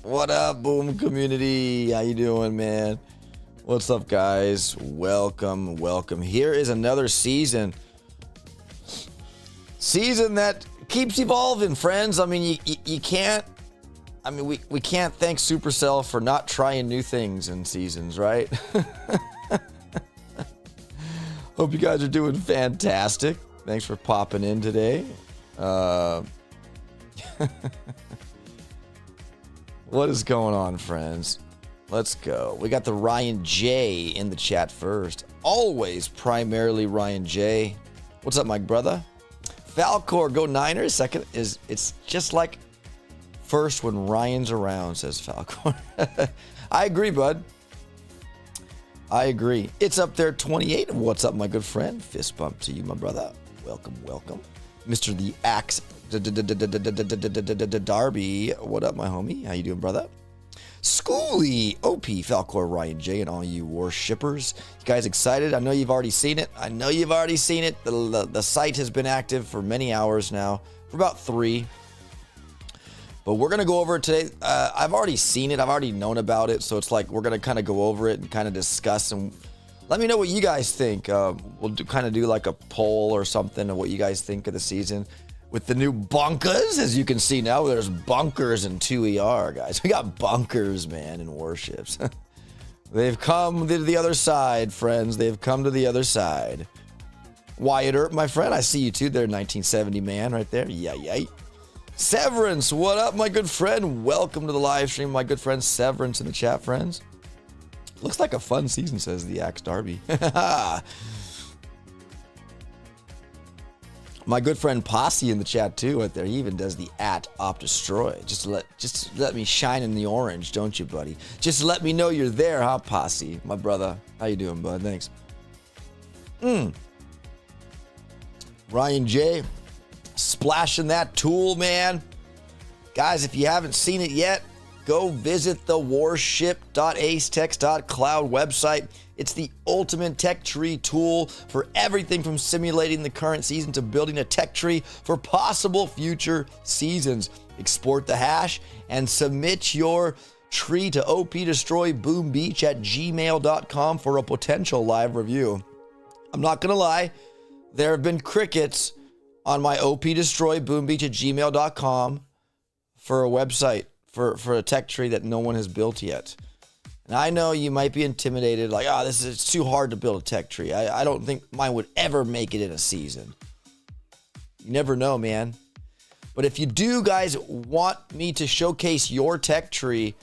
What up, Boom community? How you doing, man? What's up, guys? Welcome, welcome. Here is another season. Season that keeps evolving, friends. I mean, you can't... I mean, we can't thank Supercell for not trying new things in seasons, right? Hope you guys are doing fantastic. Thanks for popping in today. What is going on, friends? Let's go. We got the Ryan J in the chat first. Always primarily Ryan J. What's up, my brother? Falcor, go Niners. Second is, it's just like first when Ryan's around, says Falcor. I agree, bud. I agree. It's up there, 28. What's up, my good friend? Fist bump to you, my brother. Welcome, welcome. Mr. The Axe Darby. What up, my homie? How you doing, brother? Schooly, OP, Falcor, Ryan J, and all you Warshippers. You guys excited? I know you've already seen it. The site has been active for many hours now, for about 3. But we're going to go over it today. I've already seen it. I've already known about it. So it's like we're going to kind of go over it and kind of discuss. And let me know what you guys think. We'll kind of do like a poll or something of what you guys think of the season. With the new bunkers, as you can see now, there's bunkers in 2ER, guys. We got bunkers, man, in Warships. They've come to the other side, friends. They've come to the other side. Wyatt Earp, my friend. I see you too there, 1970 man right there. Yay. Severance, what up, my good friend? Welcome to the live stream, my good friend Severance in the chat, friends. Looks like a fun season, says the Axe Darby. My good friend Posse in the chat too, right there. He even does the @OpDestroy. Just let me shine in the orange, don't you, buddy? Just let me know you're there, huh, Posse? My brother, how you doing, bud? Thanks. Ryan J, splashing that tool, man. Guys, if you haven't seen it yet, go visit the warship.acetex.cloud website. It's the ultimate tech tree tool for everything from simulating the current season to building a tech tree for possible future seasons. Export the hash and submit your tree to opdestroyboombeach@gmail.com for a potential live review. I'm not going to lie, there have been crickets on my opdestroyboombeach@gmail.com for a website, for a tech tree that no one has built yet. And I know you might be intimidated, like, it's too hard to build a tech tree. I don't think mine would ever make it in a season. You never know, man. But if you do, guys, want me to showcase your tech tree,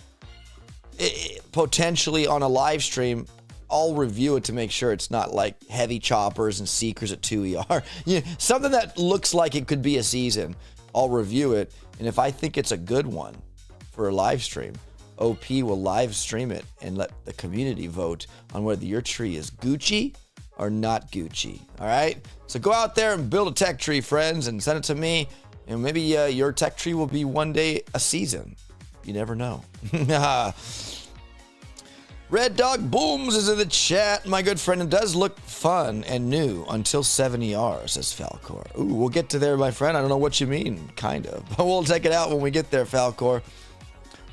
potentially on a live stream, I'll review it to make sure it's not like heavy choppers and seekers at 2ER. Something that looks like it could be a season. I'll review it. And if I think it's a good one for a live stream, OP will live stream it and let the community vote on whether your tree is Gucci or not Gucci. All right? So go out there and build a tech tree, friends, and send it to me. And maybe your tech tree will be one day a season. You never know. Red Dog Booms is in the chat, my good friend. It does look fun and new until 7ER, says Falcor. Ooh, we'll get to there, my friend. I don't know what you mean, kind of. But we'll check it out when we get there, Falcor.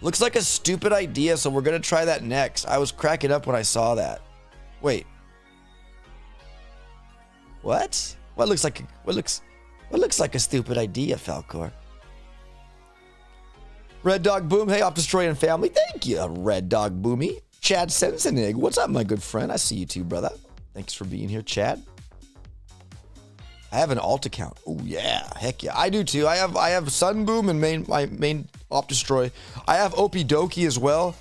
Looks like a stupid idea, so we're going to try that next. I was cracking up when I saw that. Wait. What? What looks like a stupid idea, Falcor? Red Dog Boom, hey, OpDestroy and family. Thank you, Red Dog Boomy. Chad Sensenig, what's up, my good friend? I see you too, brother. Thanks for being here, Chad. I have an alt account. Oh yeah, heck yeah, I do too. I have Sunboom and my main OpDestroy. I have Opie Dokie as well,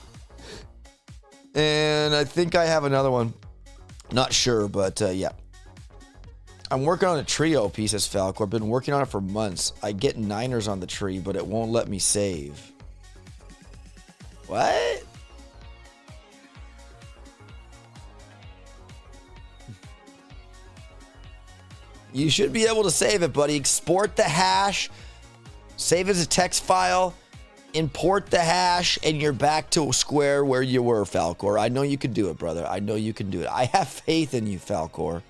and I think I have another one. Not sure, but yeah. I'm working on a tree, OP, says Falcor. I've been working on it for months. I get Niners on the tree, but it won't let me save. What? You should be able to save it, buddy. Export the hash, save as a text file, import the hash, and you're back to square where you were, Falcor. I know you can do it, brother. I know you can do it. I have faith in you, Falcor.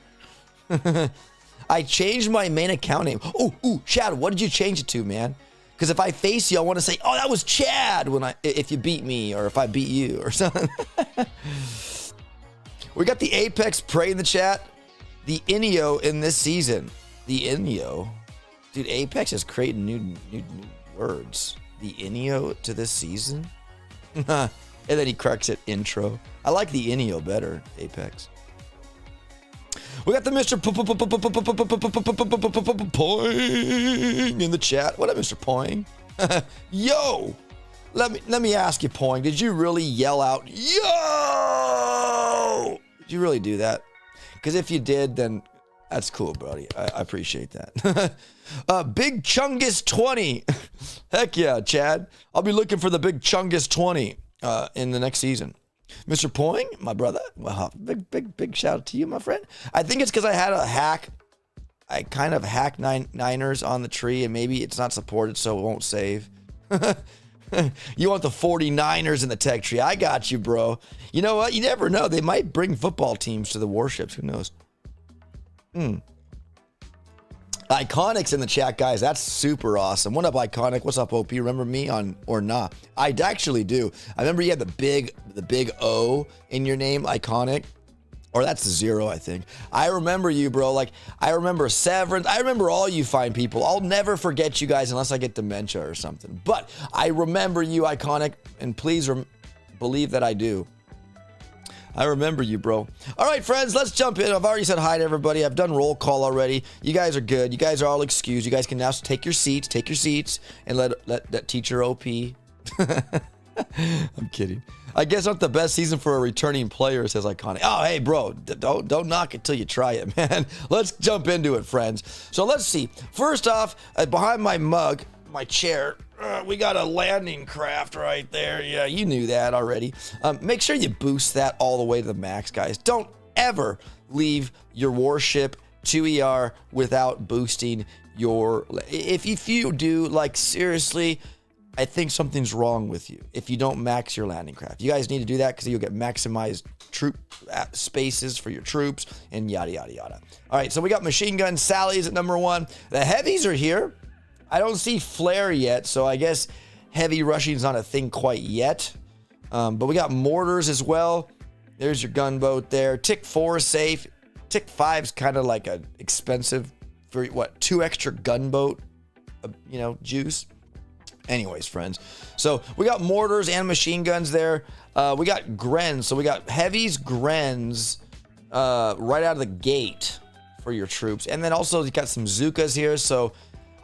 I changed my main account name. Ooh, Chad, what did you change it to, man? Because if I face you, I want to say, oh, that was Chad if you beat me or if I beat you or something. We got the Apex Prey in the chat. The Inio in this season. The Inio? Dude, Apex is creating new words. The Inio to this season? And then he corrects it, intro. I like the Inio better, Apex. We got the Mr. Poing in the chat. What up, Mr. Poing? Yo! Let me ask you, Poing, did you really yell out, yo? Did you really do that? Because if you did, then that's cool, buddy. I appreciate that. Big Chungus 20. Heck yeah, Chad. I'll be looking for the Big Chungus 20 in the next season. Mr. Poing, my brother. Well, big shout out to you, my friend. I think it's because I had a hack. I kind of hacked Niners on the tree, and maybe it's not supported, so it won't save. You want the 49ers in the tech tree. I got you, bro. You know what? You never know. They might bring football teams to the Warships. Who knows? Iconics in the chat, guys. That's super awesome. What up, Iconic? What's up, OP? Remember me or nah? I actually do. I remember you had the big O in your name, Iconic. Or that's 0, I think. I remember you, bro. Like, I remember Severance. I remember all you fine people. I'll never forget you guys unless I get dementia or something. But I remember you, Iconic, and please believe that I do. I remember you, bro. All right, friends, let's jump in. I've already said hi to everybody. I've done roll call already. You guys are good. You guys are all excused. You guys can now take your seats, and let that teacher OP. I'm kidding. I guess not the best season for a returning player, says Iconic. Oh, hey, bro, don't knock it till you try it, man. Let's jump into it, friends. So let's see. First off, behind my mug, my chair, we got a landing craft right there. Yeah, you knew that already. Make sure you boost that all the way to the max, guys. Don't ever leave your Warship 2ER without boosting your... If you do, like, seriously... I think something's wrong with you if you don't max your landing craft. You guys need to do that because you'll get maximized troop spaces for your troops and yada, yada, yada. All right, so we got machine gun Sally's at number 1. The heavies are here. I don't see flare yet, so I guess heavy rushing's not a thing quite yet. But we got mortars as well. There's your gunboat there. Tick 4 is safe. Tick 5's kind of like a expensive for, what, 2 extra gunboat, juice. Anyways, friends, so we got mortars and machine guns there. We got Grens, so we got heavies, Grens right out of the gate for your troops. And then also you got some Zukas here, so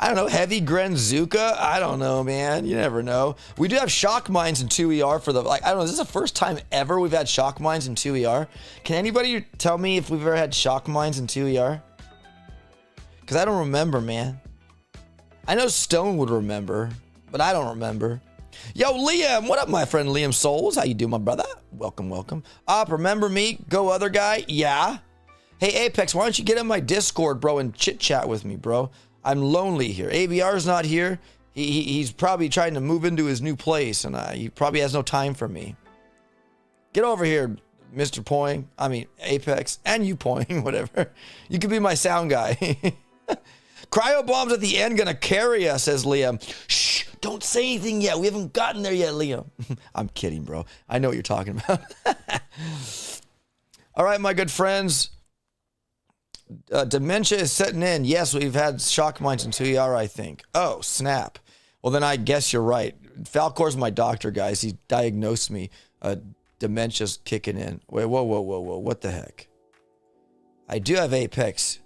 I don't know, heavy Gren Zuka? I don't know, man. You never know. We do have shock mines in 2ER for the, I don't know, is this the first time ever we've had shock mines in 2ER? Can anybody tell me if we've ever had shock mines in 2ER? Because I don't remember, man. I know Stone would remember. But I don't remember. Yo, Liam, what up, my friend Liam Souls? How you doing, my brother? Welcome, welcome. Remember me? Go other guy? Yeah. Hey, Apex, why don't you get in my Discord, bro, and chit-chat with me, bro? I'm lonely here. ABR's not here. He's probably trying to move into his new place, and he probably has no time for me. Get over here, Mr. Poing. I mean, Apex, and you Poing, whatever. You could be my sound guy. Cryo bombs at the end gonna carry us, says Liam. Shh, don't say anything yet. We haven't gotten there yet, Liam. I'm kidding, bro. I know what you're talking about. All right, my good friends. Dementia is setting in. Yes, we've had shock mines in 2ER, I think. Oh, snap. Well, then I guess you're right. Falcor's my doctor, guys. He diagnosed me. Dementia's kicking in. Wait, whoa. What the heck? I do have Apex.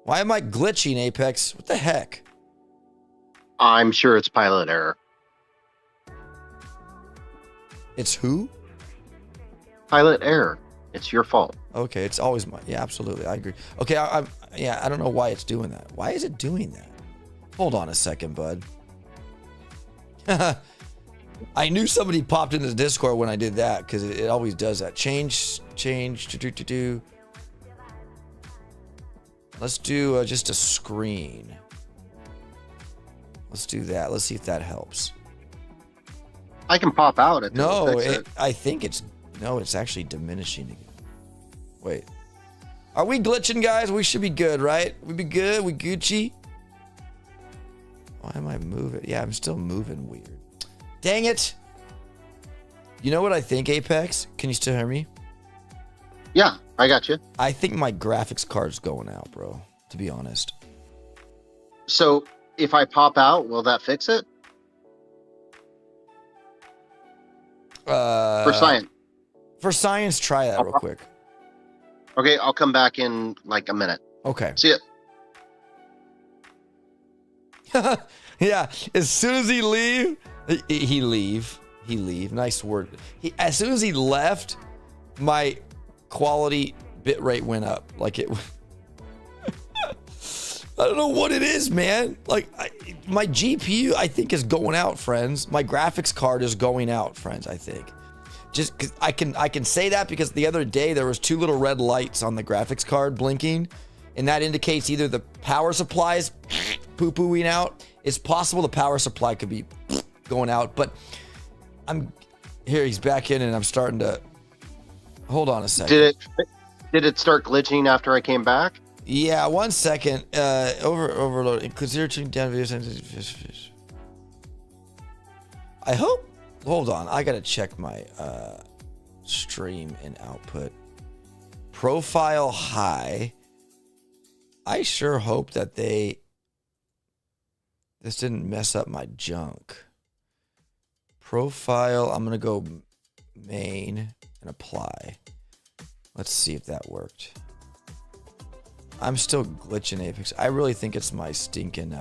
Why am I glitching, Apex? What the heck? I'm sure it's pilot error. It's who? Pilot error. It's your fault. Okay, it's always my... Yeah, absolutely. I agree. Okay, I don't know why it's doing that. Why is it doing that? Hold on a second, bud. I knew somebody popped into the Discord when I did that because it always does that. Change. Let's do just a screen. Let's do that. Let's see if that helps. I can pop out it. No, I think it's... No, it's actually diminishing again. Wait. Are we glitching, guys? We should be good, right? We be good? We Gucci? Why am I moving? Yeah, I'm still moving weird. Dang it. You know what I think, Apex? Can you still hear me? Yeah, I got you. I think my graphics card's going out, bro, to be honest. So if I pop out, will that fix it? For science. For science, try that real quick. Okay, I'll come back in like a minute. Okay. See ya. Yeah, as soon as he leave. Nice word. As soon as he left, my quality bitrate went up. Like it. I don't know what it is, man. Like my GPU, I think, is going out, friends. My graphics card is going out, friends. I think. Just cause I can say that because the other day there was 2 little red lights on the graphics card blinking, and that indicates either the power supply is poo-pooing out. It's possible the power supply could be going out, but I'm here. He's back in, and I'm starting to. Hold on a second. Did it start glitching after I came back? Yeah, 1 second. Overload. Consider turning down videos. I hope. Hold on. I gotta check my stream and output. Profile high. I sure hope that this didn't mess up my junk. Profile. I'm gonna go main and apply. Let's see if that worked. I'm still glitching Apex. I really think it's my stinking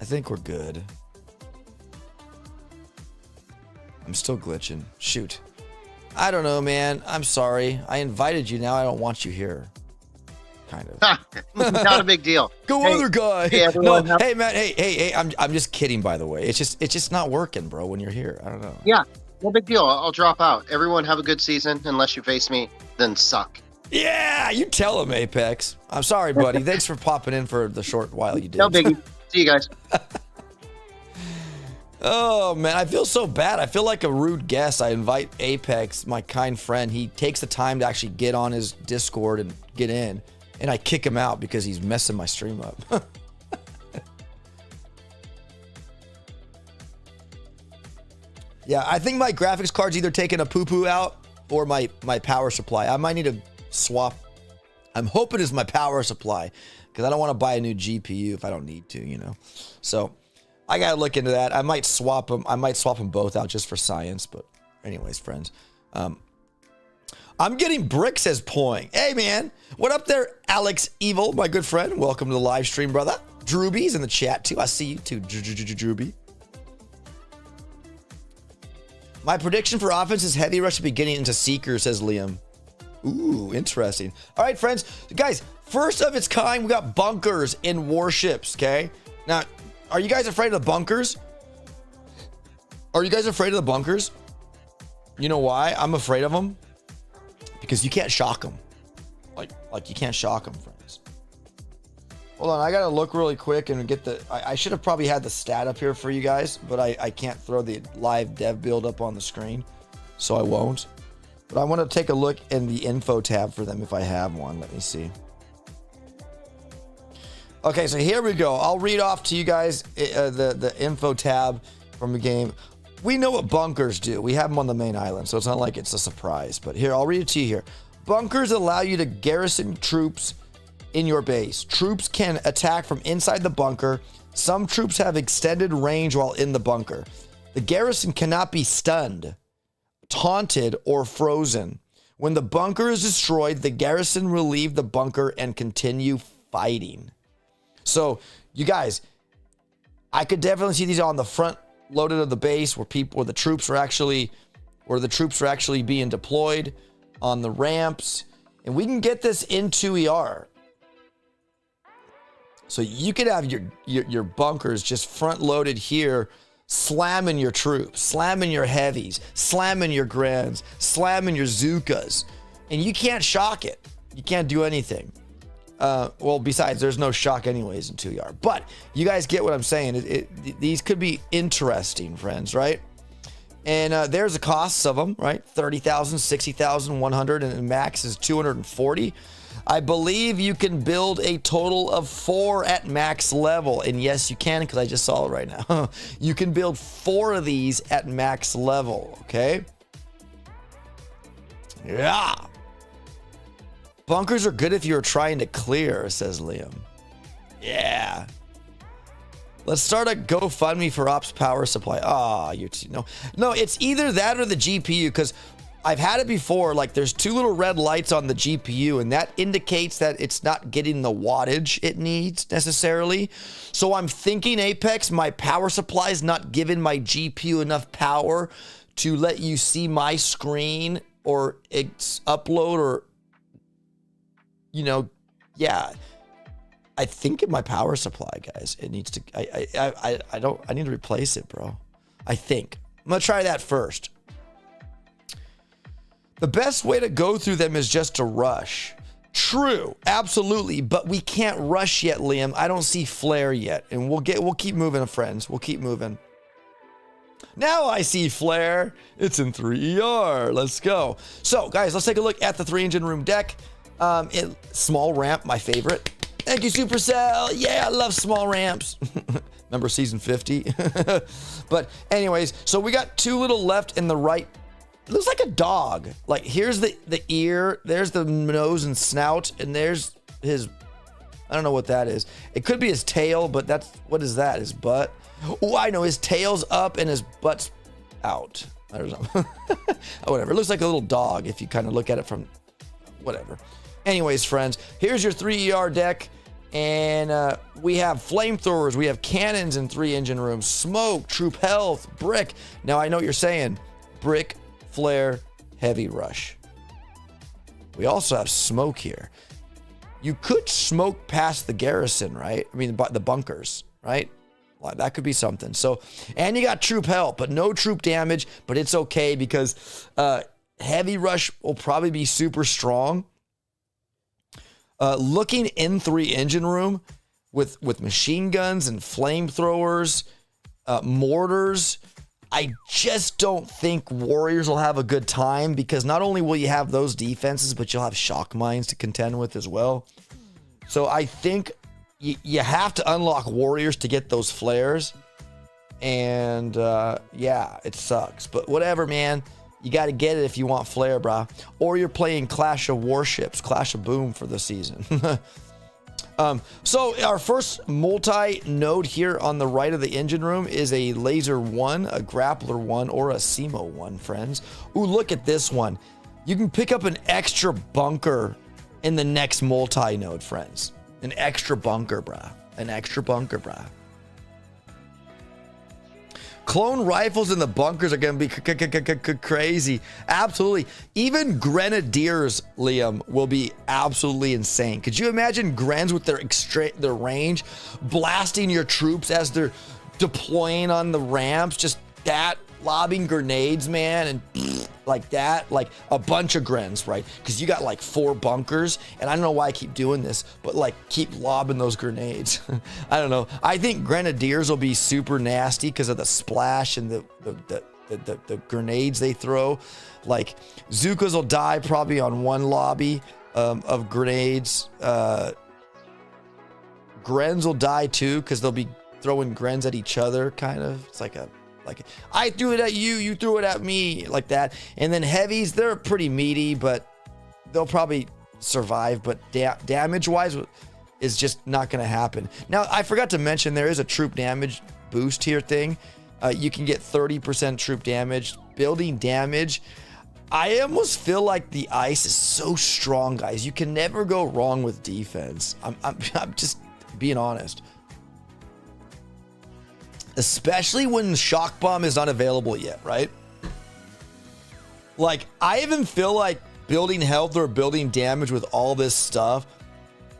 I think we're good. I'm still glitching. Shoot. I don't know, man. I'm sorry. I invited you. Now I don't want you here. Kind of. Not a big deal. Go hey, other guy. Hey, no, hey man. Hey. I'm just kidding, by the way. It's just not working, bro, when you're here. I don't know. Yeah. No big deal. I'll drop out. Everyone have a good season. Unless you face me, then suck. Yeah, you tell him, Apex. I'm sorry, buddy. Thanks for popping in for the short while you did. No biggie. See you guys. Oh, man. I feel so bad. I feel like a rude guest. I invite Apex, my kind friend. He takes the time to actually get on his Discord and get in. And I kick him out because he's messing my stream up. Yeah, I think my graphics card's either taking a poo-poo out or my power supply. I might need to swap. I'm hoping it's my power supply because I don't want to buy a new GPU if I don't need to, you know. So I got to look into that. I might swap them. I might swap them both out just for science. But anyways, friends. I'm getting bricks, says Poing. Hey, man. What up there, Alex Evil, my good friend? Welcome to the live stream, brother. Drewby's in the chat, too. I see you, too, Drewby. My prediction for offense is heavy rush at the beginning into Seeker, says Liam. Ooh, interesting. All right, friends. Guys, first of its kind, we got bunkers in warships, okay? Now, are you guys afraid of the bunkers? Are you guys afraid of the bunkers? You know why I'm afraid of them? Because you can't shock them. Like you can't shock them, friends. Hold on, I gotta look really quick and get the... I should have probably had the stat up here for you guys, but I can't throw the live dev build up on the screen, so I won't. But I want to take a look in the info tab for them if I have one. Let me see. Okay, so here we go. I'll read off to you guys the info tab from the game. We know what bunkers do. We have them on the main island, so it's not like it's a surprise. But here, I'll read it to you here. Bunkers allow you to garrison troops in your base. Troops can attack from inside the bunker. Some troops have extended range while in the bunker. The garrison cannot be stunned, taunted, or frozen. When the bunker is destroyed, the garrison will leave the bunker and continue fighting. So, you guys, I could definitely see these on the front loaded of the base where the troops are actually being deployed on the ramps, and we can get this into ER. So you could have your bunkers just front loaded here, slamming your troops, slamming your heavies, slamming your grands, slamming your Zukas, and you can't shock it. You can't do anything. Well, besides, there's no shock anyways in 2ER. But you guys get what I'm saying. These could be interesting, friends, right? And there's the costs of them, right? 30,000, 60,000, 100, and max is 240. I believe you can build a total of 4 at max level. And yes, you can, because I just saw it right now. You can build 4 of these at max level, okay? Yeah. Bunkers are good if you're trying to clear, says Liam. Yeah. Let's start a GoFundMe for Ops Power Supply. Ah, you're too, no, it's either that or the GPU, because I've had it before. Like, there's 2 little red lights on the GPU, and that indicates that it's not getting the wattage it needs necessarily. So I'm thinking, Apex, my power supply is not giving my GPU enough power to let you see my screen or it's upload or, yeah. I think in my power supply, guys, it needs to, I need to replace it, bro. I think. I'm going to try that first. The best way to go through them is just to rush. True, absolutely, but we can't rush yet, Liam. I don't see flare yet, and we'll keep moving, friends. We'll keep moving. Now I see flare. It's in 3ER. Let's go. So, guys, let's take a look at the 3-engine room deck. Small ramp, my favorite. Thank you, Supercell. Yeah, I love small ramps. Remember season 50? But anyways, so we got 2 little left and the right. It looks like a dog. Like, here's the ear, there's the nose and snout, and there's his, I don't know what that is. It could be his tail, but what is that? His butt? Oh, I know, his tail's up and his butt's out. I don't know. Whatever. It looks like a little dog if you kind of look at it from, whatever. Anyways, friends, here's your 3ER deck, and we have flamethrowers, we have cannons in 3-engine rooms, smoke, troop health, brick. Now, I know what you're saying. Brick, flare, heavy rush. We also have smoke here. You could smoke past the garrison, right? I mean, the bunkers, right? Well, that could be something. So, and you got troop help, but no troop damage, but it's okay because heavy rush will probably be super strong. Looking in 3-engine room with machine guns and flamethrowers, mortars, I just don't think Warriors will have a good time, because not only will you have those defenses, but you'll have shock mines to contend with as well. So I think you have to unlock Warriors to get those flares. And yeah, it sucks. But whatever, man. You got to get it if you want flare, brah. Or you're playing Clash of Warships, Clash of Boom for the season. So our first multi-node here on the right of the engine room is a Laser 1, a Grappler 1, or a SEMO 1, friends. Ooh, look at this one. You can pick up an extra bunker in the next multi-node, friends. An extra bunker, brah. An extra bunker, brah. Clone rifles in the bunkers are going to be crazy. Absolutely. Even grenadiers, Liam, will be absolutely insane. Could you imagine Grens with their range blasting your troops as they're deploying on the ramps? Just that, lobbing grenades, man, and like that, like a bunch of Grens, right? Because you got like 4 bunkers, and I don't know why I keep doing this, but like keep lobbing those grenades. I don't know. I think grenadiers will be super nasty because of the splash and the grenades they throw. Like Zukas will die probably on one lobby of grenades. Grens will die too because they'll be throwing Grens at each other, kind of. It's like I threw it at you, you threw it at me, like that. And then heavies, they're pretty meaty, but they'll probably survive. But damage-wise is just not going to happen. Now, I forgot to mention there is a troop damage boost here thing. You can get 30% troop damage. Building damage. I almost feel like the ice is so strong, guys. You can never go wrong with defense. I'm just being honest. Especially when Shock Bomb is not available yet, right? Like, I even feel like building health or building damage with all this stuff,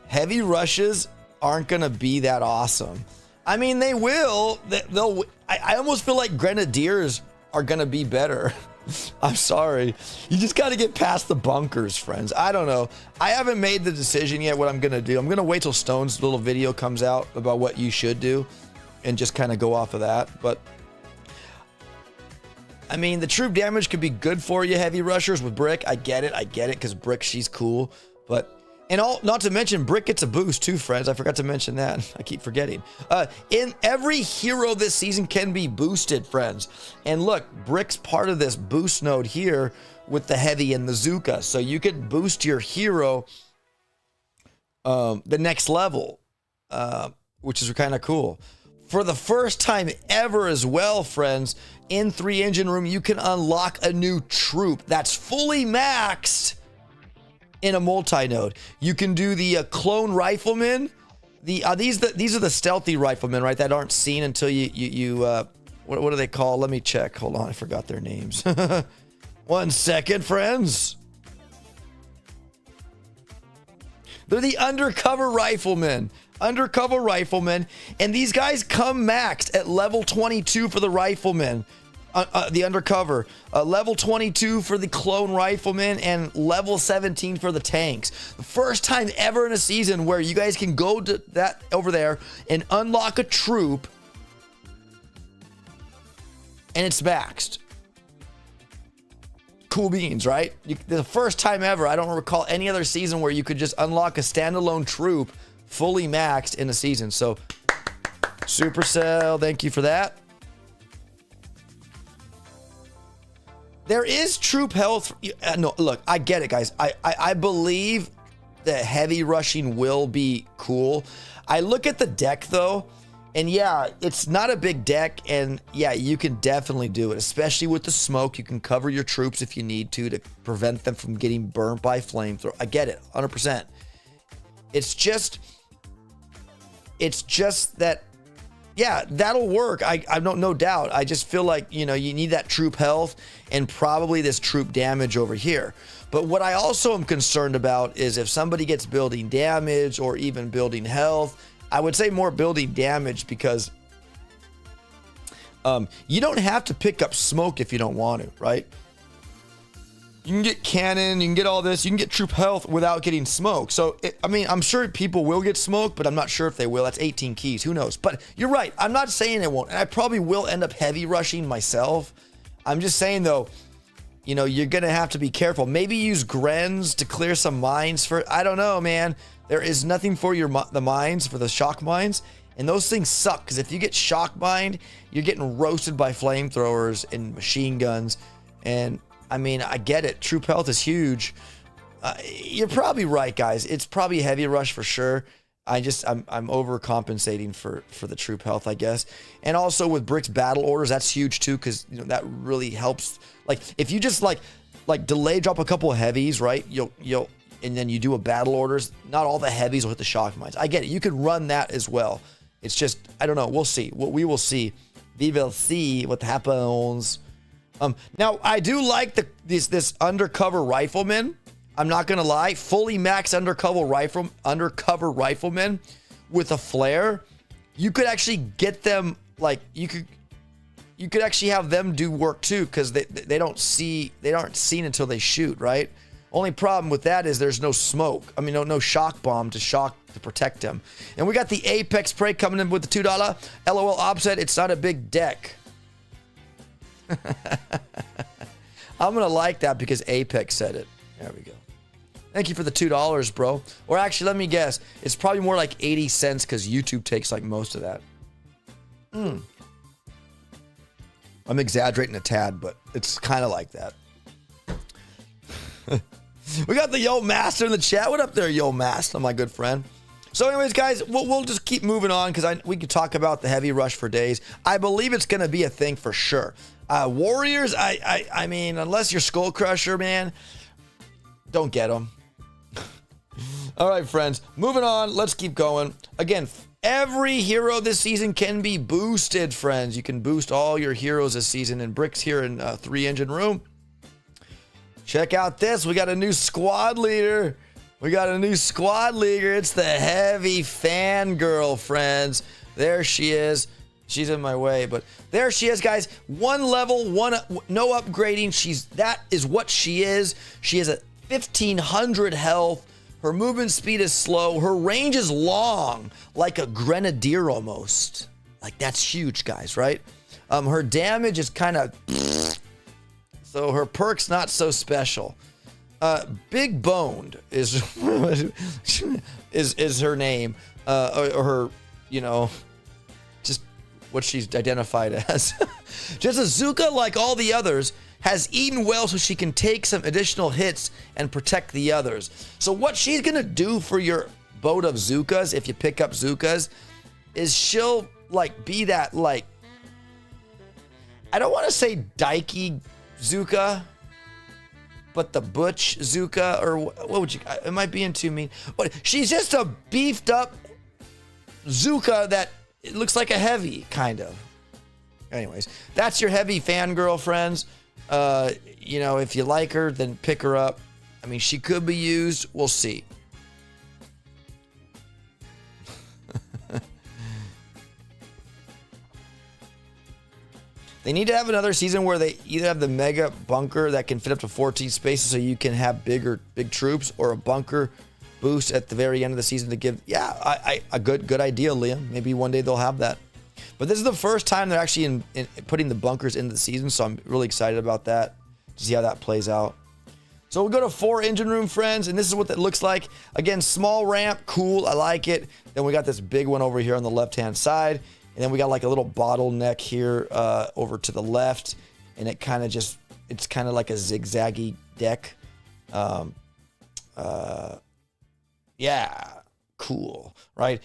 heavy rushes aren't going to be that awesome. I mean, they will. I almost feel like grenadiers are going to be better. I'm sorry. You just got to get past the bunkers, friends. I don't know. I haven't made the decision yet what I'm going to do. I'm going to wait till Stone's little video comes out about what you should do and just kind of go off of that. But I mean, the troop damage could be good for you, heavy rushers with Brick. I get it, because Brick, she's cool. But, not to mention, Brick gets a boost too, friends. I forgot to mention that. I keep forgetting. In every hero this season can be boosted, friends. And look, Brick's part of this boost node here with the heavy and the Zuka. So you could boost your hero the next level, which is kind of cool. For the first time ever as well, friends, in 3 engine room, you can unlock a new troop that's fully maxed in a multi-node. You can do the clone riflemen. These are the stealthy riflemen, right? That aren't seen until what do they call? Let me check. Hold on, I forgot their names. 1 second, friends. They're the undercover riflemen. And these guys come maxed at level 22 for the riflemen, the undercover, level 22 for the clone riflemen, and level 17 for the tanks. The first time ever in a season where you guys can go to that over there and unlock a troop, and it's maxed. Cool beans, right? The first time ever. I don't recall any other season where you could just unlock a standalone troop fully maxed in a season. So, Supercell, thank you for that. There is troop health. No, look, I get it, guys. I believe that heavy rushing will be cool. I look at the deck, though, and yeah, it's not a big deck, and yeah, you can definitely do it, especially with the smoke. You can cover your troops if you need to prevent them from getting burnt by flamethrower. I get it, 100%. It's just that, yeah, that'll work. I don't, no doubt. I just feel like, you need that troop health and probably this troop damage over here. But what I also am concerned about is if somebody gets building damage or even building health. I would say more building damage because you don't have to pick up smoke if you don't want to, right? You can get cannon, you can get all this, you can get troop health without getting smoke. So, I'm sure people will get smoke, but I'm not sure if they will. That's 18 keys, who knows? But you're right, I'm not saying it won't, and I probably will end up heavy rushing myself. I'm just saying, though, you're going to have to be careful. Maybe use Grens to clear some mines for, I don't know, man. There is nothing for the mines, for the shock mines, and those things suck, because if you get shock mined, you're getting roasted by flamethrowers and machine guns, and I get it. Troop health is huge. You're probably right, guys. It's probably a heavy rush for sure. I'm overcompensating for the troop health, I guess. And also with Brick's battle orders, that's huge too, because that really helps. Like if you just like delay drop a couple of heavies, right? You'll and then you do a battle orders. Not all the heavies will hit the shock mines. I get it. You could run that as well. It's just, I don't know. We'll see. We will see. We will see what happens. Now I do like this undercover rifleman. I'm not gonna lie, fully max undercover rifleman with a flare. You could actually get them, like you could actually have them do work too, because they aren't seen until they shoot, right? Only problem with that is there's no smoke. No shock bomb to protect them. And we got the Apex Prey coming in with the $2. LOL Offset, it's not a big deck. I'm gonna like that because Apex said it. There we go. Thank you for the $2, bro. Or actually, let me guess. It's probably more like 80 cents because YouTube takes like most of that. I'm exaggerating a tad, but it's kind of like that. We got the Yo Master in the chat. What up there, Yo Master, my good friend? So anyways, guys, we'll just keep moving on because we could talk about the heavy rush for days. I believe it's going to be a thing for sure. Warriors, I mean, unless you're Skull Crusher, man, don't get them. All right, friends, moving on. Let's keep going. Again, every hero this season can be boosted, friends. You can boost all your heroes this season. And Brick's here in 3 engine room. Check out this. We got a new squad leader. It's the heavy fangirl, friends. There she is. She's in my way, but there she is, guys. 1 level, no upgrading. That is what she is. She has a 1500 health. Her movement speed is slow. Her range is long, like a grenadier almost. Like, that's huge, guys, right? Her damage is kind of So her perk's not so special. Big Boned is is her name, or her, you know, just what she's identified as. Just Azuka, like all the others, has eaten well so she can take some additional hits and protect the others. So what she's gonna do for your boat of Zukas, if you pick up Zukas, is she'll like be that, like, I don't want to say Daiki Zuka, but the Butch Zuka, or what would you, am I being too mean? But she's just a beefed up Zuka that it looks like a heavy, kind of. Anyways, that's your heavy fangirl, friends. You know, if you like her, then pick her up. I mean, she could be used. We'll see. They need to have another season where they either have the mega bunker that can fit up to 14 spaces so you can have big troops, or a bunker boost at the very end of the season to give, a good idea, Liam. Maybe one day they'll have that. But this is the first time they're actually in putting the bunkers into the season, so I'm really excited about that, to see how that plays out. So we'll go to 4 engine room, friends, and this is what that looks like. Again, small ramp, cool, I like it. Then we got this big one over here on the left-hand side, and then we got like a little bottleneck here over to the left, and it kind of just, it's kind of like a zigzaggy deck. Yeah. Cool, right?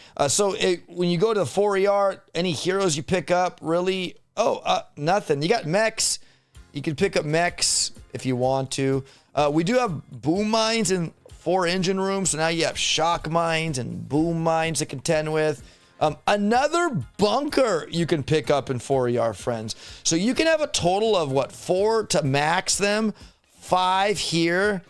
When you go to the 4ER, any heroes you pick up, really? Nothing. You got mechs. You can pick up mechs if you want to. We do have boom mines in 4 engine rooms, so now you have shock mines and boom mines to contend with. Another bunker you can pick up in 4ER, friends. So you can have a total of 4 to max them, 5 here.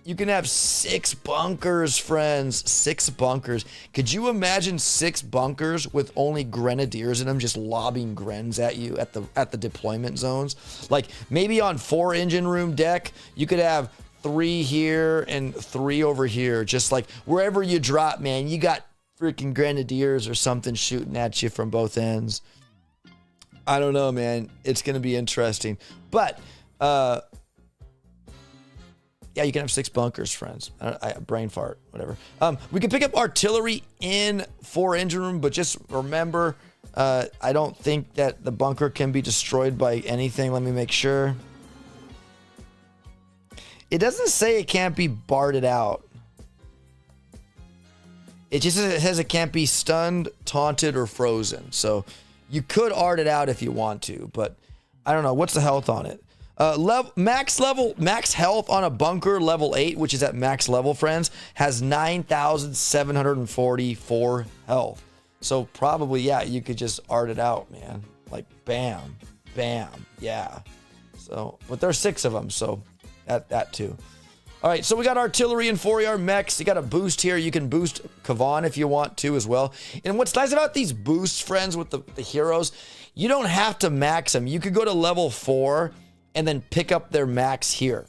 You can have 6 bunkers, friends. 6 bunkers. Could you imagine 6 bunkers with only grenadiers in them, just lobbing grens at you at the deployment zones? Like maybe on 4 engine room deck, you could have 3 here and 3 over here. Just like wherever you drop, man, you got freaking grenadiers or something shooting at you from both ends. I don't know, man. It's gonna be interesting, but yeah, you can have 6 bunkers, friends. Brain fart, whatever. We can pick up artillery in 4 engine room, but just remember, I don't think that the bunker can be destroyed by anything. Let me make sure. It doesn't say it can't be barded out. It just says it can't be stunned, taunted, or frozen. So you could art it out if you want to, but I don't know. What's the health on it? Max health on a bunker level 8, which is at max level, friends, has 9,744 health. So probably, yeah, you could just art it out, man. Like bam, bam, yeah. So, but there's 6 of them, so that too. All right, so we got artillery and 4ER mechs. You got a boost here. You can boost Kavan if you want to as well. And what's nice about these boosts, friends, with the heroes, you don't have to max them. You could go to level 4 and then pick up their max here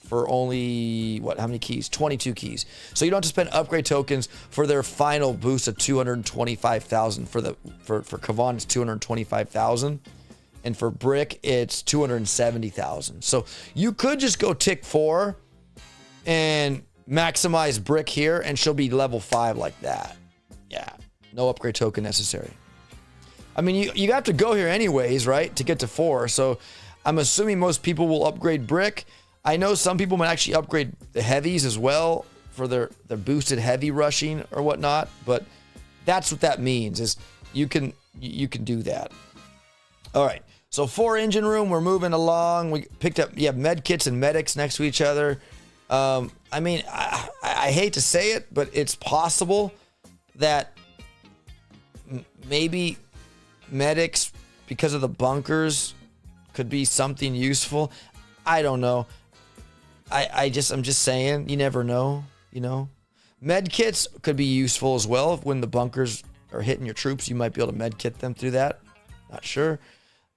for only, how many keys? 22 keys. So you don't have to spend upgrade tokens for their final boost of 225,000. For Kavan, it's 225,000. And for Brick, it's 270,000. So you could just go tick 4 and maximize Brick here, and she'll be level 5 like that. Yeah, no upgrade token necessary. I mean, you have to go here anyways, right, to get to 4. So I'm assuming most people will upgrade Brick. I know some people might actually upgrade the heavies as well for their boosted heavy rushing or whatnot, but that's what that means, is you can do that. All right, so 4 engine room, we're moving along. We picked up, you have med kits and medics next to each other. I mean, I hate to say it, but it's possible that maybe medics, because of the bunkers, could be something useful. I don't know. I'm just saying, you never know, you know. Med kits could be useful as well. When the bunkers are hitting your troops, you might be able to med kit them through that. Not sure.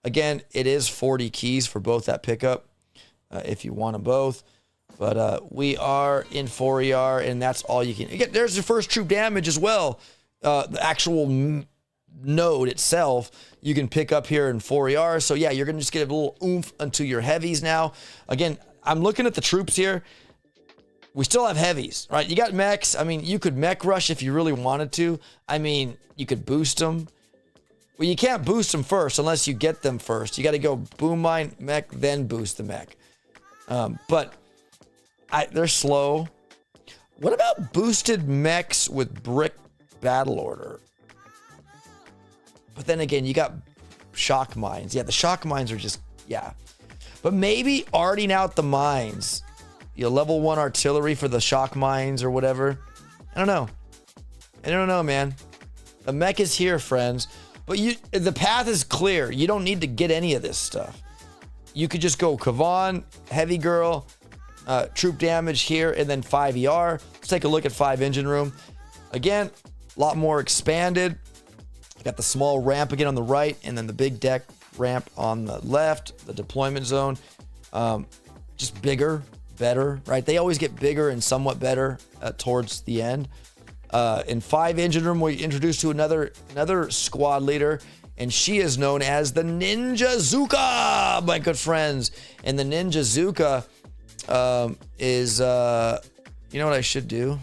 Again, it is 40 keys for both that pickup, if you want them both. But we are in 4ER, and that's all you can get. There's your first troop damage as well. The actual node itself, you can pick up here in 4ER. So yeah, you're going to just get a little oomph into your heavies now. Again, I'm looking at the troops here. We still have heavies, right? You got mechs. I mean, you could mech rush if you really wanted to. I mean, you could boost them. Well, you can't boost them first unless you get them first. You got to go boom mine, mech, then boost the mech. But they're slow. What about boosted mechs with brick battle order? But then again, you got shock mines. Yeah, the shock mines are just, yeah. But maybe arting out the mines. Level 1 artillery for the shock mines or whatever. I don't know, man. The mech is here, friends. But the path is clear. You don't need to get any of this stuff. You could just go Kavan, Heavy Girl, troop damage here, and then 5 ER. Let's take a look at 5 engine room. Again, a lot more expanded. Got the small ramp again on the right, and then the big deck ramp on the left, the deployment zone. Just bigger, better, right? They always get bigger and somewhat better towards the end. In 5 engine room, we introduced to another squad leader, and she is known as the Ninja Zuka, my good friends. And the Ninja Zuka is, you know what I should do?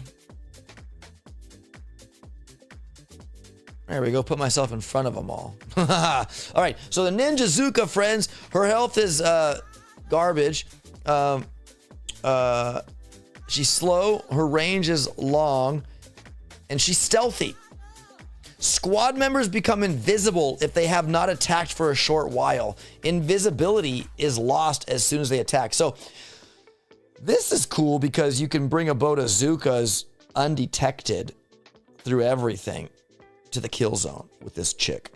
There we go. Put myself in front of them all. All right. So the Ninja Zuka, friends, her health is garbage. She's slow. Her range is long. And she's stealthy. Squad members become invisible if they have not attacked for a short while. Invisibility is lost as soon as they attack. So this is cool because you can bring a boat of Zukas undetected through everything to the kill zone with this chick.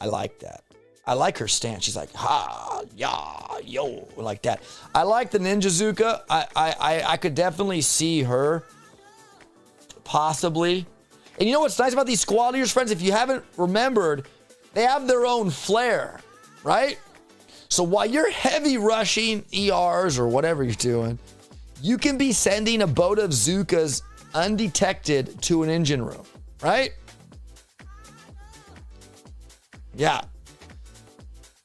I like that. I like her stance. She's like, ha, ya, yo, like that. I like the Ninja Zuka. I could definitely see her possibly. And you know what's nice about these squad leaders, friends? If you haven't remembered, they have their own flair, right? So while you're heavy rushing ERs or whatever you're doing, you can be sending a boat of Zukas undetected to an engine room, right? Yeah.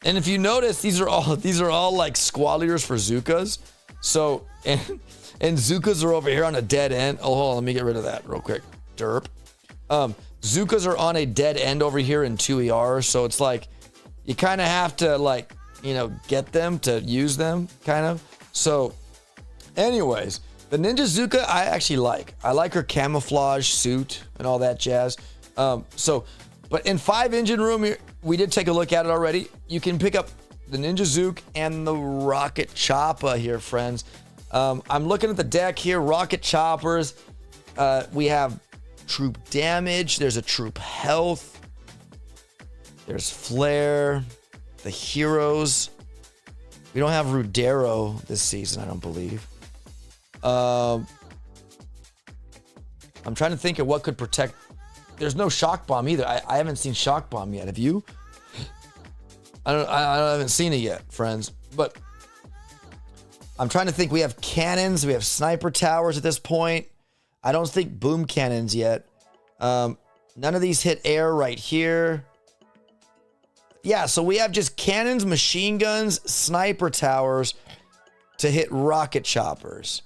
And if you notice, these are all like squad leaders for Zukas. So, and Zukas are over here on a dead end. Oh, hold on, let me get rid of that real quick. Derp. Zukas are on a dead end over here in 2ER. So it's like, you kind of have to like, get them to use them, kind of. So anyways, the Ninja Zuka, I actually like. I like her camouflage suit and all that jazz. But in 5 engine room, we did take a look at it already. You can pick up the Ninja Zook and the Rocket Chopper here, friends. I'm looking at the deck here, rocket choppers. We have troop damage. There's a troop health. There's flare. The heroes. We don't have Rudero this season, I don't believe. I'm trying to think of what could protect. There's no shock bomb either. I haven't seen shock bomb yet. Have you? I haven't seen it yet, friends. But I'm trying to think. We have cannons. We have sniper towers at this point. I don't think boom cannons yet. None of these hit air right here. Yeah, so we have just cannons, machine guns, sniper towers to hit rocket choppers.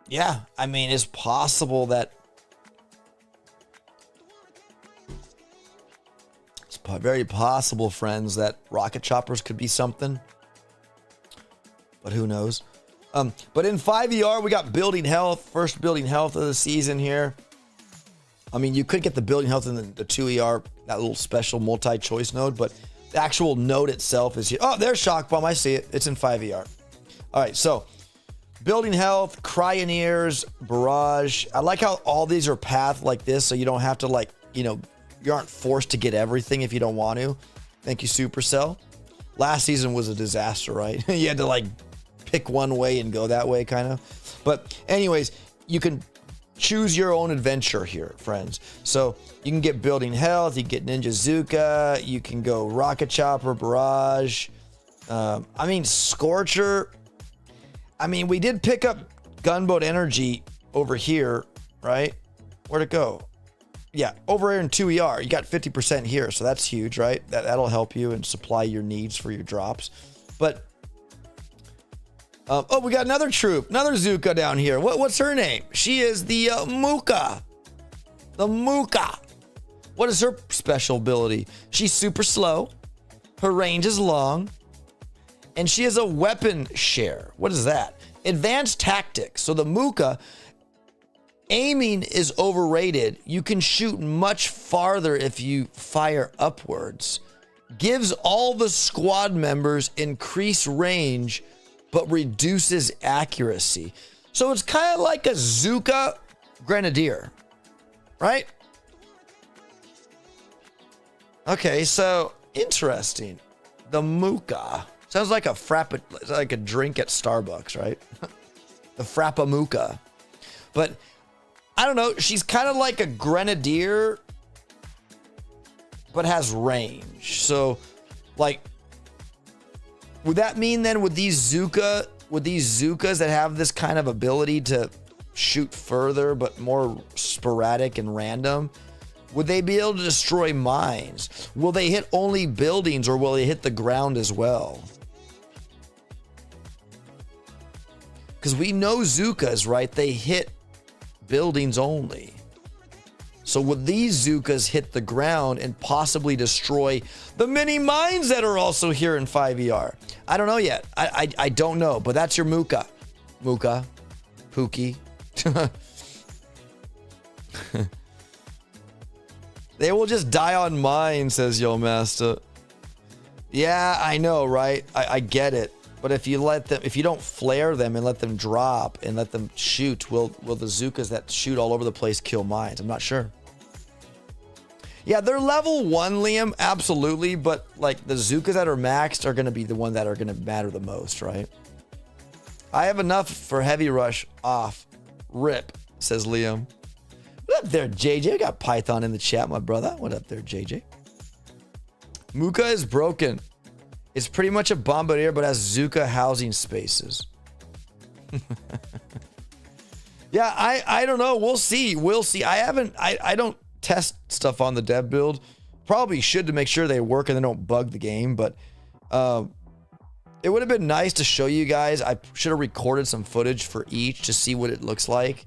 Yeah, I mean, it's possible that it's very possible, friends, that rocket choppers could be something. But who knows? But in 5ER, we got building health. First building health of the season here. I mean, you could get the building health in the 2ER, that little special multi-choice node, but the actual node itself is here. Oh, there's shock bomb. I see it. It's in 5ER. All right, so building health, cryoneers, barrage. I like how all these are path like this, so you don't have to you aren't forced to get everything if you don't want to. Thank you, Supercell. Last season was a disaster, right? You had to pick one way and go that way, kind of. But anyways, you can choose your own adventure here, friends. So you can get building health, you can get Ninja Zuka, you can go rocket chopper, barrage. I mean, Scorcher. I mean, we did pick up gunboat energy over here, right? Where'd it go? Yeah, over here in 2ER, you got 50% here, so that's huge, right? That'll help you and supply your needs for your drops. But, oh, we got another troop, another Zuka down here. What's her name? She is the Muka. The Muka. What is her special ability? She's super slow. Her range is long. And she has a weapon share. What is that? Advanced tactics. So the Muka, aiming is overrated. You can shoot much farther if you fire upwards. Gives all the squad members increased range, but reduces accuracy. So it's kind of like a Zuka Grenadier, right? Okay, so interesting. The Muka sounds like like a drink at Starbucks, right? The Frappamuka. But I don't know. She's kind of like a Grenadier, but has range. So, like, would that mean then with these Zukas that have this kind of ability to shoot further, but more sporadic and random, would they be able to destroy mines? Will they hit only buildings, or will they hit the ground as well? Because we know Zukas, right? They hit buildings only. So would these Zukas hit the ground and possibly destroy the mini mines that are also here in 5ER? I don't know yet. I don't know, but that's your Muka. Muka. Pookie. They will just die on mine, says Yo Master. Yeah, I know, right? I get it. But if you don't flare them and let them drop and let them shoot, will the Zukas that shoot all over the place kill mines? I'm not sure. Yeah, they're level 1, Liam, absolutely. But like the Zukas that are maxed are going to be the one that are going to matter the most, right? I have enough for heavy rush off. Rip, says Liam. What up there, JJ? I got Python in the chat, my brother. What up there, JJ? Muka is broken. It's pretty much a bombardier, but has Zuka housing spaces. Yeah, I don't know. We'll see. We'll see. I don't test stuff on the dev build. Probably should to make sure they work and they don't bug the game, but it would have been nice to show you guys. I should have recorded some footage for each to see what it looks like.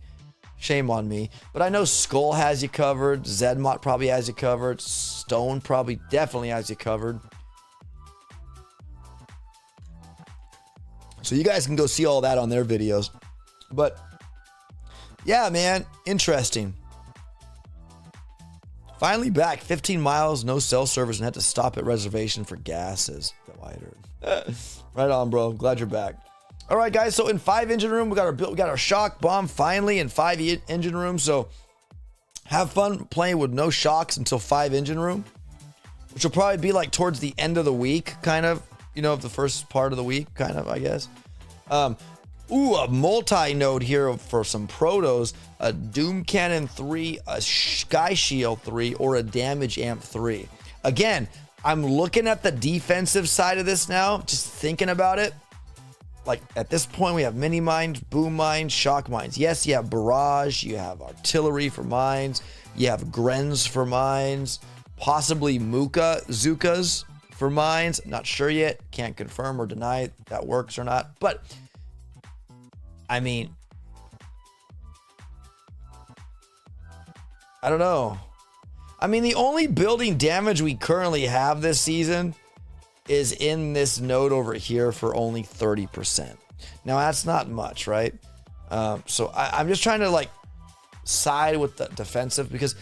Shame on me. But I know Skull has you covered. Zedmont probably has you covered. Stone probably definitely has you covered. So you guys can go see all that on their videos. But yeah, man, interesting. Finally back, 15 miles, no cell service, and had to stop at reservation for gas, says the Wider. Right on, bro. Glad you're back. All right, guys. So in 5 engine room, we got our shock bomb finally in 5 engine room. So have fun playing with no shocks until 5 engine room, which will probably be like towards the end of the week, kind of, you know, of the first part of the week, kind of, I guess. A multi-node here for some protos, a Doom Cannon 3, a Sky Shield 3, or a Damage Amp 3. Again, I'm looking at the defensive side of this now, just thinking about it. Like at this point, we have mini mines, boom mines, shock mines. Yes, you have barrage, you have artillery for mines, you have Grens for mines, possibly Muka Zukas for mines. Not sure yet. Can't confirm or deny if that works or not. But I mean, I don't know. I mean, the only building damage we currently have this season is in this node over here for only 30%. Now that's not much, right? So I'm just trying to like side with the defensive, because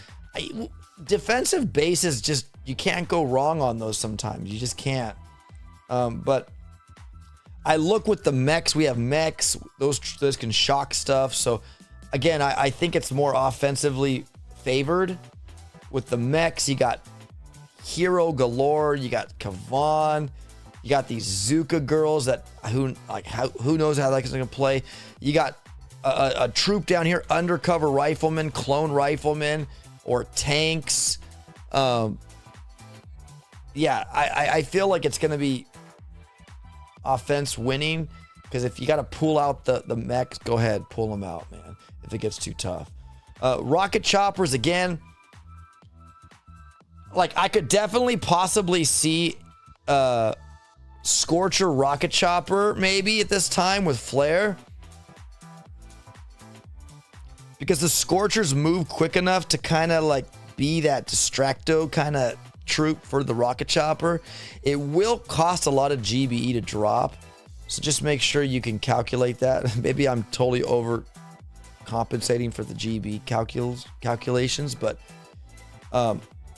defensive bases, just, you can't go wrong on those sometimes. You just can't. But I look with the mechs. We have mechs. Those can shock stuff. So again, I think it's more offensively favored. With the mechs, you got hero galore. You got Kavan. You got these Zuka girls that who knows how that's gonna play. You got a troop down here, undercover riflemen, clone riflemen, or tanks. Yeah, I feel like it's gonna be offense winning, because if you got to pull out the mechs, go ahead, pull them out, man, if it gets too tough. Rocket choppers, again, like I could definitely possibly see Scorcher rocket chopper maybe at this time with flare, because the Scorchers move quick enough to kind of like be that distracto kind of troop for the rocket chopper. It will cost a lot of GBE to drop, so just make sure you can calculate that. Maybe I'm totally over compensating for the GB calculations, but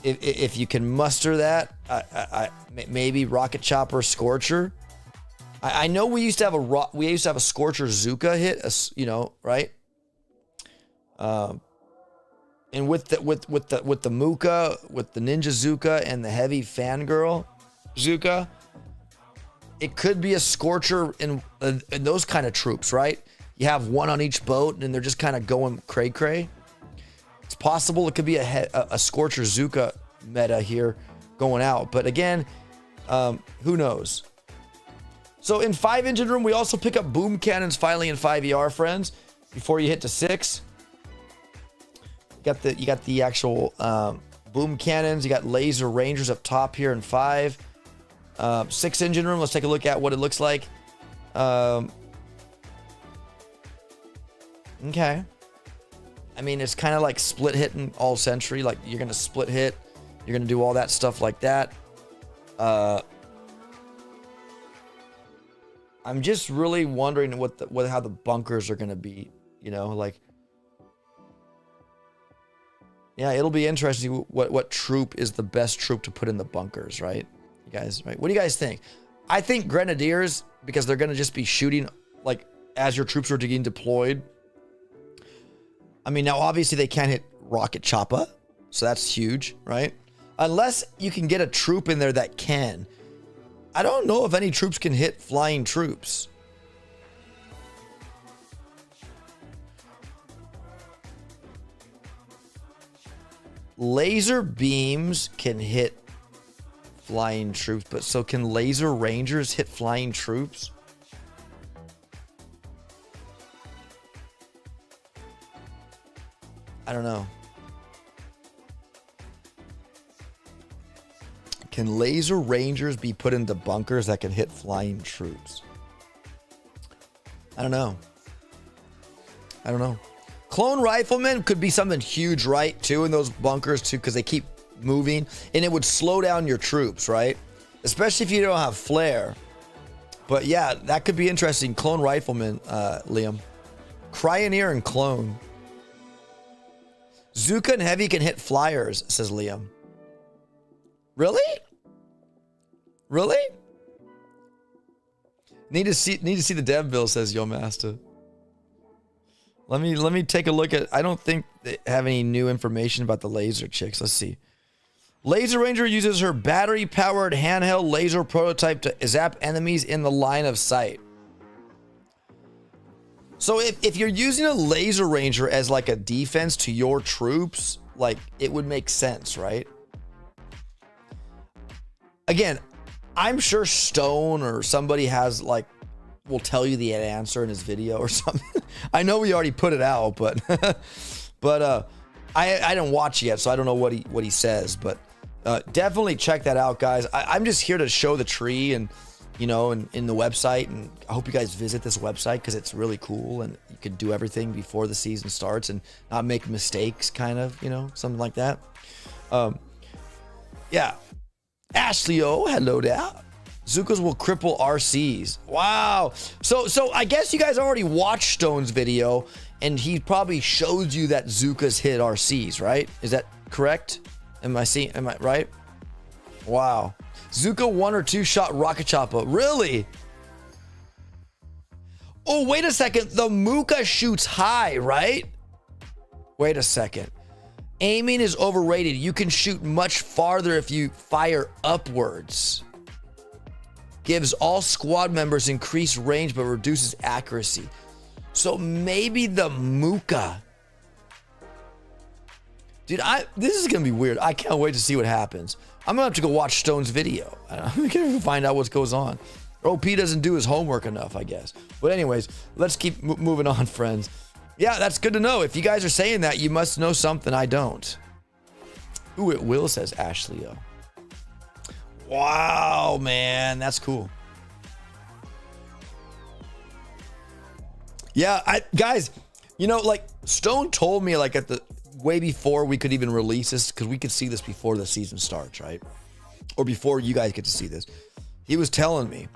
if you can muster that, maybe rocket chopper Scorcher. I know we used to have a Scorcher Zuka hit, you know, right? And with the Muka, with the Ninja Zuka and the heavy fangirl Zuka, it could be a Scorcher in those kind of troops, right? You have one on each boat and they're just kind of going cray. It's possible it could be a Scorcher Zuka meta here going out, but again, who knows? So in 5 engine room, we also pick up boom cannons finally in 5ER, friends, before you hit to 6. You got the actual boom cannons. You got laser rangers up top here in 5. 6 engine room. Let's take a look at what it looks like. Okay. I mean, it's kind of like split hitting all century. Like you're gonna split hit. You're gonna do all that stuff like that. I'm just really wondering how the bunkers are gonna be. You know, like. Yeah, it'll be interesting what troop is the best troop to put in the bunkers, right? You guys, right? What do you guys think? I think Grenadiers, because they're going to just be shooting like as your troops are getting deployed. I mean, now obviously they can't hit rocket chopper, so that's huge, right? Unless you can get a troop in there that can. I don't know if any troops can hit flying troops. Laser beams can hit flying troops, but so can laser rangers hit flying troops? I don't know. Can laser rangers be put into bunkers that can hit flying troops? I don't know. Clone riflemen could be something huge, right? Too, in those bunkers too, because they keep moving and it would slow down your troops, right? Especially if you don't have flare. But yeah, that could be interesting. Clone riflemen, Liam. Cryoneer and clone. Zuka and heavy can hit flyers, says Liam. Really? Need to see the dev bill, says Yo Master. Let me take a look at. I don't think they have any new information about the laser chicks. Let's see. Laser Ranger uses her battery-powered handheld laser prototype to zap enemies in the line of sight. So if you're using a Laser Ranger as like a defense to your troops, like it would make sense, right? Again, I'm sure Stone or somebody has like will tell you the answer in his video or something. I know we already put it out, but I didn't watch it yet, so I don't know what he says. But definitely check that out, guys. I'm just here to show the tree and in the website, and I hope you guys visit this website because it's really cool and you can do everything before the season starts and not make mistakes, kind of, something like that. Yeah. Ashley O, hello there. Zukas will cripple RCs. Wow. So I guess you guys already watched Stone's video, and he probably showed you that Zukas hit RCs, right? Is that correct? Am I right? Wow. Zuka 1 or 2 shot rocket chopper. Really? Oh, wait a second. The Muka shoots high, right? Wait a second. Aiming is overrated. You can shoot much farther if you fire upwards. Gives all squad members increased range but reduces accuracy. So maybe the Muka. Dude, this is going to be weird. I can't wait to see what happens. I'm going to have to go watch Stone's video. I'm going to find out what goes on. OP doesn't do his homework enough, I guess. But anyways, let's keep moving on, friends. Yeah, that's good to know. If you guys are saying that, you must know something I don't. Ooh, it will, says Ashley O. Wow, man, that's cool. Yeah, guys, you know, like Stone told me like at the way before we could even release this, because we could see this before the season starts, right? Or before you guys get to see this. He was telling me,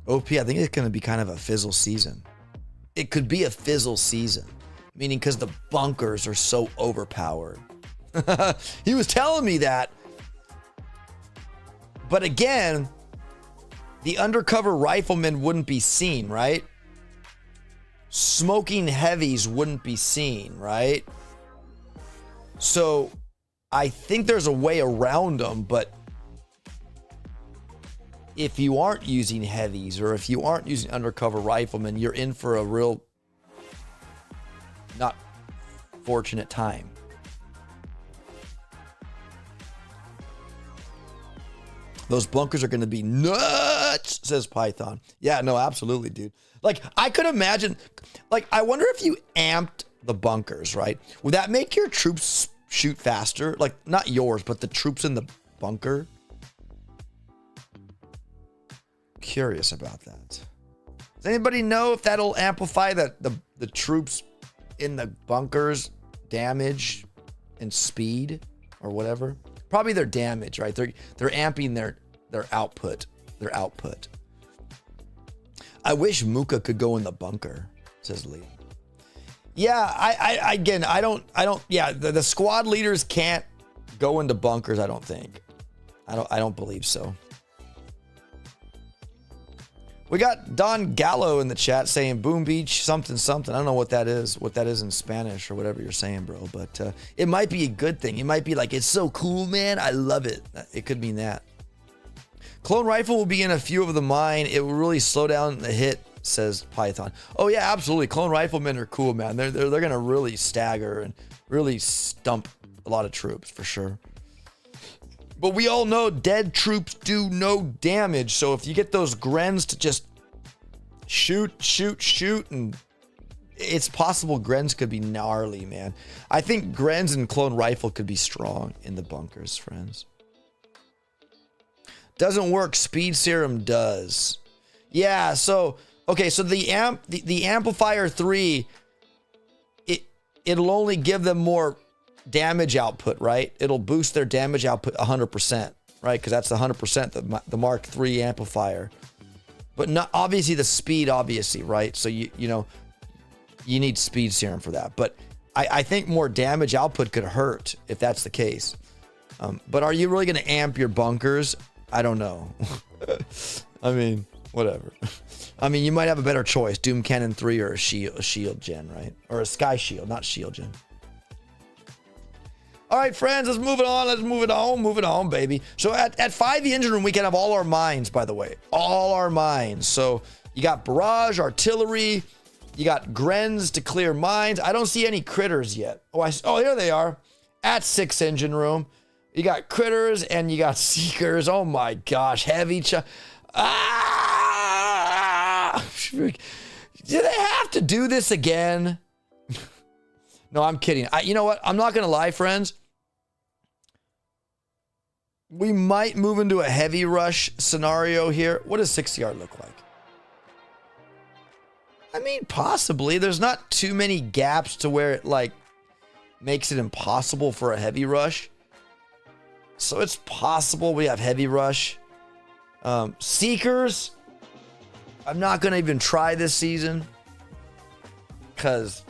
OP, I think it's going to be kind of a fizzle season. It could be a fizzle season, meaning because the bunkers are so overpowered. He was telling me that. But again, the undercover riflemen wouldn't be seen, right? Smoking heavies wouldn't be seen, right? So I think there's a way around them, but if you aren't using heavies or if you aren't using undercover riflemen, you're in for a real not fortunate time. Those bunkers are going to be nuts, says Python. Yeah, no, absolutely, dude. Like, I could imagine, like, I wonder if you amped the bunkers, right? Would that make your troops shoot faster? Like, not yours, but the troops in the bunker? Curious about that. Does anybody know if that'll amplify the troops in the bunkers damage and speed or whatever? Probably their damage, right? They're amping their output. Their output. I wish Muka could go in the bunker, says Lee. Yeah, I don't. Yeah, the squad leaders can't go into bunkers. I don't think. I don't believe so. We got Don Gallo in the chat saying Boom Beach something something. I don't know what that is in Spanish or whatever you're saying, bro. But it might be a good thing. It might be like, it's so cool, man. I love it. It could mean that. Clone rifle will be in a few of the mine. It will really slow down the hit, says Python. Oh yeah, absolutely. Clone riflemen are cool, man. They're gonna really stagger and really stump a lot of troops for sure. But we all know dead troops do no damage. So if you get those Grens to just shoot, and it's possible Grens could be gnarly, man. I think Grens and clone rifle could be strong in the bunkers, friends. Doesn't work. Speed serum does. Yeah. So okay. So the amplifier 3, it'll only give them more damage output, right? It'll boost their damage output 100%, right? Because that's 100% the Mark III amplifier. But not obviously the speed, obviously, right? So you know you need speed serum for that. But I think more damage output could hurt if that's the case. But are you really going to amp your bunkers? I don't know. I mean, whatever. I mean, you might have a better choice: Doom Cannon 3 or a shield gen, right? Or a Sky Shield, not shield gen. All right, friends, let's move it on. Let's move it on. Move it on, baby. So at 5 the engine room, we can have all our mines, by the way. All our mines. So you got barrage, artillery. You got Grens to clear mines. I don't see any critters yet. Oh, here they are. At 6 engine room. You got critters and you got seekers. Oh, my gosh. Heavy. Do they have to do this again? No, I'm kidding. You know what? I'm not going to lie, friends. We might move into a heavy rush scenario here. What does 6 yard look like? I mean, possibly. There's not too many gaps to where it like makes it impossible for a heavy rush. So it's possible we have heavy rush. Seekers. I'm not going to even try this season because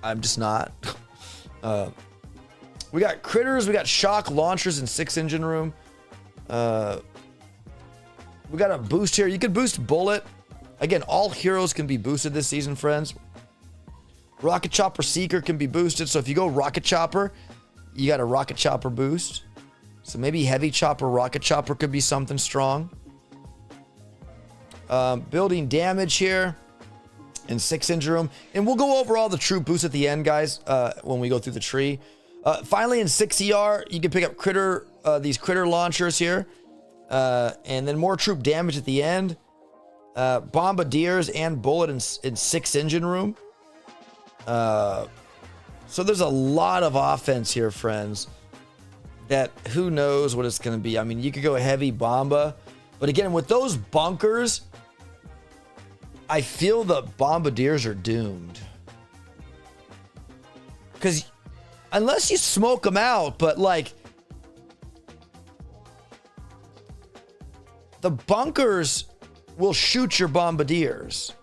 I'm just not. We got critters. We got shock launchers in 6 engine room. We got a boost here. You can boost bullet. Again, all heroes can be boosted this season, friends. Rocket chopper seeker can be boosted. So if you go rocket chopper, you got a rocket chopper boost. So maybe heavy chopper, rocket chopper could be something strong. Building damage here in 6 engine room. And we'll go over all the troop boosts at the end, guys, when we go through the tree. Finally, in 6 ER, you can pick up these critter launchers here. And then more troop damage at the end. bombardiers and bullet in 6 engine room. So there's a lot of offense here, friends, that who knows what it's going to be. I mean, you could go heavy bomba, but again, with those bunkers, I feel the bombardiers are doomed. Because unless you smoke them out, but like the bunkers will shoot your bombardiers.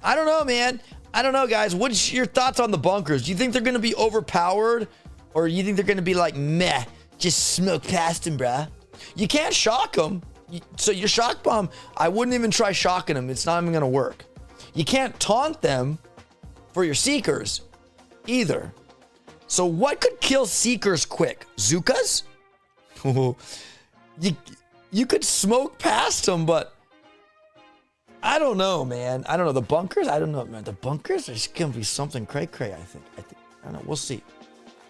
I don't know, man. I don't know, guys. What's your thoughts on the bunkers? Do you think they're going to be overpowered? Or you think they're going to be like, meh, just smoke past them, bruh? You can't shock them. So your shock bomb, I wouldn't even try shocking them. It's not even going to work. You can't taunt them for your seekers either. So what could kill seekers quick? Zukas? You could smoke past them, but I don't know, man. I don't know. The bunkers? I don't know, man. The bunkers are going to be something cray-cray, I think. I don't know. We'll see.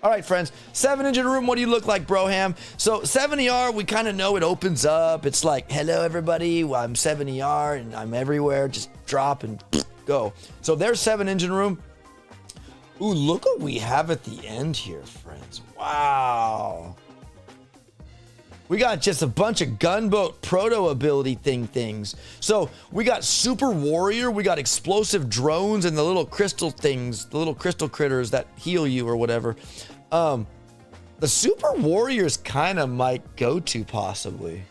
All right, friends. 7 engine room. What do you look like, Broham? So 70R, we kind of know it opens up. It's like, hello, everybody. Well, I'm 70R, and I'm everywhere. Just drop and go. So there's 7 engine room. Ooh, look what we have at the end here, friends. Wow. We got just a bunch of gunboat proto ability things. So we got super warrior, we got explosive drones and the little crystal things, the little crystal critters that heal you or whatever. The super warriors kind of might go to possibly.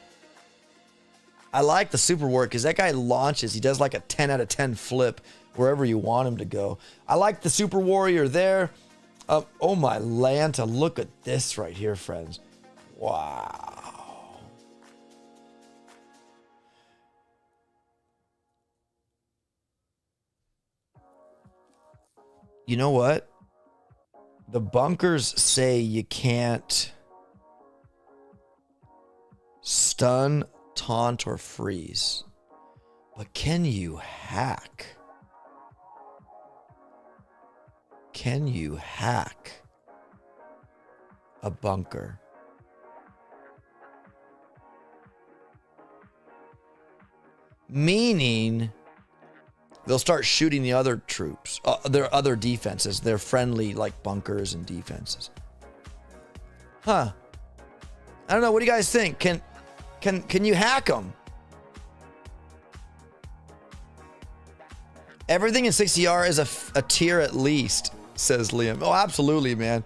I like the super warrior because that guy launches. He does like a 10 out of 10 flip wherever you want him to go. I like the super warrior there. Oh my Lanta, look at this right here, friends. Wow. You know what? The bunkers say you can't stun, taunt, or freeze. But can you hack? Can you hack a bunker? Meaning they'll start shooting the other troops, their other defenses, their friendly like bunkers and defenses. Huh. I don't know. What do you guys think? Can you hack them? Everything in 60R is a tier at least, says Liam. Oh, absolutely, man.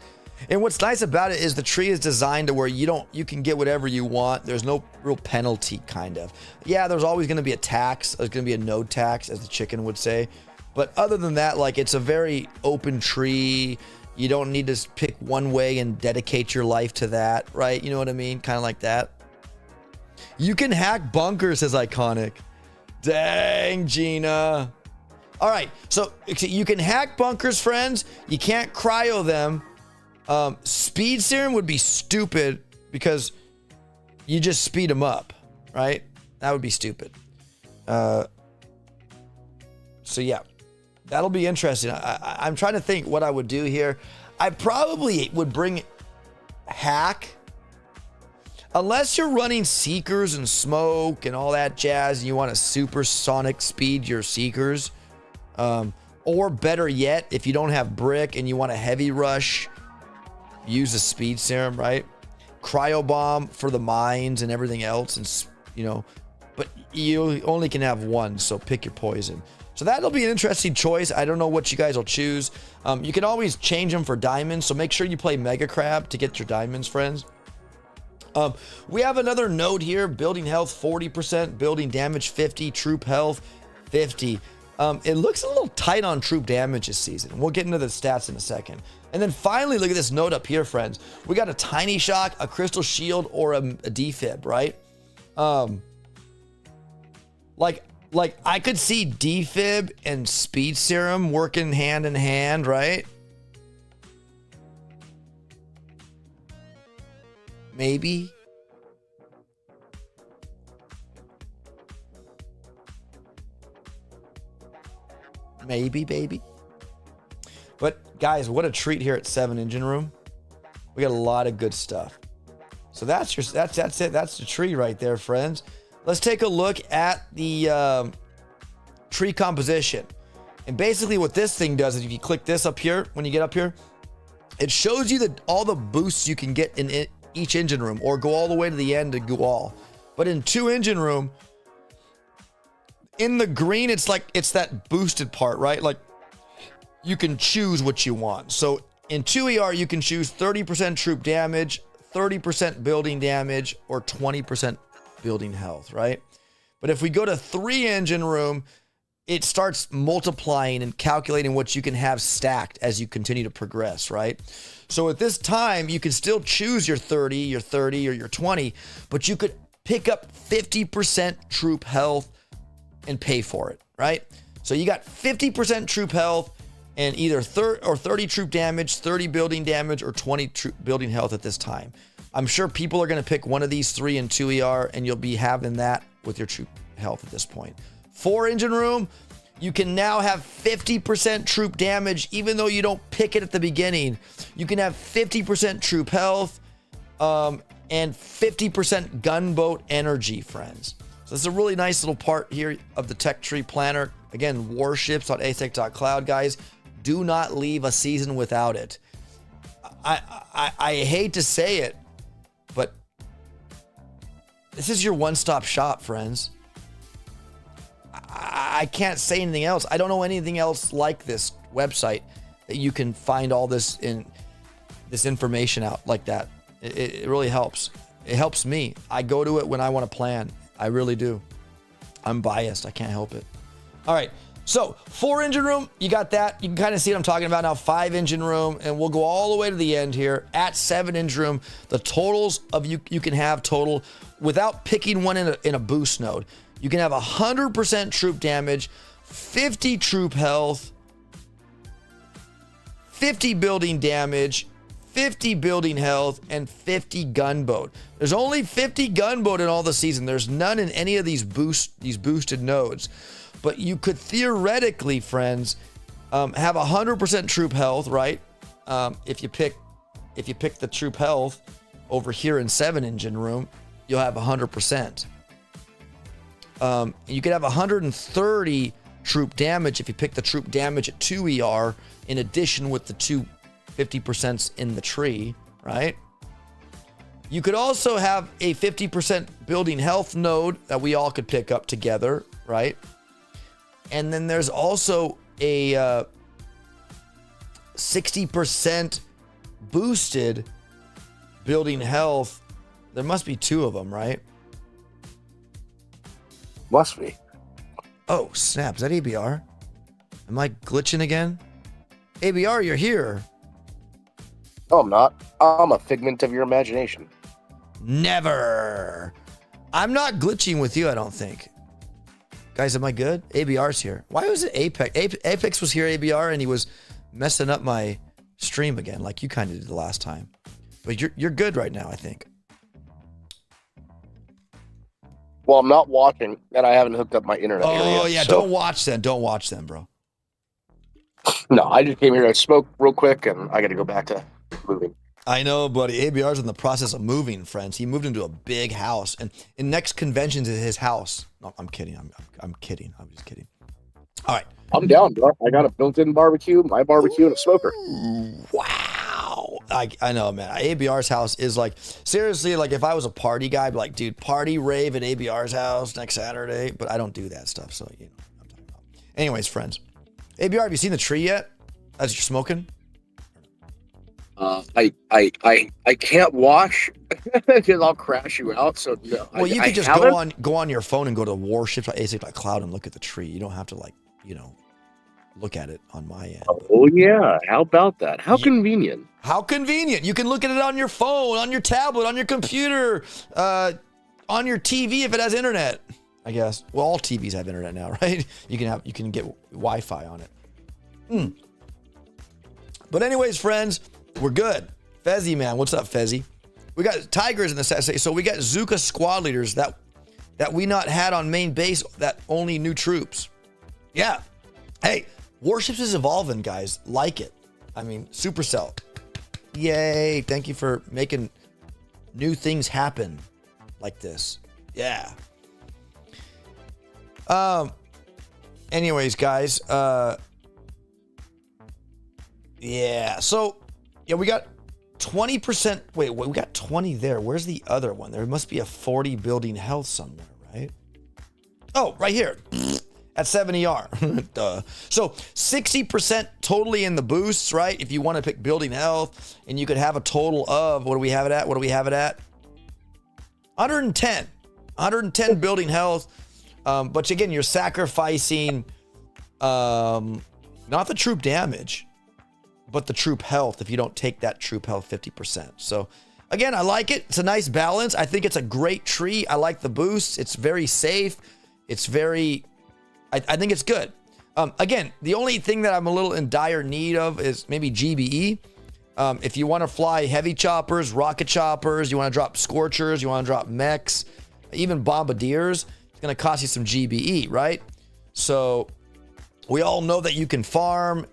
And what's nice about it is the tree is designed to where you can get whatever you want. There's no real penalty, kind of. Yeah, there's always going to be a tax. There's going to be a node tax, as the chicken would say. But other than that, like, it's a very open tree. You don't need to pick one way and dedicate your life to that, right? You know what I mean? Kind of like that. You can hack bunkers, says Iconic. Dang, Gina. All right, so you can hack bunkers, friends. You can't cryo them. Speed serum would be stupid because you just speed them up, right? That would be stupid. So yeah, that'll be interesting. I'm trying to think what I would do here. I probably would bring hack, unless you're running seekers and smoke and all that jazz and you want to supersonic speed your seekers. Or better yet, if you don't have brick and you want a heavy rush, use a speed serum, right? Cryo bomb for the mines and everything else, and but you only can have one, so pick your poison. So that'll be an interesting choice. I don't know what you guys will choose. You can always change them for diamonds, so make sure you play Mega Crab to get your diamonds, friends. We have another note here: building health 40%, building damage 50, troop health 50. It looks a little tight on troop damage this season. We'll get into the stats in a second. And then finally, look at this note up here, friends. We got a tiny shock, a crystal shield, or a defib, right? Like I could see defib and speed serum working hand in hand, right? Maybe. Maybe, baby. But guys, what a treat here at 7 engine room. We got a lot of good stuff. So that's it. That's the tree right there, friends. let's take a look at the tree composition. And basically what this thing does is if you click this up here, when you get up here, it shows you all the boosts you can get in each engine room, or go all the way to the end and go all. But in 2 engine room, in the green, it's that boosted part, right? Like you can choose what you want. So in 2ER, you can choose 30% troop damage, 30% building damage, or 20% building health, right? But if we go to 3 engine room, it starts multiplying and calculating what you can have stacked as you continue to progress, right? So at this time, you can still choose your 30, or your 20, but you could pick up 50% troop health and pay for it, right? So you got 50% troop health and either 30 troop damage, 30 building damage, or 20 troop building health at this time. I'm sure people are going to pick one of these 3 in 2ER, and you'll be having that with your troop health at this point. 4 engine room, you can now have 50% troop damage, even though you don't pick it at the beginning. You can have 50% troop health and 50% gunboat energy, friends. So this is a really nice little part here of the tech tree planner. Again, warships.asec.cloud, guys. Do not leave a season without it. I hate to say it, but this is your one-stop shop, friends. I can't say anything else. I don't know anything else like this website that you can find all this information out like that. It really helps. It helps me. I go to it when I want to plan. I really do. I'm biased. I can't help it. All right. So 4 engine room, you got that. You can kind of see what I'm talking about now. 5 engine room, and we'll go all the way to the end here. At 7 engine room, the totals of you can have total without picking one in a boost node. You can have 100% troop damage, 50 troop health, 50 building damage, 50 building health, and 50 gunboat. There's only 50 gunboat in all the season. There's none in any of these boosted nodes. But you could theoretically, friends, have 100% troop health, right? If you pick the troop health over here in 7 engine room, you'll have 100%. You could have 130 troop damage if you pick the troop damage at 2ER in addition with the 50% in the tree, right? You could also have a 50% building health node that we all could pick up together, right? And then there's also a 60% boosted building health. There must be 2 of them, right? Must be. Oh, snap. Is that ABR? Am I glitching again? ABR, you're here. No, I'm not. I'm a figment of your imagination. Never. I'm not glitching with you, I don't think. Guys, am I good? ABR's here. Why was it Apex? Apex was here, ABR, and he was messing up my stream again, like you kind of did the last time. But you're good right now, I think. Well, I'm not watching, and I haven't hooked up my internet. Oh, yeah, so. Don't watch then. Don't watch them, bro. No, I just came here to smoke real quick, and I got to go back to moving. I know, buddy. ABR's in the process of moving, friends. He moved into a big house, and in next conventions is his house. No, I'm kidding. I'm kidding. I'm just kidding. All right. I'm down, bro. I got a built-in barbecue, my barbecue, and a smoker. Wow. I know, man. ABR's house is like, seriously, like if I was a party guy, I'd be like, dude, party rave at ABR's house next Saturday. But I don't do that stuff, so you know what I'm talking about. Anyways, friends. ABR, have you seen the tree yet? As you're smoking? I can't watch because I'll crash you out. So no, well, you could just go on your phone and go to warships.asec.cloud and look at the tree. You don't have to look at it on my end. Oh yeah, how about that? How convenient. How convenient. You can look at it on your phone, on your tablet, on your computer, on your TV if it has internet. I guess. Well, all TVs have internet now, right? You can get Wi-Fi on it. But anyways, friends, we're good. Fezzy, man. What's up, Fezzy? We got Tigers in the set. So we got Zuka squad leaders that we not had on main base that only new troops. Yeah. Hey, Warships is evolving, guys. Like it. I mean, Supercell. Yay. Thank you for making new things happen like this. Yeah. Anyways, guys, yeah. So, yeah, we got 20%. Wait, we got 20 there. Where's the other one? There must be a 40 building health somewhere, right? Oh, right here at 70R. Duh. So 60% totally in the boosts, right? If you want to pick building health, and you could have a total of, what do we have it at? 110 building health. But again, you're sacrificing not the troop damage, but the troop health if you don't take that troop health 50%. So again, I like it. It's a nice balance. I think it's a great tree. I like the boosts. It's very safe. It's very, I think it's good. Again, the only thing that I'm a little in dire need of is maybe GBE. If you want to fly heavy choppers, rocket choppers, you want to drop Scorchers, you want to drop mechs, even bombardiers, it's going to cost you some GBE, right? So we all know that you can farm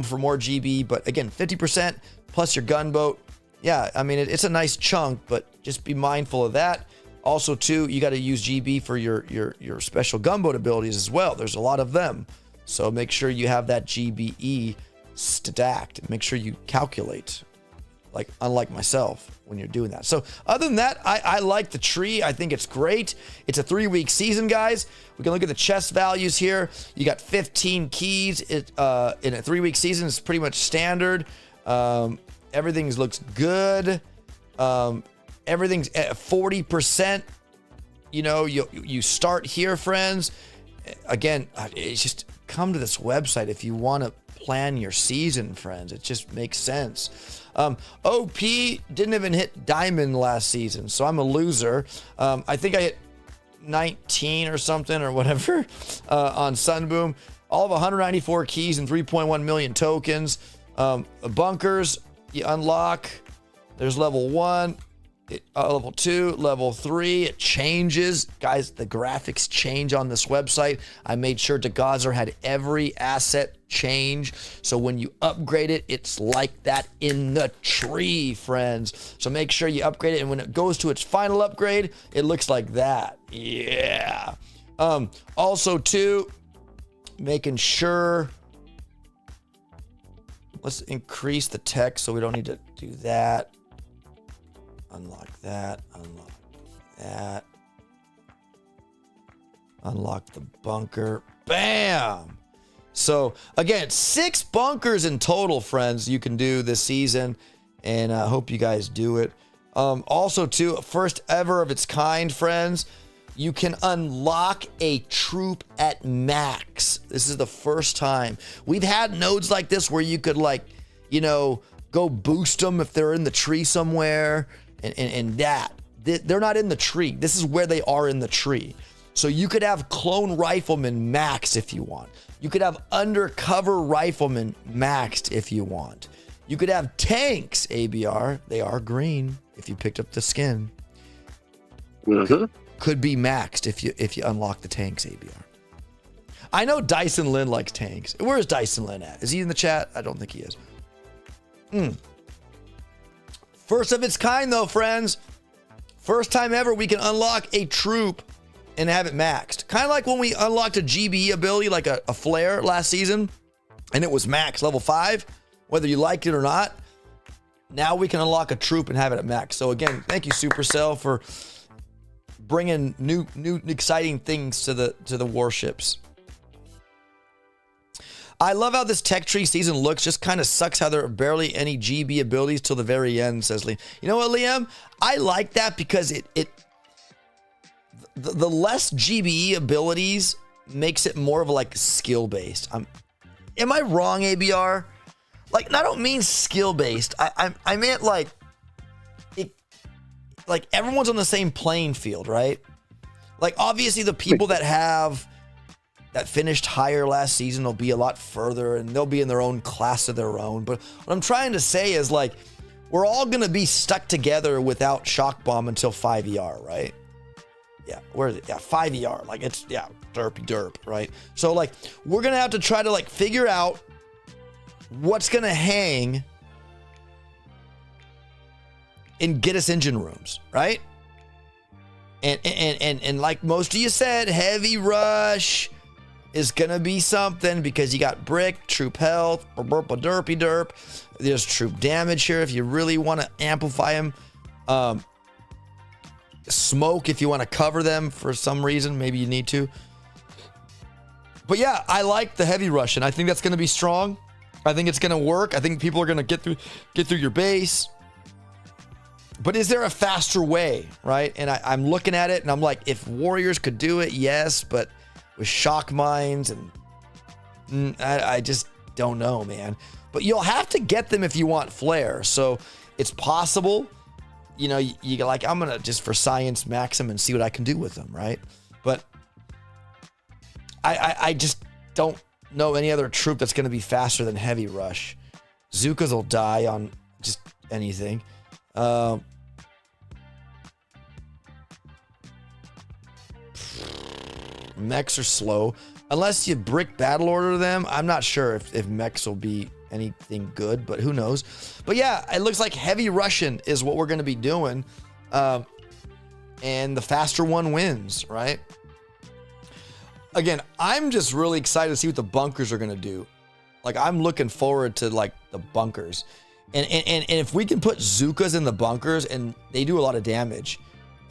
for more GB, but again, 50% plus your gunboat. Yeah, I mean, it's a nice chunk, but just be mindful of that. Also, too, you got to use GB for your special gunboat abilities as well. There's a lot of them. So make sure you have that GBE stacked. Make sure you calculate, like unlike myself, when you're doing that. So other than that, I like the tree. I think it's great. It's a 3-week season, guys. We can look at the chest values here. You got 15 keys. In a 3-week season, it's pretty much standard. Everything looks good. Everything's at 40%. You know, you start here, friends. Again, it's just come to this website if you want to plan your season, friends. It just makes sense. OP didn't even hit diamond last season, so I'm a loser. I think I hit 19 or something or whatever on Sunboom. All of 194 keys and 3.1 million tokens. Bunkers you unlock. There's level 1. Level 2, level 3, it changes. Guys, the graphics change on this website. I made sure DeGauzer had every asset change. So when you upgrade it, it's like that in the tree, friends. So make sure you upgrade it. And when it goes to its final upgrade, it looks like that. Yeah. Also, too, making sure. Let's increase the text so we don't need to do that. Unlock that, unlock that. Unlock the bunker. Bam! So, again, 6 bunkers in total, friends, you can do this season. And I hope you guys do it. Also, too, first ever of its kind, friends, you can unlock a troop at max. This is the first time. We've had nodes like this where you could, like, you know, go boost them if they're in the tree somewhere. And that they're not in the tree. This is where they are in the tree. So you could have clone riflemen maxed if you want. You could have undercover riflemen maxed if you want. You could have tanks, ABR. They are green if you picked up the skin. Mm-hmm. Could be maxed if you unlock the tanks, ABR. I know Dyson Lin likes tanks. Where's Dyson Lin at? Is he in the chat? I don't think he is. First of its kind, though, friends. First time ever we can unlock a troop and have it maxed. Kind of like when we unlocked a GBE ability, like a flare last season, and it was maxed level 5, whether you liked it or not. Now we can unlock a troop and have it at max. So again, thank you, Supercell, for bringing new exciting things to the warships. I love how this tech tree season looks. Just kind of sucks how there are barely any GB abilities till the very end, says Liam. You know what, Liam? I like that because the less GBE abilities makes it more of like skill based. Am I wrong, ABR? Like, I don't mean skill based. I meant like everyone's on the same playing field, right? Like, obviously the people that finished higher last season will be a lot further and they'll be in their own class of their own. But what I'm trying to say is, like, we're all going to be stuck together without Shock Bomb until 5ER, right? Yeah, where is it? Yeah, 5ER. Like, it's, yeah, derp, right? So, like, we're going to have to try to, like, figure out what's going to hang and get us engine rooms, right? And like most of you said, heavy rush is gonna be something because you got brick, troop health, derpy derp. There's troop damage here if you really want to amplify them. Smoke if you want to cover them for some reason, maybe you need to. But yeah, I like the heavy rush, and I think that's gonna be strong. I think it's gonna work. I think people are gonna get through your base. But is there a faster way, right? And I'm looking at it, and I'm like, if warriors could do it, yes, but with shock mines, and I just don't know, man. But you'll have to get them if you want flare. So it's possible, you know, you like, I'm gonna just for science max them and see what I can do with them, right? But I just don't know any other troop that's gonna be faster than heavy rush. Zukas will die on just anything. Mechs are slow. Unless you brick battle order them, I'm not sure if mechs will be anything good, but who knows. But yeah, it looks like heavy Russian is what we're going to be doing. And the faster one wins, right? Again, I'm just really excited to see what the bunkers are going to do. Like, I'm looking forward to, like, the bunkers. And if we can put Zukas in the bunkers and they do a lot of damage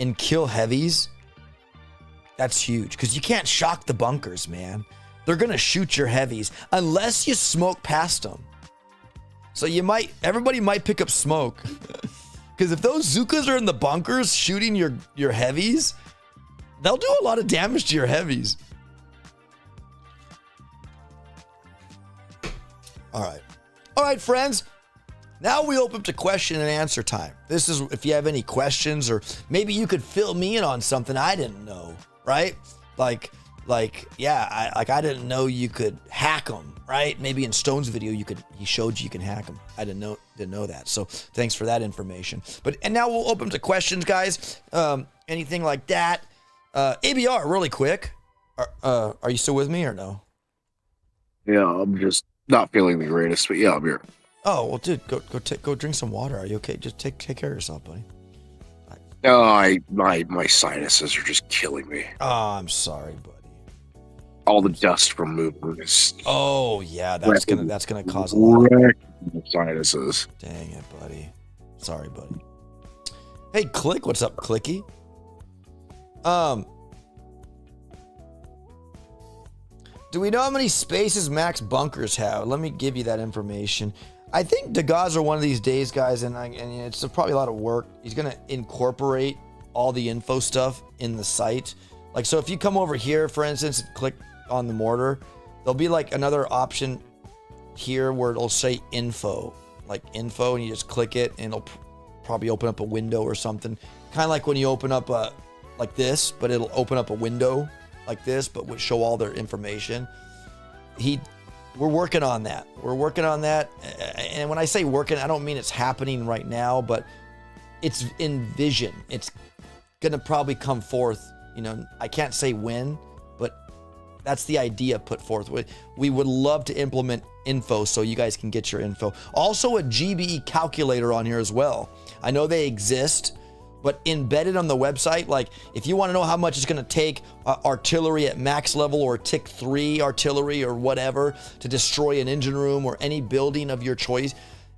and kill heavies, that's huge. Because you can't shock the bunkers, man. They're going to shoot your heavies unless you smoke past them. So everybody might pick up smoke. Because if those Zukas are in the bunkers shooting your heavies, they'll do a lot of damage to your heavies. All right, friends. Now we open up to question and answer time. This is if you have any questions, or maybe you could fill me in on something I didn't know, right? I didn't know you could hack them, right? Maybe in Stone's video he showed you can hack them. I didn't know that. So thanks for that information. And now we'll open up to questions, guys. Anything like that. ABR, really quick. Are you still with me or no? Yeah, I'm just not feeling the greatest, but yeah, I'm here. Oh, well, dude, go drink some water. Are you okay? Just take care of yourself, buddy. No, my sinuses are just killing me. Oh, I'm sorry, buddy. All the dust from moving is. Oh yeah, that's gonna cause a lot. Sinuses. Dang it, buddy. Sorry, buddy. Hey, Click, what's up, Clicky? Do we know how many spaces max bunkers have? Let me give you that information. I think Dagaza one of these days, guys, and it's probably a lot of work. He's gonna incorporate all the info stuff in the site. Like, so if you come over here, for instance, and click on the mortar, there'll be like another option here where it'll say info, and you just click it, and it'll probably open up a window or something. Kind of like when you open up like this, but it'll open up a window like this, but would show all their information. We're working on that. And when I say working, I don't mean it's happening right now, but it's in vision. It's gonna probably come forth. You know, I can't say when, but that's the idea put forth. We would love to implement info so you guys can get your info. Also a GBE calculator on here as well. I know they exist, but embedded on the website, like if you want to know how much it's going to take artillery at max level or tick 3 artillery or whatever to destroy an engine room or any building of your choice,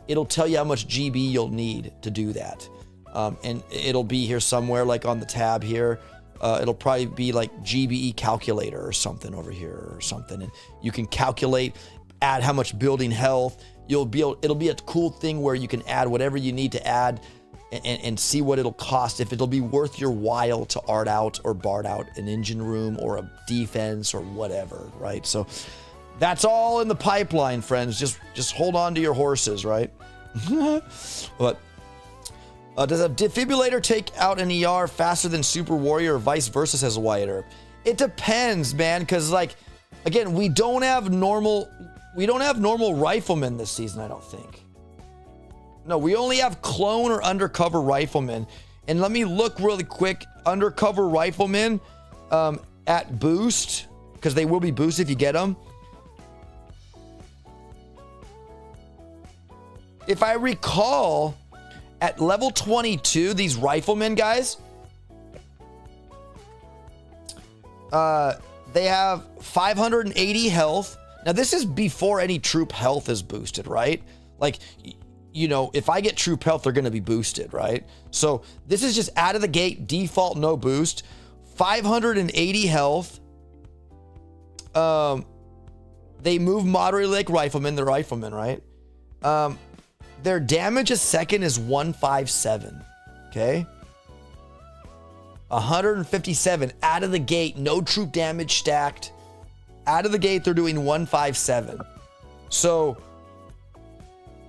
it'll tell you how much GB you'll need to do that. And it'll be here somewhere, like on the tab here. It'll probably be like GBE calculator or something over here or something. And you can calculate, add how much building health. It'll be a cool thing where you can add whatever you need to add and see what it'll cost, if it'll be worth your while to art out or bard out an engine room or a defense or whatever, right? So that's all in the pipeline, friends. Just hold on to your horses, right? But does a defibrillator take out an ER faster than Super Warrior or vice versa, says Wyatt Earp? It depends, man, because like, again, we don't have normal riflemen this season, I don't think. No, we only have clone or undercover riflemen. And let me look really quick. Undercover riflemen at boost, because they will be boosted if you get them. If I recall, at level 22, these riflemen, guys, They have 580 health. Now, this is before any troop health is boosted, right? Like, you know, if I get troop health, they're going to be boosted, right? So this is just out of the gate, default, no boost. 580 health. They move moderately like riflemen. They're riflemen, right? Their damage a second is 157. Okay. 157 out of the gate. No troop damage stacked. Out of the gate, they're doing 157. So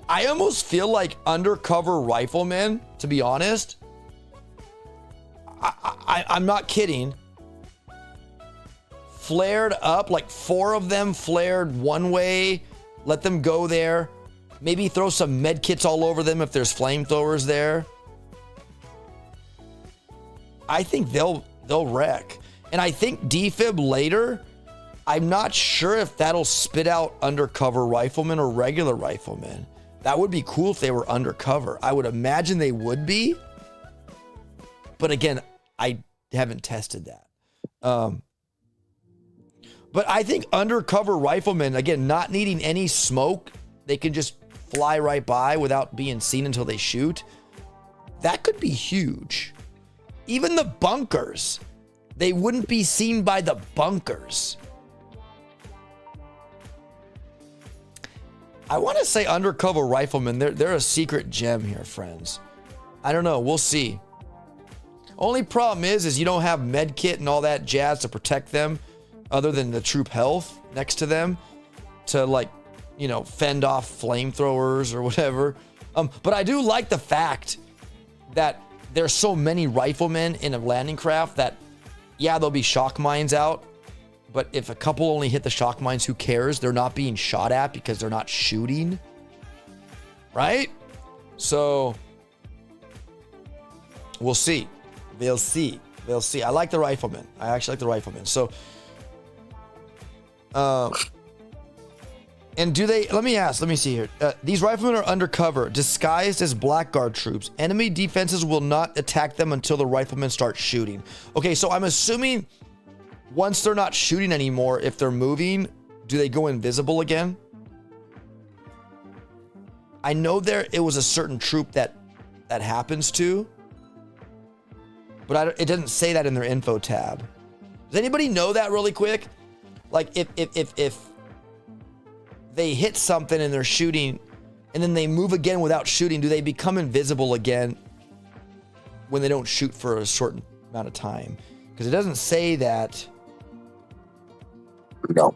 I almost feel like undercover riflemen, to be honest. I'm not kidding. Flared up, like 4 of them flared one way. Let them go there. Maybe throw some med kits all over them if there's flamethrowers there. I think they'll wreck. And I think defib later, I'm not sure if that'll spit out undercover riflemen or regular riflemen. That would be cool if they were undercover. I would imagine they would be. But again, I haven't tested that. But I think undercover riflemen, again, not needing any smoke, they can just fly right by without being seen until they shoot. That could be huge. Even the bunkers, they wouldn't be seen by the bunkers. I want to say undercover riflemen, they're a secret gem here, friends. I don't know. We'll see. Only problem is you don't have med kit and all that jazz to protect them other than the troop health next to them to, like, you know, fend off flamethrowers or whatever. But I do like the fact that there's so many riflemen in a landing craft that, yeah, there'll be shock mines out. But if a couple only hit the shock mines, who cares? They're not being shot at because they're not shooting. Right? So we'll see. They'll see. They'll see. I like the riflemen. I actually like the riflemen. So, and do they, let me see here. These riflemen are undercover, disguised as blackguard troops. Enemy defenses will not attack them until the riflemen start shooting. Okay, so I'm assuming once they're not shooting anymore, if they're moving, do they go invisible again? I know it was a certain troop that happens to, but it doesn't say that in their info tab. Does anybody know that really quick? Like if they hit something and they're shooting and then they move again without shooting, do they become invisible again when they don't shoot for a certain amount of time? Because it doesn't say that. No.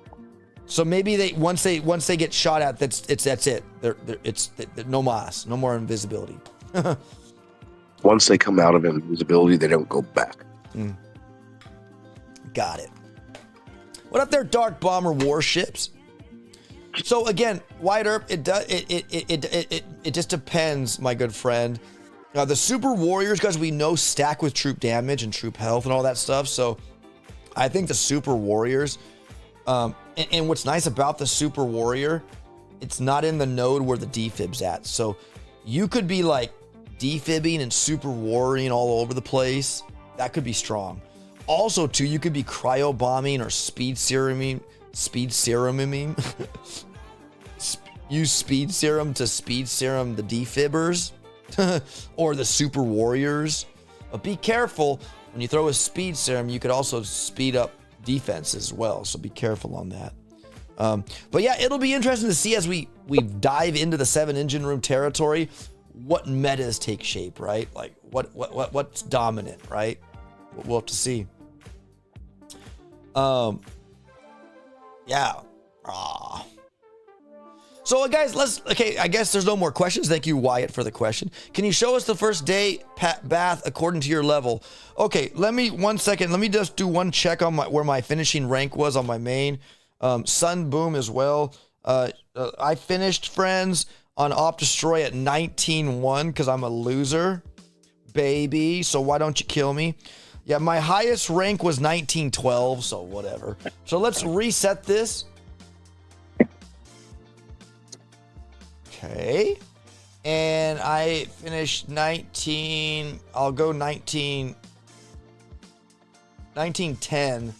So maybe once they get shot at, that's it. It's no mas, no more invisibility. Once they come out of invisibility, they don't go back. Got it. What up there, Dark Bomber Warships? So again, White Earp, it just depends, my good friend. The Super Warriors, guys, we know stack with troop damage and troop health and all that stuff. So I think the Super Warriors, and what's nice about the Super Warrior, it's not in the node where the defib's at. So you could be like defibbing and super warring all over the place. That could be strong. Also, too, you could be cryo bombing or speed seruming. Use speed serum to speed serum the defibbers or the Super Warriors. But be careful when you throw a speed serum. You could also speed up defense as well. So be careful on that. But yeah, it'll be interesting to see as we dive into the 7 engine room territory, what metas take shape, right? Like what's dominant, right? We'll have to see. Yeah. So guys, I guess there's no more questions. Thank you, Wyatt, for the question. Can you show us the first day bath according to your level? Okay, one second. Let me just do one check on where my finishing rank was on my main. Sun Boom as well. I finished, friends, on Op Destroy at 19-1 because I'm a loser, baby. So why don't you kill me? Yeah, my highest rank was 19-12, so whatever. So let's reset this. Okay. And I finished 19, I'll go 1910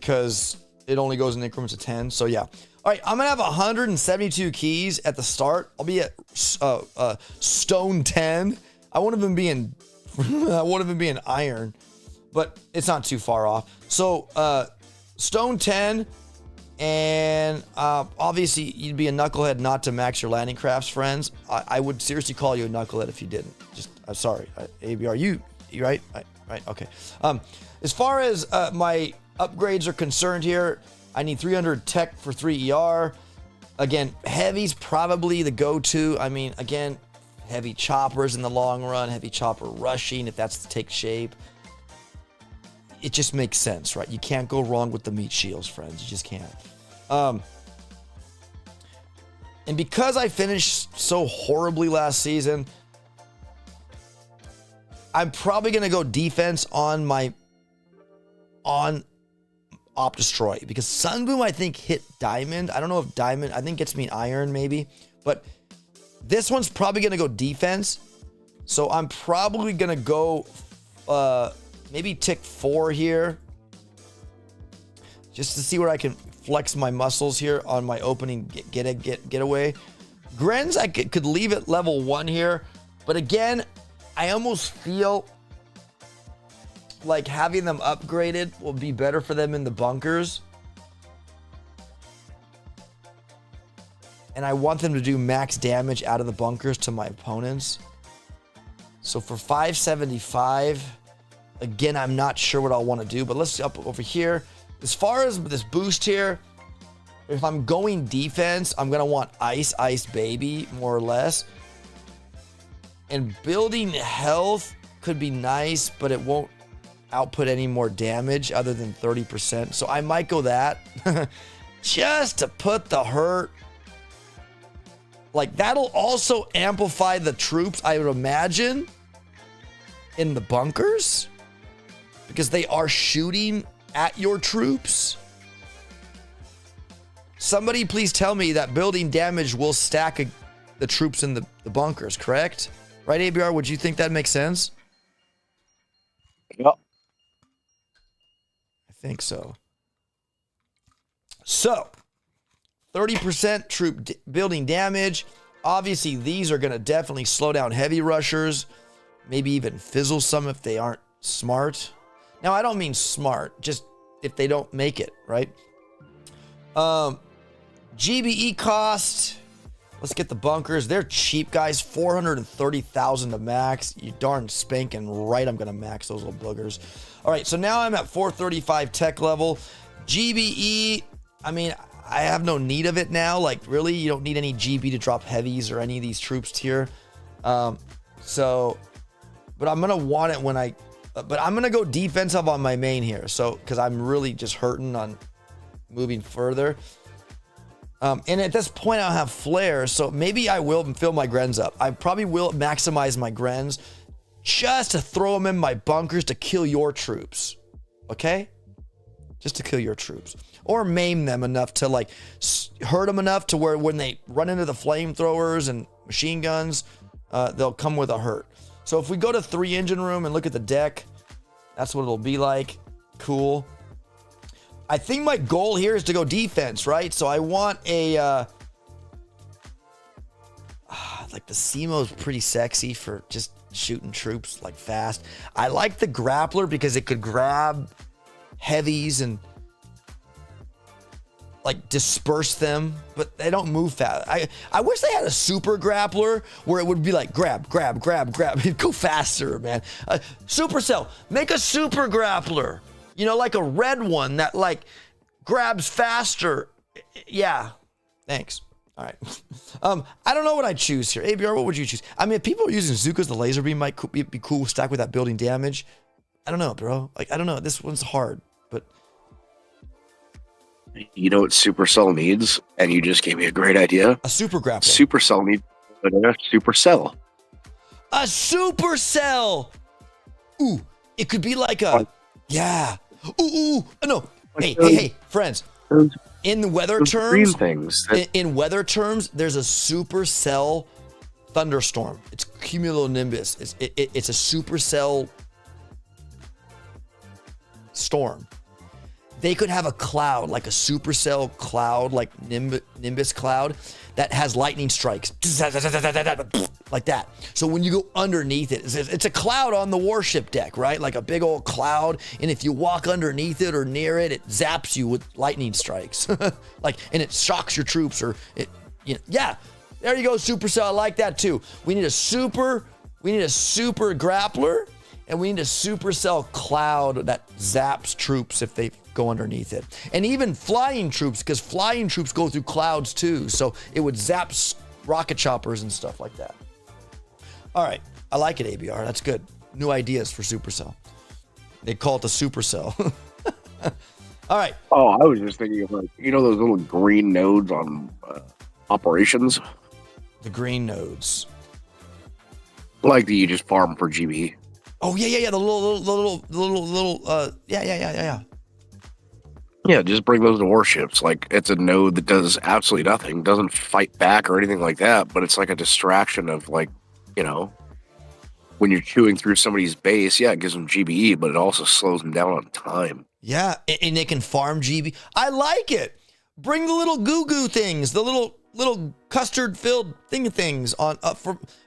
because it only goes in increments of 10. So yeah. All right, I'm gonna have 172 keys at the start. I'll be at stone 10. I won't even be in iron, but it's not too far off. So stone 10, and obviously you'd be a knucklehead not to max your landing crafts, friends. I would seriously call you a knucklehead if you didn't. Just I'm sorry, ABR. You right? Right. Okay. As far as my upgrades are concerned here, I need 300 tech for 3 ER. Again, heavy's probably the go-to. I mean, again, heavy choppers in the long run, heavy chopper rushing if that's to take shape. It just makes sense, right? You can't go wrong with the meat shields, friends. You just can't. And because I finished so horribly last season, I'm probably going to go defense on Op Destroy, because Sunboom I think hit diamond. I don't know if diamond, I think gets me iron maybe, but this one's probably gonna go defense. So I'm probably gonna go maybe tick 4 here, just to see where I can flex my muscles here on my opening getaway. Grens I could leave at level 1 here, but again, I almost feel like having them upgraded will be better for them in the bunkers. And I want them to do max damage out of the bunkers to my opponents. So for 575, again, I'm not sure what I'll want to do, but let's up over here. As far as this boost here, if I'm going defense, I'm going to want ice baby, more or less. And building health could be nice, but it won't output any more damage other than 30%. So I might go that just to put the hurt. Like that'll also amplify the troops, I would imagine, in the bunkers, because they are shooting at your troops. Somebody please tell me that building damage will stack the troops in the bunkers, correct? Right, ABR? Would you think that makes sense? Yep. I think so. So, 30% troop building damage. Obviously, these are going to definitely slow down heavy rushers. Maybe even fizzle some if they aren't smart. Now, I don't mean smart, just if they don't make it, right? GBE cost. Let's get the bunkers. They're cheap, guys. 430,000 to max. You darn spanking right. I'm going to max those little boogers. All right, so now I'm at 435 tech level. GBE, I mean, I have no need of it now. Like, really, you don't need any GB to drop heavies or any of these troops here. But I'm going to want it when but I'm going to go defensive on my main here. So, because I'm really just hurting on moving further. And at this point, I'll have flares, so maybe I will fill my Grens up. I probably will maximize my Grens just to throw them in my bunkers to kill your troops. Okay? Just to kill your troops. Or maim them enough to, like, hurt them enough to where when they run into the flamethrowers and machine guns, they'll come with a hurt. So if we go to 3 engine room and look at the deck, that's what it'll be like. Cool. I think my goal here is to go defense, right? So I want a, like the Simo's pretty sexy for just shooting troops like fast. I like the grappler because it could grab heavies and like disperse them, but they don't move fast. I wish they had a super grappler where it would be like grab. It'd go faster, man. Supercell, make a super grappler. You know, like a red one that like grabs faster. Yeah. Thanks. All right. I don't know what I choose here. ABR, what would you choose? I mean, if people are using Zukas, the laser beam might be cool stacked with that building damage. I don't know, bro. Like, I don't know. This one's hard, but. You know what Supercell needs? And you just gave me a great idea. A super grappler. Supercell needs a Supercell. A Supercell. Ooh, it could be like a, yeah. Ooh, no. Hey, friends. In the weather terms, in weather terms, there's a supercell thunderstorm. It's cumulonimbus. It's a supercell storm. they could have a cloud, like a supercell cloud, like Nimbus cloud, that has lightning strikes, like that. So when you go underneath it, it's a cloud on the warship deck, right? Like a big old cloud. And if you walk underneath it or near it, it zaps you with lightning strikes. And it shocks your troops yeah, there you go, supercell. I like that too. We need a super grappler, and we need a supercell cloud that zaps troops if they go underneath it. And even flying troops, because flying troops go through clouds too. So it would zap rocket choppers and stuff like that. All right. I like it, ABR. That's good. New ideas for supercell. They call it the supercell. All right. Oh, I was just thinking of, like, those little green nodes on operations? The green nodes. Like you just farm for GB. Oh, yeah. The little, yeah. Yeah, just bring those to warships. Like, it's a node that does absolutely nothing, doesn't fight back or anything like that, but it's like a distraction of, like, when you're chewing through somebody's base, yeah, it gives them GBE, but it also slows them down on time. Yeah, and they can farm GB. I like it. Bring the little goo things, the little custard-filled things on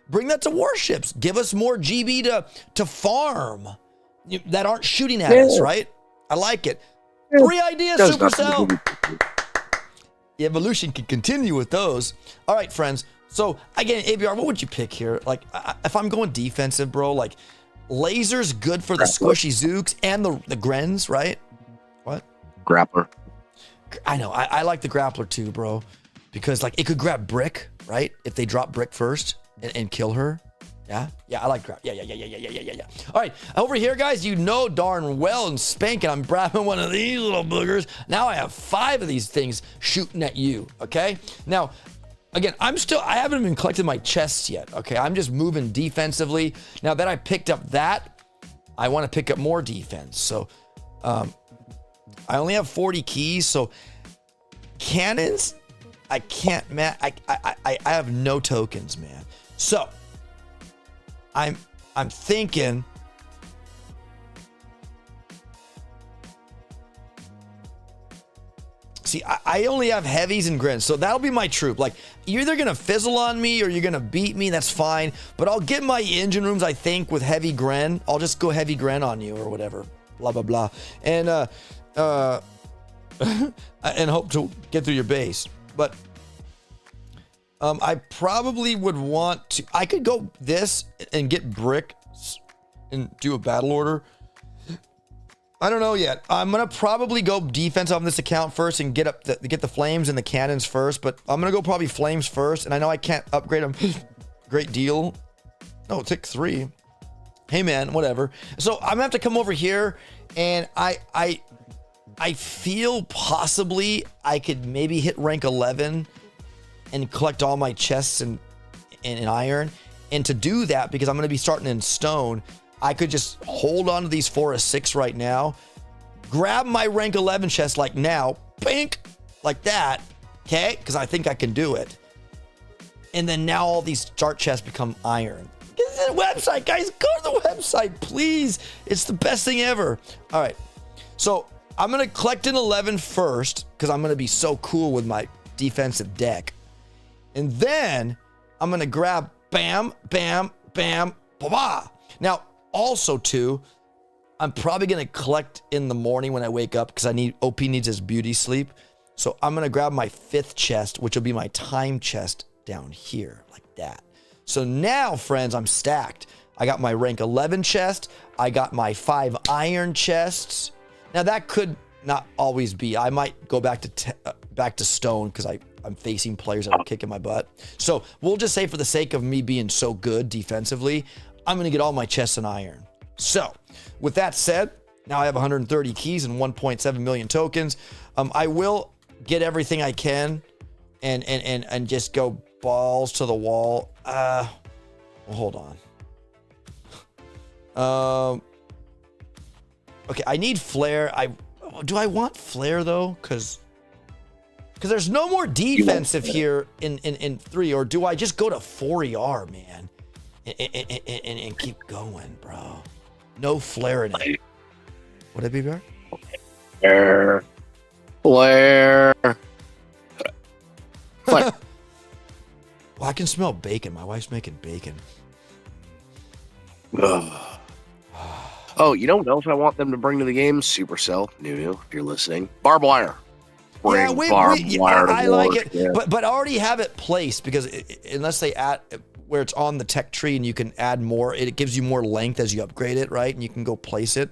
bring that to warships. Give us more GB to farm that aren't shooting at us, right? I like it. 3 ideas, Supercell. The evolution can continue with those. All right, friends. So again, ABR, what would you pick here? Like, if I'm going defensive, bro, like laser's good for the squishy Zooks and the Grens, right? What? Grappler. I know. I like the grappler too, bro, because like it could grab Brick, right? If they drop Brick first and kill her. Yeah, I like grab. Yeah. All right, over here, guys, darn well and spanking, I'm grabbing one of these little boogers. Now I have 5 of these things shooting at you, okay? Now, again, I haven't even collected my chests yet, okay? I'm just moving defensively. Now that I picked up that, I want to pick up more defense. So, I only have 40 keys, so cannons, I can't, man. I have no tokens, man. So, I'm thinking see, I only have heavies and grins, so that'll be my troop. Like, you're either gonna fizzle on me or you're gonna beat me, that's fine. But I'll get my engine rooms, I think, with heavy gren. I'll just go heavy gren on you or whatever. Blah blah blah. And and hope to get through your base. But I probably would want to. I could go this and get Brick and do a battle order. I don't know yet. I'm gonna probably go defense on this account first and get the flames and the cannons first. But I'm gonna go probably flames first. And I know I can't upgrade them. Great deal. No, take 3. Hey man, whatever. So I'm gonna have to come over here, and I feel possibly I could maybe hit rank 11 and collect all my chests in iron. And to do that, because I'm going to be starting in stone, I could just hold on to these 4 or 6 right now, grab my rank 11 chest like now, bink, like that, okay? Because I think I can do it. And then now all these start chests become iron. Get to the website, guys. Go to the website, please. It's the best thing ever. All right. So I'm going to collect an 11 first, because I'm going to be so cool with my defensive deck. And then I'm going to grab bam, bam, bam, ba-ba. Now, also, too, I'm probably going to collect in the morning when I wake up, because OP needs his beauty sleep. So I'm going to grab my 5th chest, which will be my time chest down here, like that. So now, friends, I'm stacked. I got my rank 11 chest. I got my 5 iron chests. Now, that could not always be. I might go back to stone, because I'm facing players that are kicking my butt. So we'll just say, for the sake of me being so good defensively, I'm going to get all my chests in iron. So with that said, now I have 130 keys and 1.7 million tokens. I will get everything I can and just go balls to the wall. Well, hold on. Okay, I need flare. Do I want flare though? Because there's no more defensive here in 3, or do I just go to 4 ER, man, and keep going, bro? No flare in it. What did it be, Bear? Flare. Flare. Flare. Well, I can smell bacon. My wife's making bacon. Ugh. Oh, you know what else I want them to bring to the game? Supercell, Nunu, if you're listening. Barbed wire. Bring barbed wire to I like it, yeah. but already have it placed because unless they add where it's on the tech tree and you can add more, it gives you more length as you upgrade it, right? And you can go place it.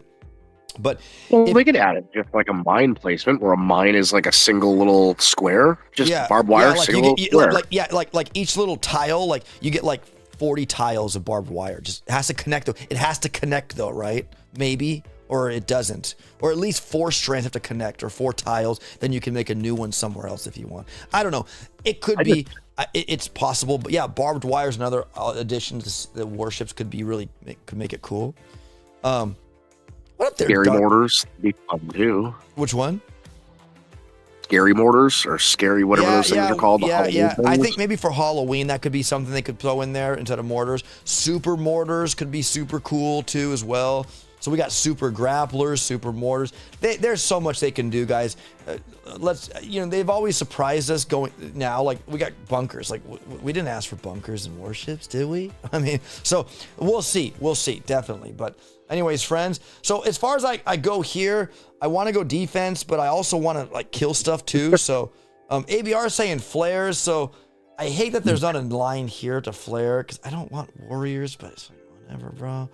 But they could add it just like a mine placement where a mine is like a single little square, just barbed wire, like single square. Like each little tile, like you get like 40 tiles of barbed wire. Just it has to connect though. It has to connect though, right? Maybe, or it doesn't, or at least 4 strands have to connect, or 4 tiles. Then you can make a new one somewhere else if you want. I don't know. It could be. It's possible, but yeah, barbed wire is another addition to the warships. Could be really could make it cool. What if they're scary mortars? Be fun too. Which one? Scary mortars or scary whatever those things are called. Yeah. I think maybe for Halloween that could be something they could throw in there instead of mortars. Super mortars could be super cool too as well. So we got super grapplers, super mortars. There's so much they can do, guys. They've always surprised us going now. Like we got bunkers. Like we didn't ask for bunkers and warships, did we? I mean, so we'll see, definitely. But anyways, friends. So as far as I go here, I want to go defense, but I also want to like kill stuff too. So ABR is saying flares. So I hate that there's not a line here to flare because I don't want warriors, but it's like whatever, bro.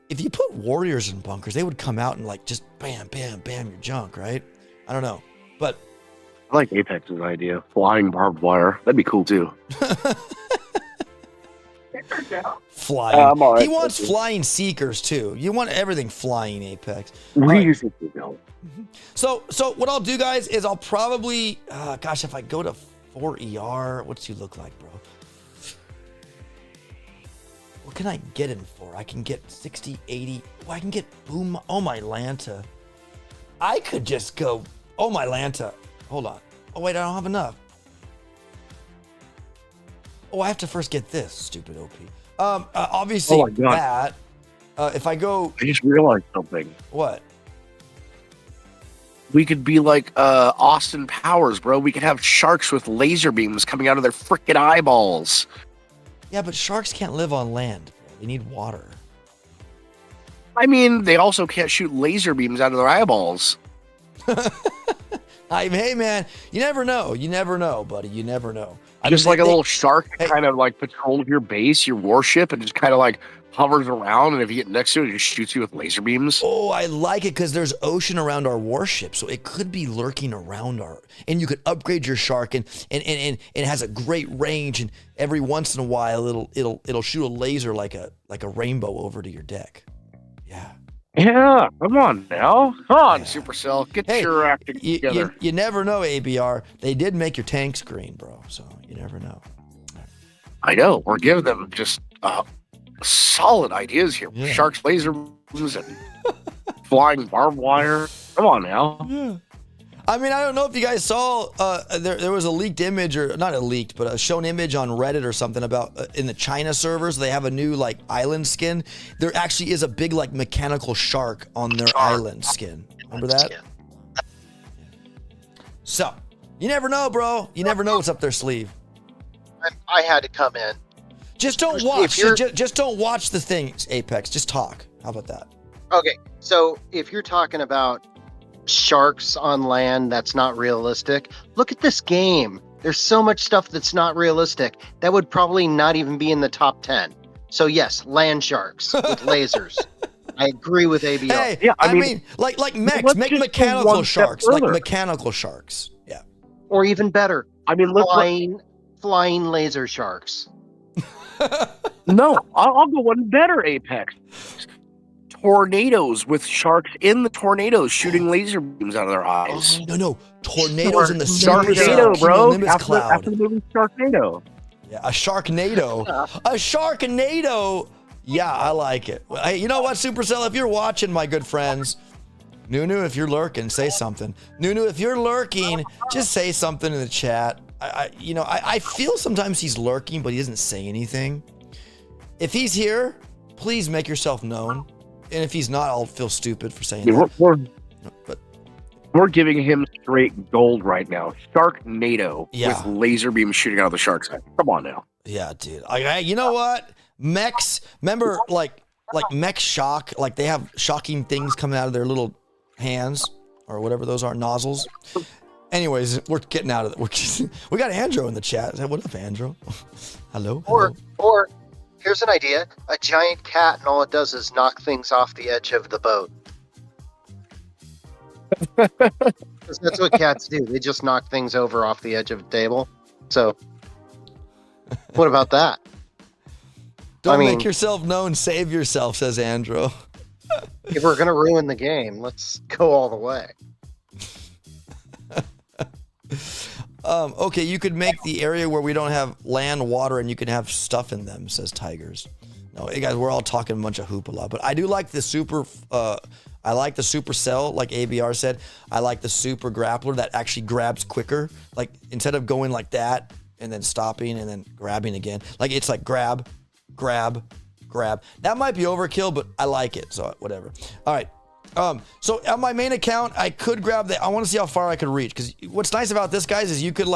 If you put warriors in bunkers, they would come out and like just bam, bam, bam your junk, right? I don't know, but I like Apex's idea. Flying barbed wire. That'd be cool too. Flying. Right. He wants flying seekers too. You want everything flying, Apex. Right. So what I'll do, guys, is I'll probably, if I go to 4 ER, what's you look like, bro? What can I get him for? I can get 60, 80. Oh, I can get boom. Oh, my Lanta. I could just go. Oh, my Lanta. Hold on. Oh, wait, I don't have enough. Oh, I have to first get this, stupid OP. Obviously, that. If I go. I just realized something. What? We could be like Austin Powers, bro. We could have sharks with laser beams coming out of their freaking eyeballs. Yeah, but sharks can't live on land, bro. They need water. I mean, they also can't shoot laser beams out of their eyeballs. Hey, man, you never know. You never know, buddy. You never know. Just like a little shark kind of like patrols your base, your warship, and just kind of like hovers around, and if you get next to it, it just shoots you with laser beams. Oh, I like it because there's ocean around our warship, so it could be lurking around and you could upgrade your shark, and it has a great range, and every once in a while it'll shoot a laser like a rainbow over to your deck. Yeah. Yeah, come on now. Come on, Supercell. Get your acting together. You never know, ABR. They did make your tanks green, bro, so you never know. I know. We're giving them just solid ideas here. Yeah. Sharks, laser beams, and flying barbed wire. Come on now. Yeah. I mean, I don't know if you guys saw, there was a leaked image, or not a leaked, but a shown image on Reddit or something about in the China servers, they have a new like island skin. There actually is a big like mechanical shark on their island skin. Remember that? So, you never know, bro. You never know what's up their sleeve. I had to come in. Just don't watch. Just don't watch the things, Apex. Just talk. How about that? Okay, so if you're talking about sharks on land that's not realistic, look at this game. There's so much stuff that's not realistic that would probably not even be in the top 10. So yes, land sharks with lasers. I agree with ABL. Hey, yeah, I mean like mechs, make mechanical sharks, like mechanical sharks. Yeah. Or even better, I mean, flying laser sharks. No, I'll go one better, Apex. Tornadoes with sharks in the tornadoes shooting laser beams out of their eyes. No. Tornadoes in the Sharknado, bro. Cloud. After the movie Sharknado. Yeah, a Sharknado. A Sharknado. Yeah, I like it. Hey, you know what, Supercell? If you're watching, my good friends, Nunu, if you're lurking, say something. Nunu, if you're lurking, just say something in the chat. I feel sometimes he's lurking, but he doesn't say anything. If he's here, please make yourself known. And if he's not, I'll feel stupid for saying that. But We're giving him straight gold right now. Sharknado Yeah. with laser beam shooting out of the shark's head. Come on now. yeah, dude. You know what? Mechs, remember like mech shock, like they have shocking things coming out of their little hands or whatever those are, nozzles. Anyways, we're getting out of it. We got Andrew in the chat. What up, Andrew? Hello. Or here's an idea: a giant cat, and all it does is knock things off the edge of the boat. 'Cause that's what cats do. They just knock things over off the edge of the table. So, what about that? Don't make yourself known, save yourself, says Andrew. If we're gonna ruin the game, let's go all the way. Okay, you could make the area where we don't have land, water, and you can have stuff in them, says Tigers. No, hey guys, we're all talking a bunch of hoopla, but I do like the super. I like the super cell, like ABR said. I like the super grappler that actually grabs quicker. Like instead of going like that and then stopping and then grabbing again, like it's like grab, grab, grab. That might be overkill, but I like it. So whatever. All right. So on my main account, I could grab the. I want to see how far I could reach, because what's nice about this, guys, is you could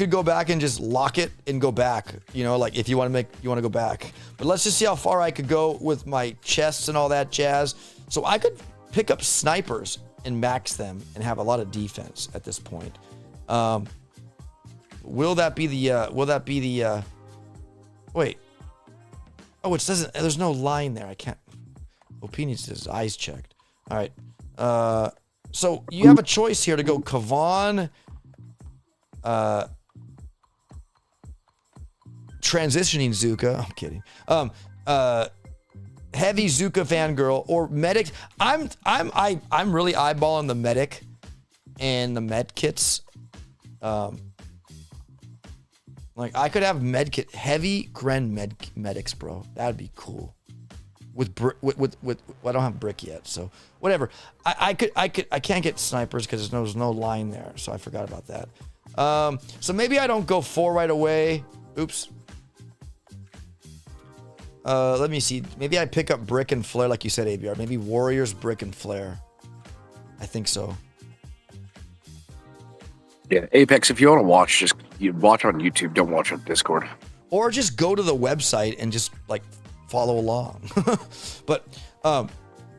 go back and just lock it and go back. You know, like if you want to go back. But let's just see how far I could go with my chests and all that jazz. So I could pick up snipers and max them and have a lot of defense at this point. Will that be the? Wait. Oh, it doesn't. There's no line there. I can't. Opinion says eyes checked. All right. So you have a choice here to go Kavan, transitioning Zuka. I'm kidding. Heavy Zuka fangirl or medic. I'm really eyeballing the medic and the med kits. Like I could have med kit, heavy Gren medics, bro. That'd be cool. With I don't have brick yet, so whatever. I can't get snipers because there's no line there, so I forgot about that. So maybe I don't go 4 right away. Oops. Let me see. Maybe I pick up brick and flare, like you said, ABR. Maybe warriors, brick, and flare. I think so. Yeah, Apex. If you want to watch, just you watch on YouTube. Don't watch on Discord. Or just go to the website and just like follow along. But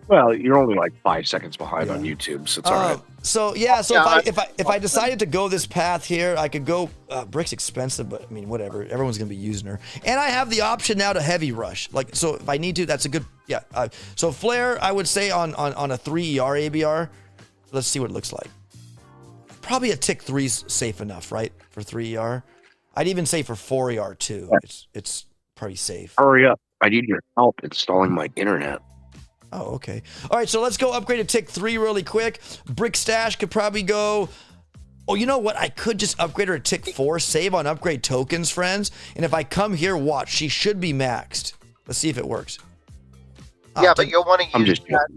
well, you're only like 5 seconds behind on YouTube, so it's all right. So if I decided to go this path here, I could go. Brick's expensive, but I mean whatever. Everyone's gonna be using her, and I have the option now to heavy rush. Like so, if I need to, that's a good. Yeah. So flare, I would say on a 3 ER ABR. Let's see what it looks like. Probably a tick 3's safe enough, right? For 3 ER. I'd even say for 4 ER too. It's pretty safe. Hurry up! I need your help installing my internet. Oh, okay. All right, so let's go upgrade to tick 3 really quick. Brick stash could probably go. Oh, you know what? I could just upgrade her to tick 4, save on upgrade tokens, friends. And if I come here, watch, she should be maxed. Let's see if it works. Yeah, but you'll want to use that.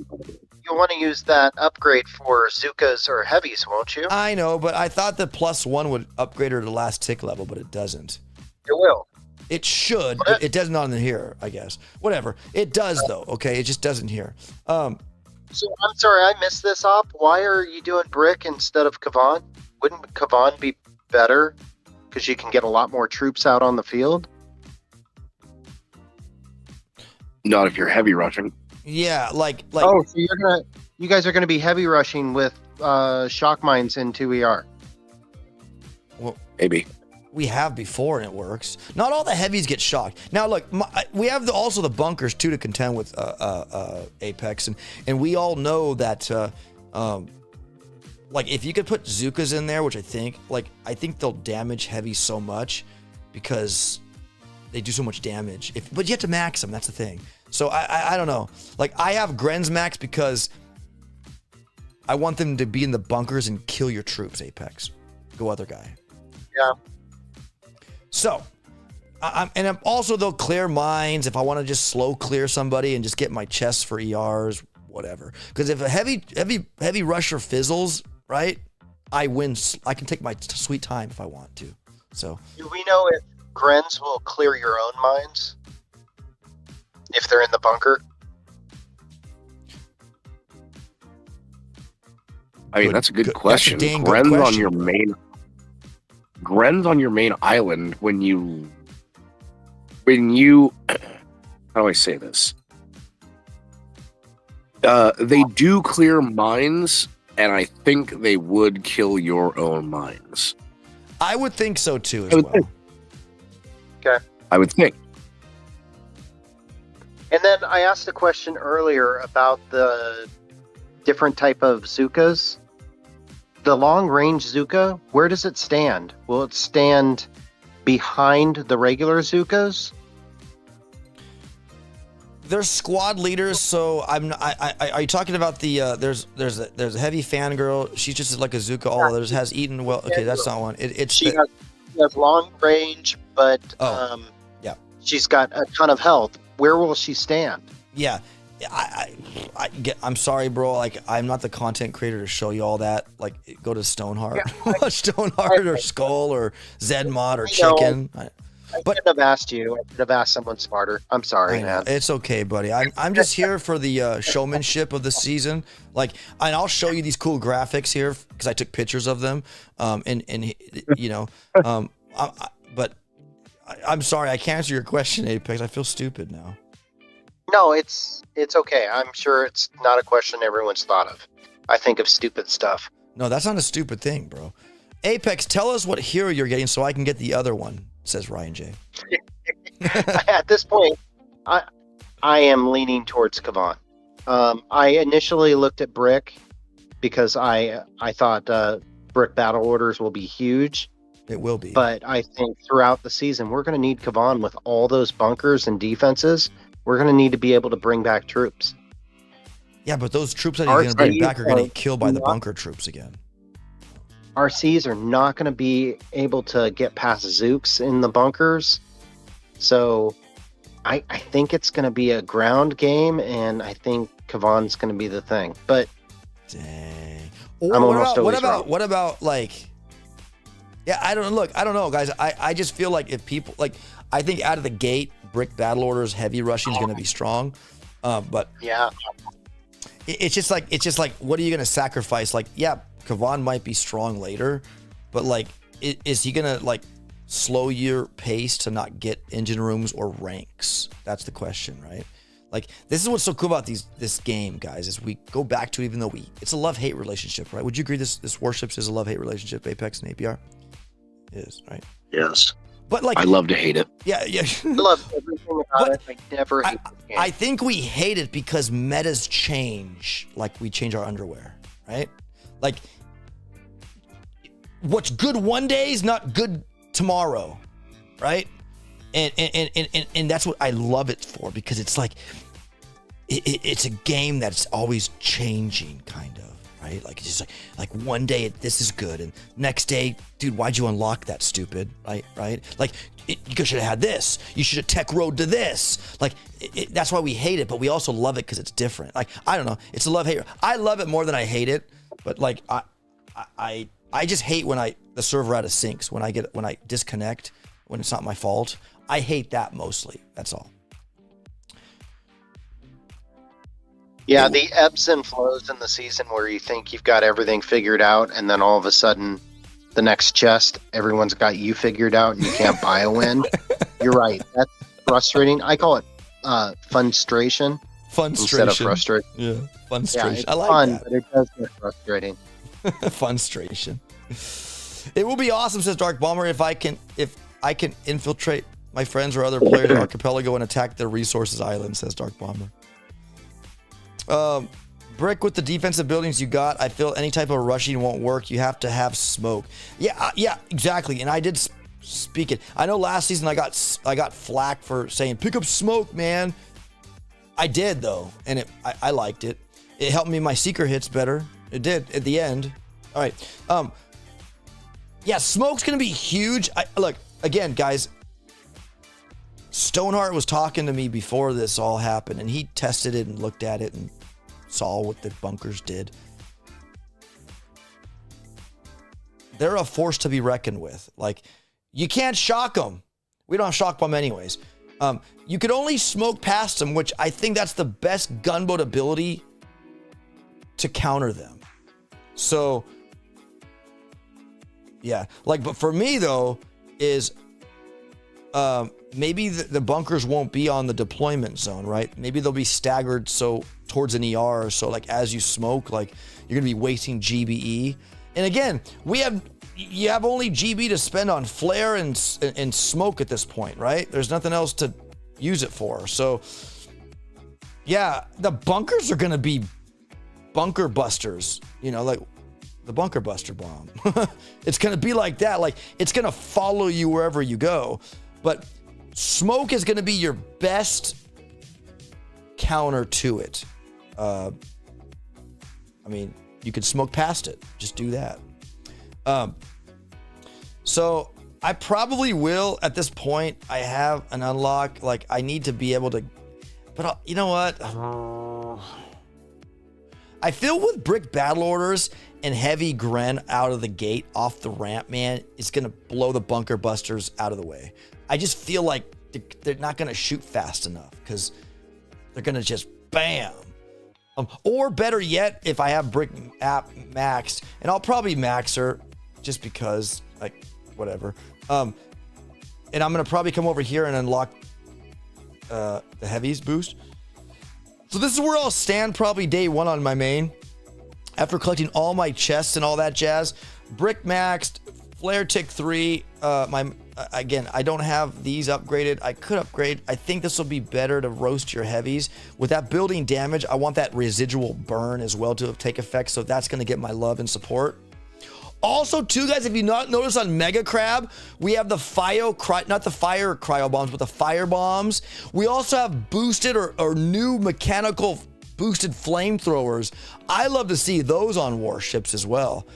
You'll want to use that upgrade for Zukas or heavies, won't you? I know, but I thought the +1 would upgrade her to last tick level, but it doesn't. It will. It should, but it doesn't on here, I guess. Whatever. It does, though, okay? It just doesn't here. So I'm sorry, I missed this op. Why are you doing brick instead of Kavan? Wouldn't Kavan be better? Because you can get a lot more troops out on the field? Not if you're heavy rushing. Yeah, like. Oh, so you guys are gonna be heavy rushing with shock mines in 2 ER. Well, maybe. We have before and it works. Not all the heavies get shocked. Now look, we have also the bunkers too to contend with Apex, and we all know that like if you could put Zukas in there, which I think they'll damage heavy so much because they do so much damage. But you have to max them. That's the thing. So I don't know. Like I have Gren's max because I want them to be in the bunkers and kill your troops. Apex, go other guy. Yeah. So, and also they'll clear mines if I want to just slow clear somebody and just get my chests for ERs, whatever. Because if a heavy rusher fizzles, right, I win. I can take my sweet time if I want to. So, do we know if Grens will clear your own mines if they're in the bunker? I mean, that's a good question. That's a dang good question. Gren's on your main island when you how do I say this? They do clear mines, and I think they would kill your own mines. I would think so too as well. Okay. I would think. And then I asked a question earlier about the different type of Zukas. The long-range Zuka, where does it stand? Will it stand behind the regular Zukas? There's squad leaders, so are you talking about the there's a heavy fangirl. She's just like a Zuka. All others has eaten well. Okay, that's not one. She has long range, but yeah, she's got a ton of health. Where will she stand? Yeah, I'm sorry, bro. Like, I'm not the content creator to show you all that. Like, go to Stoneheart, watch Stoneheart or Skull or Zedmod or Chicken. I could have asked you. I could have asked someone smarter. I'm sorry, man. It's okay, buddy. I'm just here for the showmanship of the season. Like, and I'll show you these cool graphics here because I took pictures of them. And you know, but I'm sorry, I can't answer your question, Apex. I feel stupid now. No, it's okay. I'm sure it's not a question everyone's thought of. I think of stupid stuff. No, that's not a stupid thing, bro. Apex, tell us what hero you're getting so I can get the other one, says Ryan J. At this point, I am leaning towards Kavan. I initially looked at Brick because I thought Brick battle orders will be huge. It will be. But I think throughout the season, we're going to need Kavan with all those bunkers and defenses. We're going to need to be able to bring back troops. Yeah, but those troops that you're going to bring back are going to get killed by the bunker troops again. RCs are not going to be able to get past Zooks in the bunkers. So I think it's going to be a ground game, and I think Kavan's going to be the thing. But dang. I'm almost always wrong. What about like... Yeah, I don't know, guys. I just feel like if people... Like, I think out of the gate, Brick Battle Orders, heavy rushing is going to be strong. But... Yeah. It's just like, what are you going to sacrifice? Like, yeah, Kavan might be strong later, but like, is he going to like slow your pace to not get engine rooms or ranks? That's the question, right? Like, this is what's so cool about this game, guys, is we go back to, even though it's a love-hate relationship, right? Would you agree this Warships is a love-hate relationship, Apex and APR? It is, right? Yes. But like, I love to hate it. Yeah. I love everything about it. I never hate this game. I think we hate it because metas change, like we change our underwear, right? Like, what's good one day is not good tomorrow, right? And that's what I love it for, because it's like it's a game that's always changing, kind of, right? Like, it's just like one day this is good, and next day, dude, why'd you unlock that, stupid? Right? Like, you should have had this. You should have tech road to this. Like, that's why we hate it, but we also love it because it's different. Like, I don't know, it's a love-hate. I love it more than I hate it, but like, I just hate when the server out of syncs, when I disconnect, when it's not my fault. I hate that mostly. That's all. Yeah, the ebbs and flows in the season where you think you've got everything figured out, and then all of a sudden, the next chest, everyone's got you figured out, and you can't buy a win. You're right. That's frustrating. I call it funstration. Instead of frustration. Yeah, funstration. Yeah, it's I like fun, that. but it does get frustrating. Funstration. It will be awesome, says Dark Bomber, if I can infiltrate my friends or other players' archipelago and attack their resources island, says Dark Bomber. Brick, with the defensive buildings you got, I feel any type of rushing won't work. You have to have smoke. Yeah, exactly. And I did speak it. I know last season I got flack for saying pick up smoke, man. I did though, and I liked it. It helped me my seeker hits better. It did at the end. All right. Yeah, smoke's gonna be huge. Look, again, guys. Stoneheart was talking to me before this all happened, and he tested it and looked at it and saw what the bunkers did. They're a force to be reckoned with. Like, you can't shock them. We don't have shock bomb anyways. You could only smoke past them, which I think that's the best gunboat ability to counter them. So, yeah. Like, but for me, though, is maybe the bunkers won't be on the deployment zone, right? Maybe they'll be staggered so towards an ER. So, like, as you smoke, like, you're going to be wasting GBE. And again, you have only GB to spend on flare and smoke at this point, right? There's nothing else to use it for. So, yeah, the bunkers are going to be bunker busters, you know, like the bunker buster bomb. It's going to be like that. Like, it's going to follow you wherever you go. But smoke is going to be your best counter to it. I mean, you could smoke past it. Just do that. So I probably will at this point. I have an unlock. Like, I need to be able to, but you know what? I feel with brick battle orders and heavy Gren out of the gate off the ramp, man, it's going to blow the bunker busters out of the way. I just feel like they're not going to shoot fast enough because they're going to just bam. Or better yet, if I have brick app maxed, and I'll probably max her just because, like, whatever. And I'm going to probably come over here and unlock the heavies boost. So this is where I'll stand probably day one on my main. After collecting all my chests and all that jazz. Brick maxed, flare tick 3. Again, I don't have these upgraded. I could upgrade. I think this will be better to roast your heavies. With that building damage, I want that residual burn as well to take effect. So that's going to get my love and support. Also, too, guys, if you not notice on Mega Crab, we have the not the fire cryo bombs, but the fire bombs. We also have boosted or new mechanical boosted flamethrowers. I love to see those on warships as well.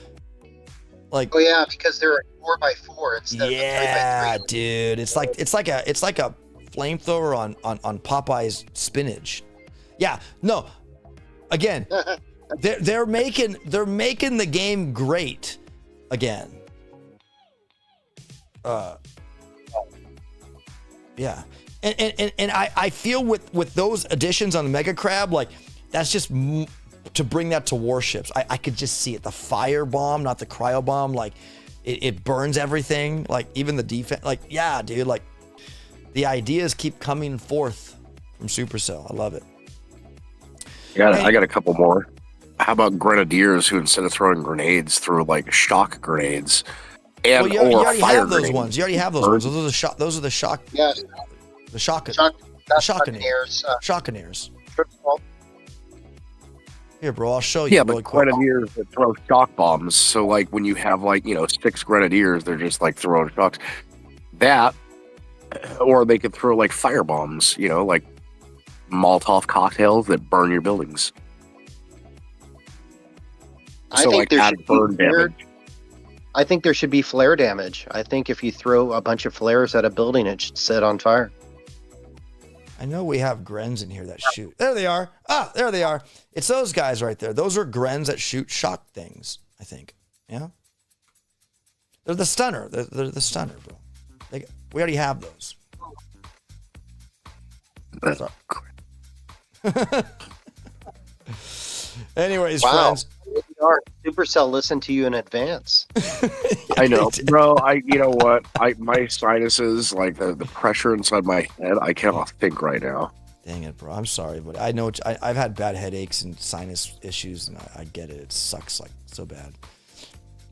Like, oh yeah, because they're a 4x4 instead of a 3x3. Dude, it's like a flamethrower on Popeye's spinach. Yeah, no. Again, they're making the game great again. Yeah. And I feel with those additions on Mega Crab, like, that's just to bring that to warships. I could just see it. The fire bomb, not the cryo bomb. Like, it burns everything. Like, even the defense. Like, yeah, dude. Like, the ideas keep coming forth from Supercell. I love it. I got a couple more. How about grenadiers who, instead of throwing grenades, throw like shock grenades? And you already have those ones. You already have those ones. Those are the shock. Yeah. The shockeneers. Shockeneers. Here, bro, I'll show you. Yeah, but grenadiers that throw shock bombs. So, like, when you have, like, 6 grenadiers, they're just, like, throwing shocks. That, or they could throw, like, fire bombs, like Molotov cocktails that burn your buildings. So, like, add burn damage. I think there should be flare damage. I think if you throw a bunch of flares at a building, it should set on fire. I know we have Grens in here that shoot. There they are. There they are. It's those guys right there. Those are Grens that shoot shock things, I think. Yeah? They're the stunner. They're the stunner, bro. We already have those. Anyways, friends. Supercell listened to you in advance. I know, bro. You know what? My sinuses, like the pressure inside my head, I cannot think right now. Dang it, bro. I'm sorry, but I know I've had bad headaches and sinus issues, and I get it. It sucks like so bad.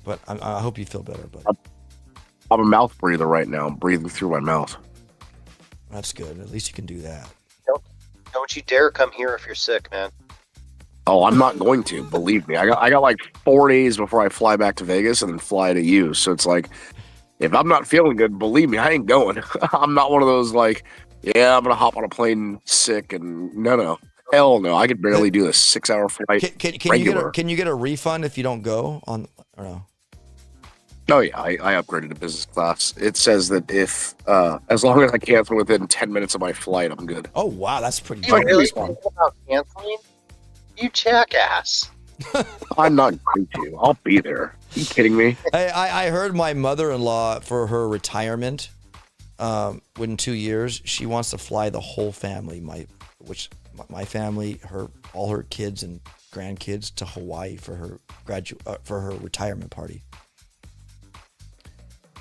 But I hope you feel better, buddy. I'm a mouth breather right now. I'm breathing through my mouth. That's good. At least you can do that. Don't you dare come here if you're sick, man. Oh, I'm not going to. Believe me. I got like 4 days before I fly back to Vegas and then fly to you. So it's like, if I'm not feeling good, believe me, I ain't going. I'm not one of those like, yeah, I'm gonna hop on a plane sick and no. Hell no. I could barely do a 6-hour flight. Can you get a refund if you don't go on or no? Oh yeah, I upgraded to business class. It says that if as long as I cancel within 10 minutes of my flight, I'm good. Oh wow, that's pretty You really think about canceling? You jackass. I'm not going to. I'll be there. Are you kidding me? I heard my mother-in-law for her retirement, within 2 years, she wants to fly the whole family. My family, all her kids and grandkids to Hawaii for her retirement party.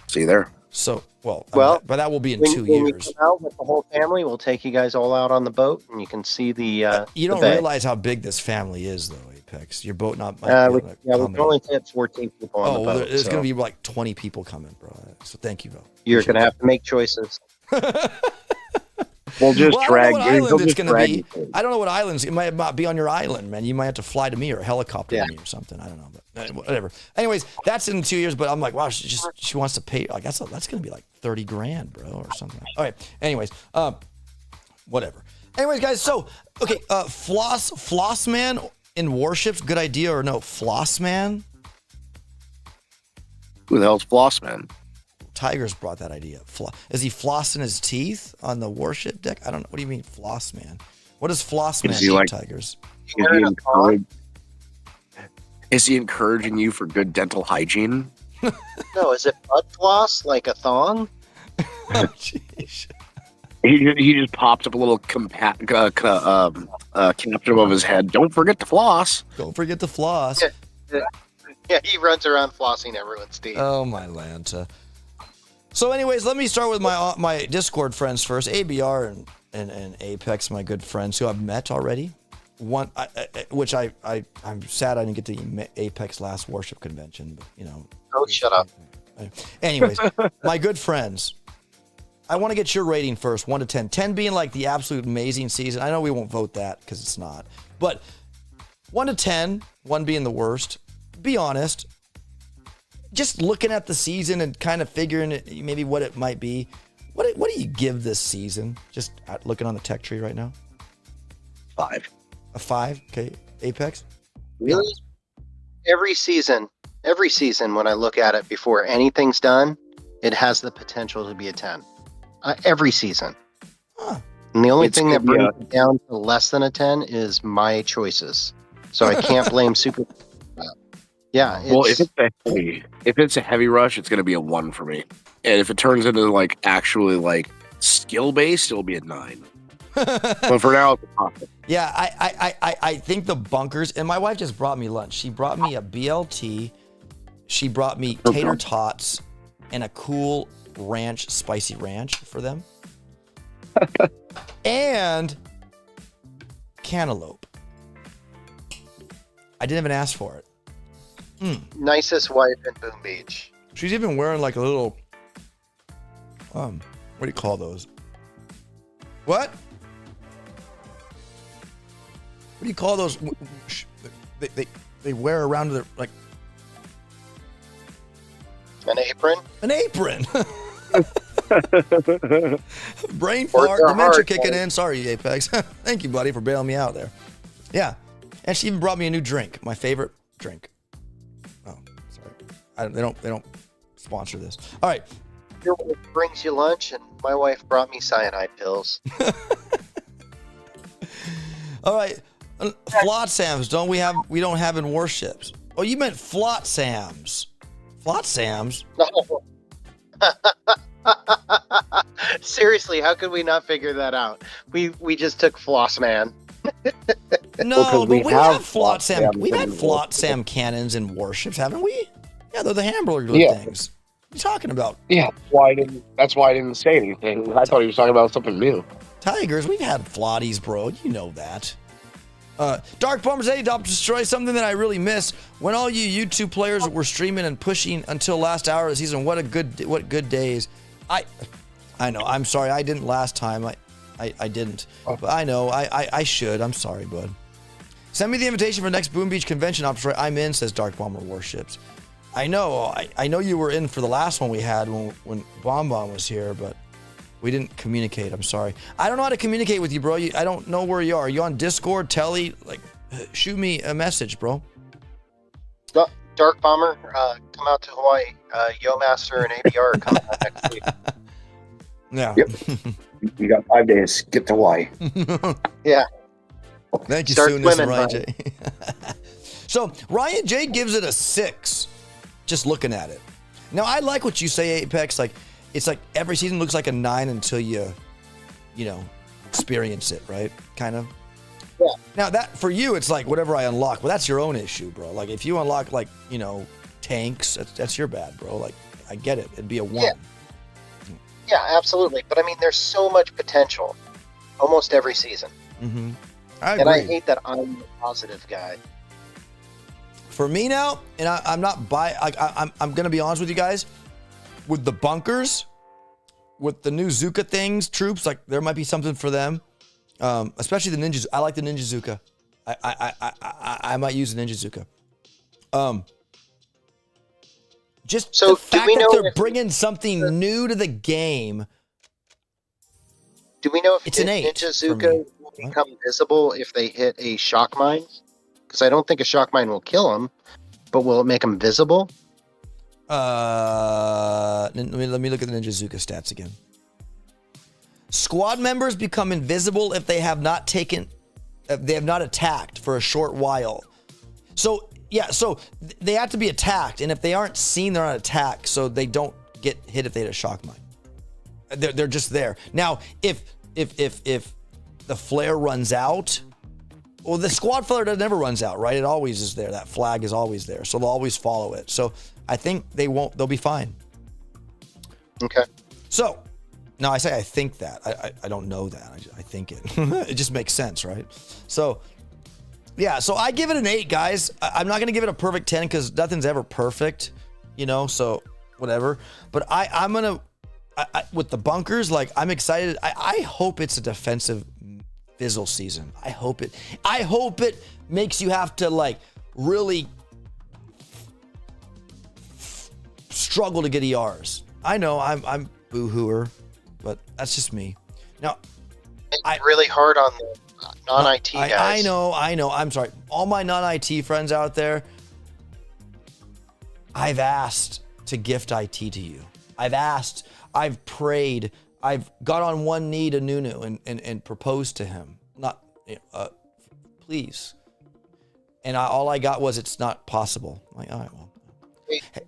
See there. So, but that will be in when 2 you years. come out with the whole family, we'll take you guys all out on the boat, and you can see the. You don't the bay. realize how big this family is, though, Apex. Your boat might be we able to can only accommodate. fit 14 people on the boat. There's so going to be like 20 people coming, bro. So thank you, bro. you're going to have to make choices. We'll just I don't know drag. what They'll island it's just going to drag be. you. I don't know what islands. It might not be on your island, man. You might have to fly to me or helicopter to me or something. I don't know, but whatever. Anyways, that's in 2 years. But I'm like, wow, she wants to pay. Like that's going to be like 30 grand, bro, or something. All right. Anyways, whatever. Anyways, guys. So okay, floss man in Warships. Good idea or no? Floss man. Who the hell's Floss Man? Tigers brought that idea. Is he flossing his teeth on the Warship deck? I don't know. What do you mean, floss man? What does floss man do, Tigers? Is he encouraging you for good dental hygiene? No, is it butt floss like a thong? Oh, jeez. He just popped up a little caption above his head. Don't forget to floss. Don't forget to floss. Yeah, he runs around flossing everyone's teeth. Oh, my Lanta. So anyways, let me start with my Discord friends first. ABR and Apex, my good friends who I've met already. I'm sad I didn't get to Apex last Warship convention, but you know. Oh, shut up. Anyways, my good friends, I want to get your rating first, 1 to 10. 10 being like the absolute amazing season. I know we won't vote that because it's not. But 1 to 10, 1 being the worst. Be honest. Just looking at the season and kind of figuring it, maybe what it might be. What do you give this season? Just looking on the tech tree right now. 5. A 5? Okay. Apex? Really? Every season, when I look at it before anything's done, it has the potential to be a 10. Every season. Huh. And the only thing that brings it down to less than a 10 is my choices. So I can't blame Super. Yeah. Well, if it's a heavy rush, it's going to be a 1 for me. And if it turns into like actually like skill based, it'll be a 9. But for now, it's a positive. Yeah, I think the bunkers, and my wife just brought me lunch. She brought me a BLT. She brought me tater tots and a cool spicy ranch for them. And cantaloupe. I didn't even ask for it. Nicest wife in Boom Beach. She's even wearing like a little, what do you call those? What do you call those? They wear around their, like. An apron? An apron. Brain Or fart, their dementia heart, kicking right? in. Sorry, Apex. Thank you, buddy, for bailing me out there. Yeah. And she even brought me a new drink, my favorite drink. Oh, sorry. They don't sponsor this. All right. Your wife brings you lunch, and my wife brought me cyanide pills. All right. Flotsams, we don't have in Warships. Oh, you meant Flotsams. Flotsams? No. Seriously, how could we not figure that out? We just took Floss Man. No, but we have Flotsam. We've had Flotsam. Flotsam cannons in Warships, haven't we? Yeah, they're the hamburger things. What are you talking about? Yeah, that's why I didn't say anything. I thought he was talking about something new. Tigers, we've had flotties, bro. You know that. Dark Bombers 80 Dop destroy something that I really miss. When all you YouTube players were streaming and pushing until last hour of the season, what good days. I know. I'm sorry. I didn't last time. I didn't. But I know. I should. I'm sorry, bud. Send me the invitation for next Boom Beach convention. I'm in, says Dark Bomber Warships. I know. I know you were in for the last one we had when Bomb was here, but we didn't communicate. I'm sorry. I don't know how to communicate with you, bro. I don't know where you are. Are you on Discord, Telly? Like, shoot me a message, bro. Dark Bomber, come out to Hawaii. Yo Master and ABR are coming out next week. Yeah. Yep. You got 5 days. Get to Hawaii. Yeah. Thank you, Start Soonness and swimming, Ryan J. So Ryan J gives it a 6, just looking at it. Now I like what you say, Apex. Like it's like every season looks like a 9 until you experience it, right? Kind of. Now that for you, it's like whatever I unlock. Well, that's your own issue, bro. Like if you unlock like tanks, that's your bad, bro. Like I get it. It'd be a 1. Yeah, absolutely. But I mean, there's so much potential, almost every season. Mm-hmm. I agree. And I hate that I'm the positive guy. For me now, and I'm not I'm gonna be honest with you guys, with the bunkers, with the new Zuka troops, like there might be something for them. Especially the ninjas. I like the Ninja Zuka. I might use the Ninja Zuka. Just So, the fact that they're bringing something new to the game. Do we know if It's an 8 Ninja for me. Zuka will become visible if they hit a shock mine? Because I don't think a shock mine will kill them, but will it make them visible? Let me look at the Ninja Zuka stats again. Squad members become invisible if they have not attacked for a short while. So they have to be attacked, and if they aren't seen, they're not attacked, so they don't get hit if they hit a shock mine. They're just there. Now, if the flare runs out, well, the squad flare never runs out, right? It always is there. That flag is always there, so they'll always follow it. So I think they'll be fine. Okay. So now I say I think that. I don't know that. I think it. It just makes sense, right? So yeah, so I give it an 8, guys. I'm not gonna give it a perfect 10 because nothing's ever perfect, so whatever. But I'm gonna with the bunkers, like I'm excited. I hope it's a defensive fizzle season. I hope it makes you have to like really struggle to get ERs. I know I'm boo-hooer, but that's just me. Now, it's really hard on the non-IT guys. I know. I'm sorry. All my non-IT friends out there, I've asked to gift IT to you. I've prayed. I've got on one knee to Nunu and proposed to him. Not, please. And all I got was, it's not possible. I'm like, all right, well.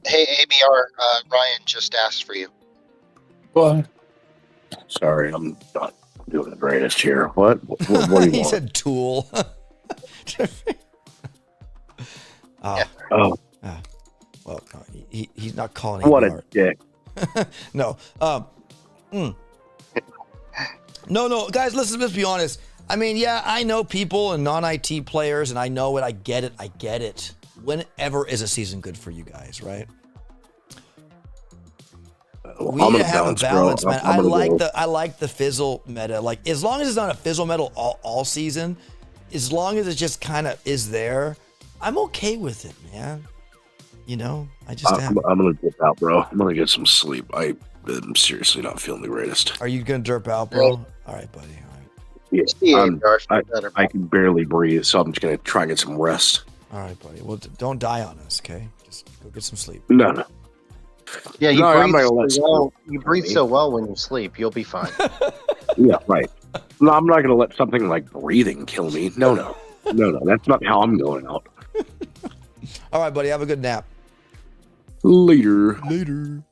Hey, ABR, Ryan just asked for you. What? Sorry, I'm not doing the greatest here. What do you want? He said tool. Yeah. Oh. Well, he's not calling What ABR. a dick. No. No, guys, let's be honest. I mean, yeah, I know people and non-IT players, and I know it. I get it. Whenever is a season good for you guys, right? We need to have a balance, man. I like the fizzle meta. Like, as long as it's not a fizzle meta all season, as long as it just kind of is there, I'm okay with it, man. I just I'm gonna dip out, bro. I'm gonna get some sleep. I'm seriously not feeling the greatest. Are you gonna derp out, bro? All right, buddy. All right. Yeah, I can barely breathe, so I'm just gonna try and get some rest. All right, buddy. Well, don't die on us, okay? Just go get some sleep. No. Yeah, you No, breathe so well when you sleep. You'll be fine. Yeah, right. No, I'm not gonna let something like breathing kill me. No. That's not how I'm going out. All right, buddy. Have a good nap. Later.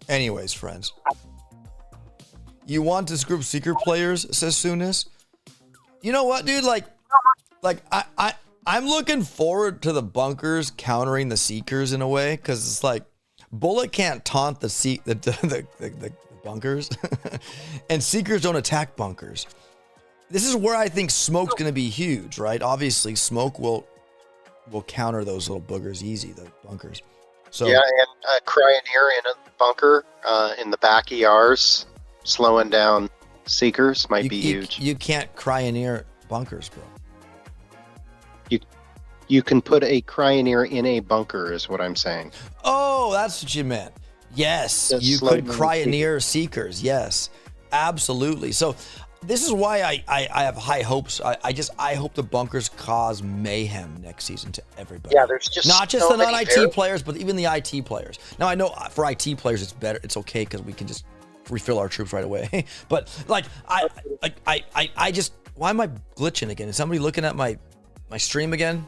Anyways, friends. You want this group secret players, says Soonest. You know what, dude? Like I'm looking forward to the bunkers countering the seekers in a way, because it's like Bullet can't taunt the bunkers, and seekers don't attack bunkers. This is where I think smoke's going to be huge, right? Obviously, smoke will counter those little boogers easy, the bunkers. So yeah, and Cryoneer in a bunker in the back ERs, slowing down seekers might be huge. You can't Cryoneer bunkers, bro. You can put a Cryoneer in a bunker, is what I'm saying. Oh, that's what you meant. Yes, you could Cryoneer seekers. Yes, absolutely. So this is why I have high hopes. I hope the bunkers cause mayhem next season to everybody. Yeah, there's just not just so the non-IT players, but even the IT players. Now I know for IT players it's better. It's okay because we can just refill our troops right away. But like I just, why am I glitching again? Is somebody looking at my stream again?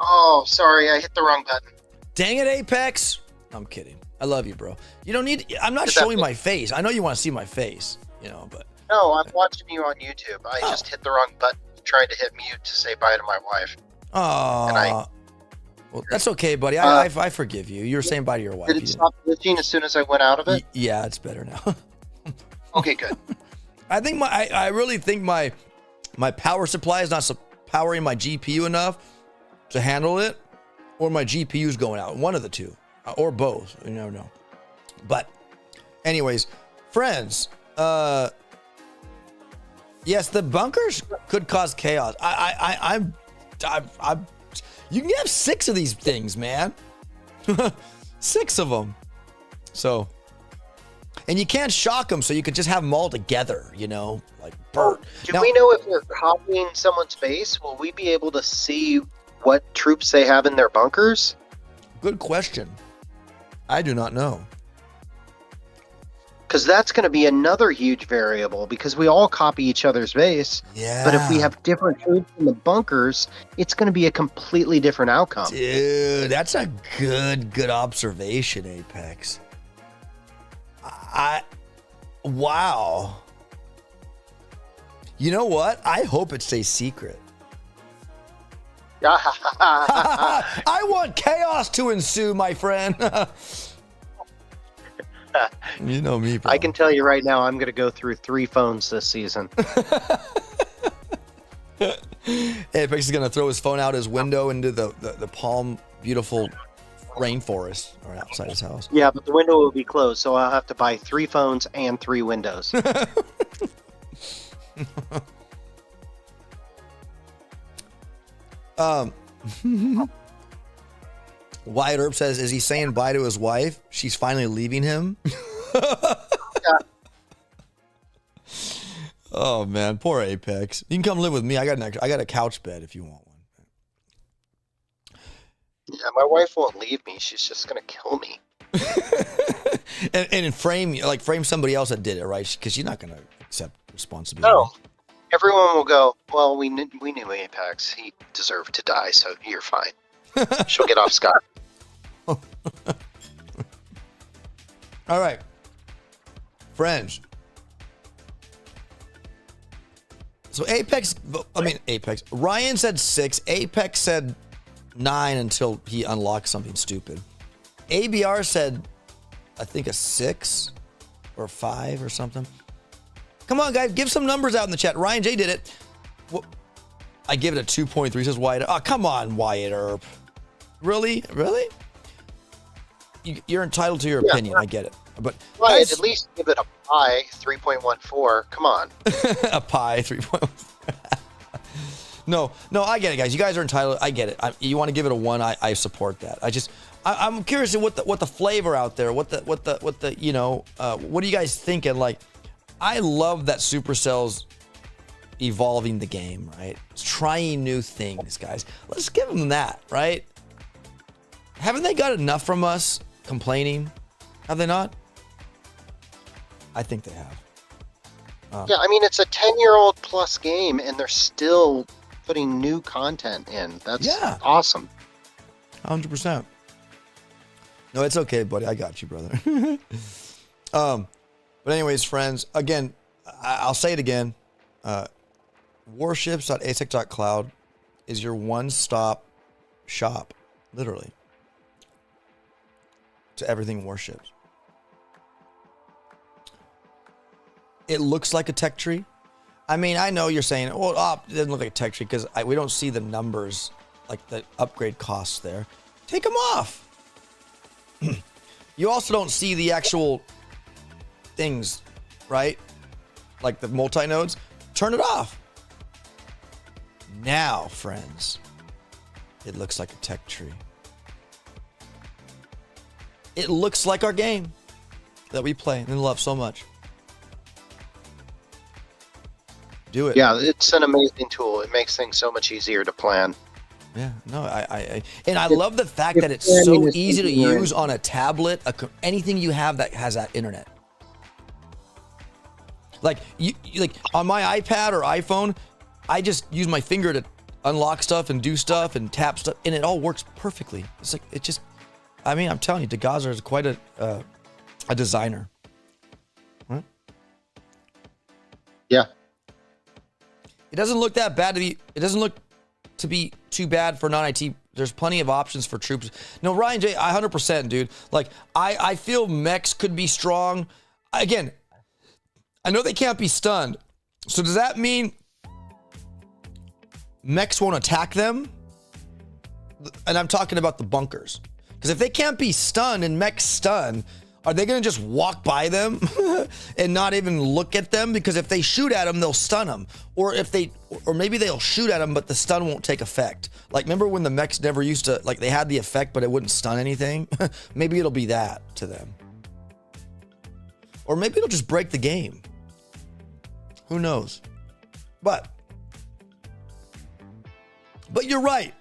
Oh, sorry, I hit the wrong button. Dang it, Apex. I'm kidding. I love you, bro. You don't need, I'm not showing my face. I know you want to see my face, but No, I'm watching you on YouTube. I Oh. just hit the wrong button, trying to hit mute to say bye to my wife. Oh, well, that's okay, buddy. I forgive you. You were saying bye to your wife. Did it stop glitching as soon as I went out of it? Yeah, it's better now. Okay, good. I really think my power supply is not powering my GPU enough to handle it, or my GPU is going out. One of the two, or both. You never know. But, anyways, friends. Yes, the bunkers could cause chaos. I'm. You can have 6 of these things, man. 6 of them. So, and you can't shock them, so you could just have them all together, you know, like Bert. Do we know if we're copying someone's base? Will we be able to see what troops they have in their bunkers? Good question. I do not know. Because that's going to be another huge variable, because we all copy each other's base. Yeah. But if we have different troops in the bunkers, it's going to be a completely different outcome. Dude, that's a good observation, Apex. Wow. You know what? I hope it stays secret. I want chaos to ensue, my friend. You know me, bro. I can tell you right now, I'm going to go through 3 phones this season. Apex is going to throw his phone out his window into the palm, beautiful rainforest or outside his house. Yeah, but the window will be closed, so I'll have to buy 3 phones and 3 windows. Wyatt Earp says, is he saying bye to his wife? She's finally leaving him. Yeah. Oh man, poor Apex. You can come live with me. I got a couch bed if you want one. Yeah, my wife won't leave me. She's just going to kill me. and frame somebody else that did it, right? Because you're not going to accept responsibility. No. Everyone will go, well, we knew Apex. He deserved to die, so you're fine. She'll get off scot. All right. Friends. So Apex, Ryan said 6. Apex said 9 until he unlocked something stupid. ABR said, I think a 6 or 5 or something. Come on, guys, give some numbers out in the chat. Ryan J did it. Well, I give it a 2.3, says Wyatt. Oh, come on, Wyatt Earp. Really? You're entitled to your opinion. I get it. But Wyatt, at least give it a pi, 3.14. Come on. A pi, 3.1. No, I get it, guys. You guys are entitled. I get it. You want to give it a 1? I support that. I'm curious what the flavor out there. What are you guys thinking? Like, I love that Supercell's evolving the game, right? It's trying new things, guys. Let's give them that, right? Haven't they got enough from us complaining? Have they not? I think they have. Yeah, I mean, it's a 10-year-old plus game, and they're still putting new content in. That's awesome. 100%. No, it's okay, buddy. I got you, brother. But anyways, friends, again, I'll say it again. Warships.asec.cloud is your one-stop shop, literally, to everything Warships. It looks like a tech tree. I mean, I know you're saying, well, it doesn't look like a tech tree because we don't see the numbers, like the upgrade costs there. Take them off. You also don't see the actual things, right? Like the multi-nodes. Turn it off. Now, friends, it looks like a tech tree. It looks like our game that we play and love so much. Do it. Yeah, it's an amazing tool. It makes things so much easier to plan. Yeah, no, I love the fact that it's so easy to use on a tablet, anything you have that has that internet. Like like on my iPad or iPhone, I just use my finger to unlock stuff and do stuff and tap stuff, and it all works perfectly. It's like I'm telling you, DeGaza is quite a designer. Huh? Yeah. It doesn't look that bad to be. It doesn't look to be too bad for non-IT. There's plenty of options for troops. No, Ryan J, 100%, dude. Like, I feel mechs could be strong. Again, I know they can't be stunned. So does that mean mechs won't attack them? And I'm talking about the bunkers. Because if they can't be stunned and mechs stun, are they going to just walk by them and not even look at them? Because if they shoot at them, they'll stun them. Or maybe they'll shoot at them, but the stun won't take effect. Like, remember when the mechs never used to, like, they had the effect, but it wouldn't stun anything? Maybe it'll be that to them. Or maybe it'll just break the game. Who knows? But you're right.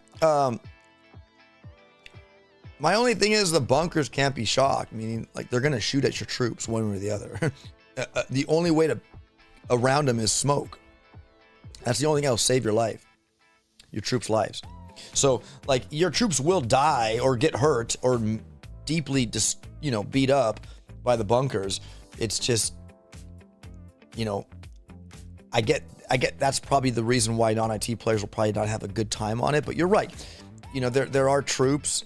My only thing is the bunkers can't be shocked, meaning like they're going to shoot at your troops one way or the other. The only way around them is smoke. That's the only thing that'll save your life, your troops' lives. So like your troops will die or get hurt or deeply beat up by the bunkers. It's just, I get that's probably the reason why non-IT players will probably not have a good time on it. But you're right. There are troops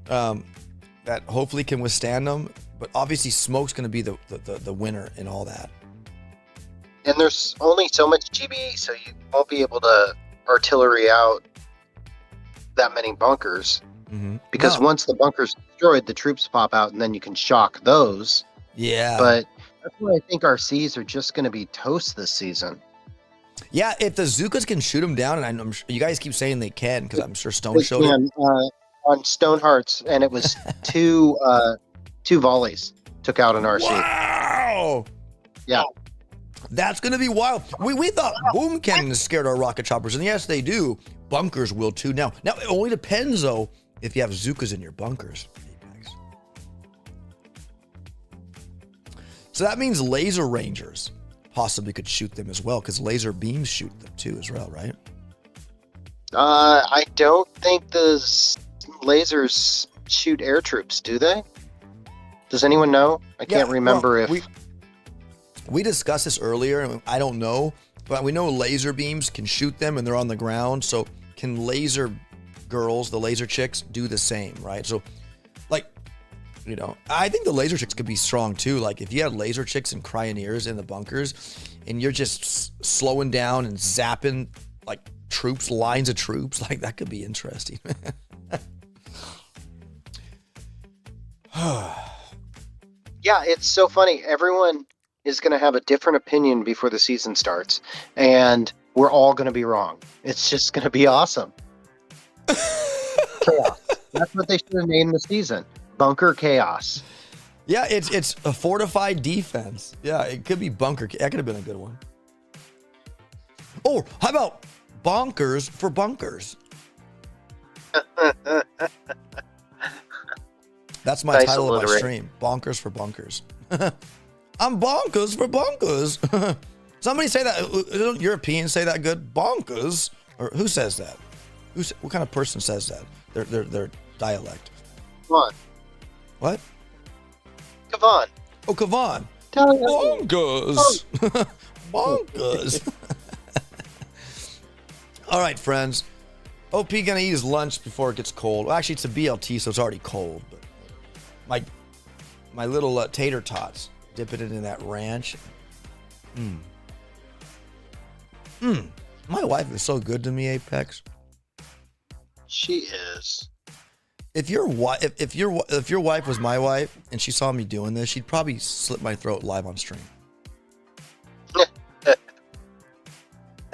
that hopefully can withstand them, but obviously smoke's going to be the winner in all that. And there's only so much GB, so you won't be able to artillery out that many bunkers. Mm-hmm. Because once the bunker's destroyed, the troops pop out, and then you can shock those. Yeah. But that's why I think RCs are just going to be toast this season. Yeah, if the Zookas can shoot them down, and I'm sure you guys keep saying they can, because I'm sure Stone showed it. On Stonehearts, and it was two volleys took out an RC. Wow! Yeah. That's going to be wild. We thought boom cannons scared our rocket choppers, and yes, they do. Bunkers will too. Now it only depends, though, if you have Zookas in your bunkers. Apex. So that means laser rangers possibly could shoot them as well, because laser beams shoot them too as well, right? I don't think the lasers shoot air troops, do they? Does anyone know? I can't remember if... We discussed this earlier, and I don't know, but we know laser beams can shoot them and they're on the ground, so can laser girls, the laser chicks, do the same, right? So, like, I think the laser chicks could be strong too. Like, if you had laser chicks and cryoneers in the bunkers, and you're just slowing down and zapping, like, troops, lines of troops, like, that could be interesting. Yeah, it's so funny. Everyone is going to have a different opinion before the season starts, and we're all going to be wrong. It's just going to be awesome. Chaos. That's what they should have named the season. Bunker Chaos. Yeah, it's a fortified defense. Yeah, it could be bunker. That could have been a good one. Oh, how about bonkers for bunkers? That's my title of my stream. Bonkers for bunkers. I'm bonkers for bunkers. Somebody say that. Don't Europeans say that good? Bonkers? Or who says that? What kind of person says that? Their dialect. Kavan. What? Kavan. Oh, Kavan. Bonkers. Bonkers. All right, friends. OP gonna eat his lunch before it gets cold. Well, actually, it's a BLT, so it's already cold. But my little tater tots, dipping it in that ranch. My wife is so good to me, Apex. She is. If your wife was my wife and she saw me doing this, she'd probably slit my throat live on stream. That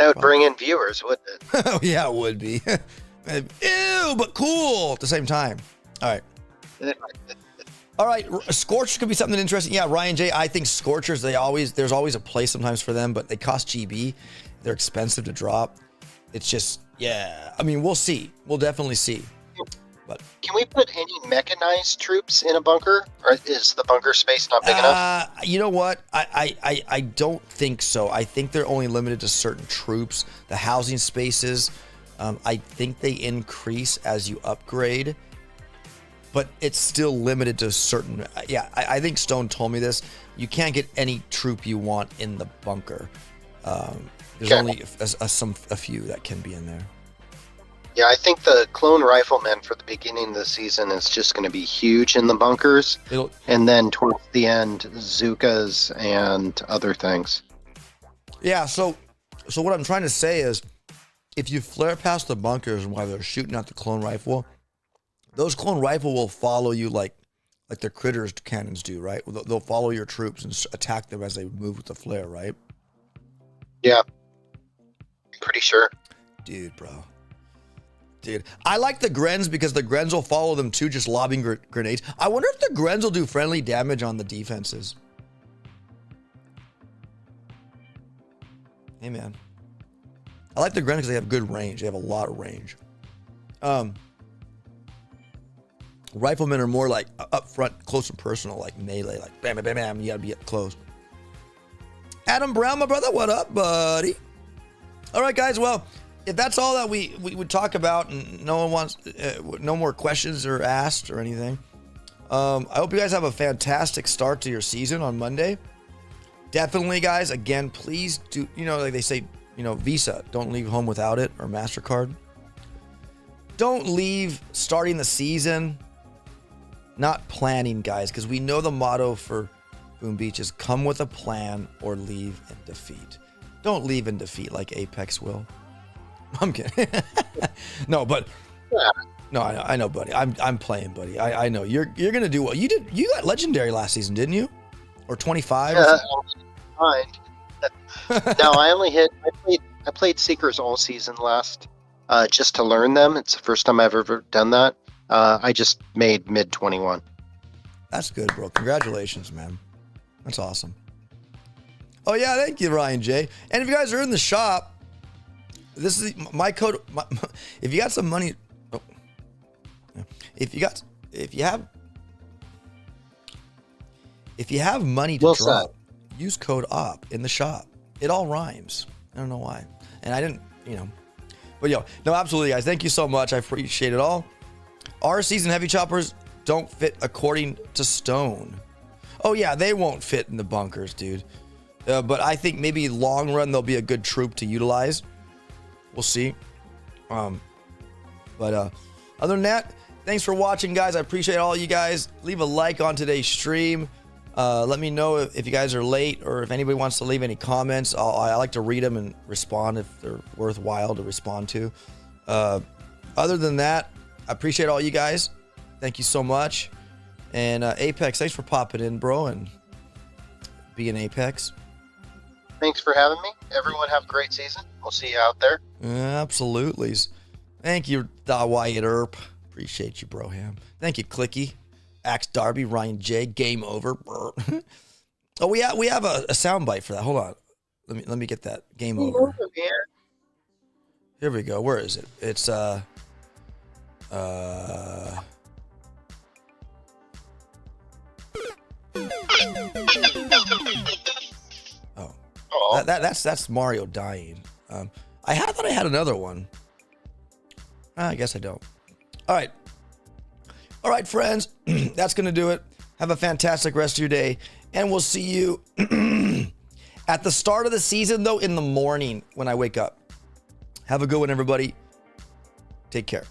would bring in viewers, wouldn't it? Oh yeah, it would be. Ew, but cool at the same time. All right. All right, Scorchers could be something interesting. Yeah, Ryan J, I think Scorchers, there's always a place sometimes for them, but they cost GB. They're expensive to drop. It's just, yeah. I mean, we'll see. We'll definitely see. But can we put any mechanized troops in a bunker? Or is the bunker space not big enough? You know what? I don't think so. I think they're only limited to certain troops. The housing spaces, I think they increase as you upgrade. But it's still limited to certain. Yeah, I think Stone told me this. You can't get any troop you want in the bunker. There's only a few that can be in there. Yeah, I think the clone rifleman for the beginning of the season is just going to be huge in the bunkers, and then towards the end, Zukas and other things. Yeah, so what I'm trying to say is, if you flare past the bunkers while they're shooting at the clone rifle, those clone rifle will follow you like the critters cannons do, right? They'll follow your troops and attack them as they move with the flare, right? Yeah, pretty sure. Dude, I like the Grens because the Grens will follow them too, just lobbing grenades. I wonder if the Grens will do friendly damage on the defenses. Hey, man. I like the Grens because they have good range. They have a lot of range. Riflemen are more like up front, close and personal, like melee, like bam, bam, bam, bam. You gotta be up close. Adam Brown, my brother, what up, buddy? All right, guys. Well, if that's all that we would talk about, and no one wants, no more questions are asked or anything. I hope you guys have a fantastic start to your season on Monday. Definitely, guys. Again, please do. Like they say, Visa. Don't leave home without it, or MasterCard. Don't leave starting the season not planning, guys, because we know the motto for Boom Beach is come with a plan or leave in defeat. Don't leave in defeat like Apex will. I'm kidding. No, but no, I know, buddy. I'm playing, buddy. I know you're gonna do well. You got legendary last season, didn't you? Or 25? Yeah, fine. No, I played Seekers all season last, just to learn them. It's the first time I've ever done that. I just made mid 21. That's good, bro. Congratulations, man. That's awesome. Oh yeah, thank you, Ryan J. And if you guys are in the shop, this is my code. If you got some money, if you have money to drop, use code OP in the shop. It all rhymes. I don't know why. And I didn't, But no, absolutely, guys. Thank you so much. I appreciate it all. Our season heavy choppers don't fit according to Stone. Oh yeah, they won't fit in the bunkers, dude. But I think maybe long run they'll be a good troop to utilize. We'll see. But other than that, thanks for watching, guys. I appreciate all you guys. Leave a like on today's stream. Let me know if you guys are late or if anybody wants to leave any comments. I like to read them and respond if they're worthwhile to respond to. Other than that, I appreciate all you guys. Thank you so much. And Apex, thanks for popping in, bro, and being Apex. Thanks for having me. Everyone have a great season. We'll see you out there. Absolutely. Thank you, Da Wyatt Earp. Appreciate you, Broham. Thank you, Clicky. Axe Darby, Ryan J. Game over. Oh, we have a soundbite for that. Hold on. Let me get that. Game over. Here we go. Where is it? It's that's Mario dying. I thought I had another one. I guess I don't. All right, friends. That's gonna do it. Have a fantastic rest of your day, and we'll see you at the start of the season, though, in the morning when I wake up. Have a good one, everybody. Take care.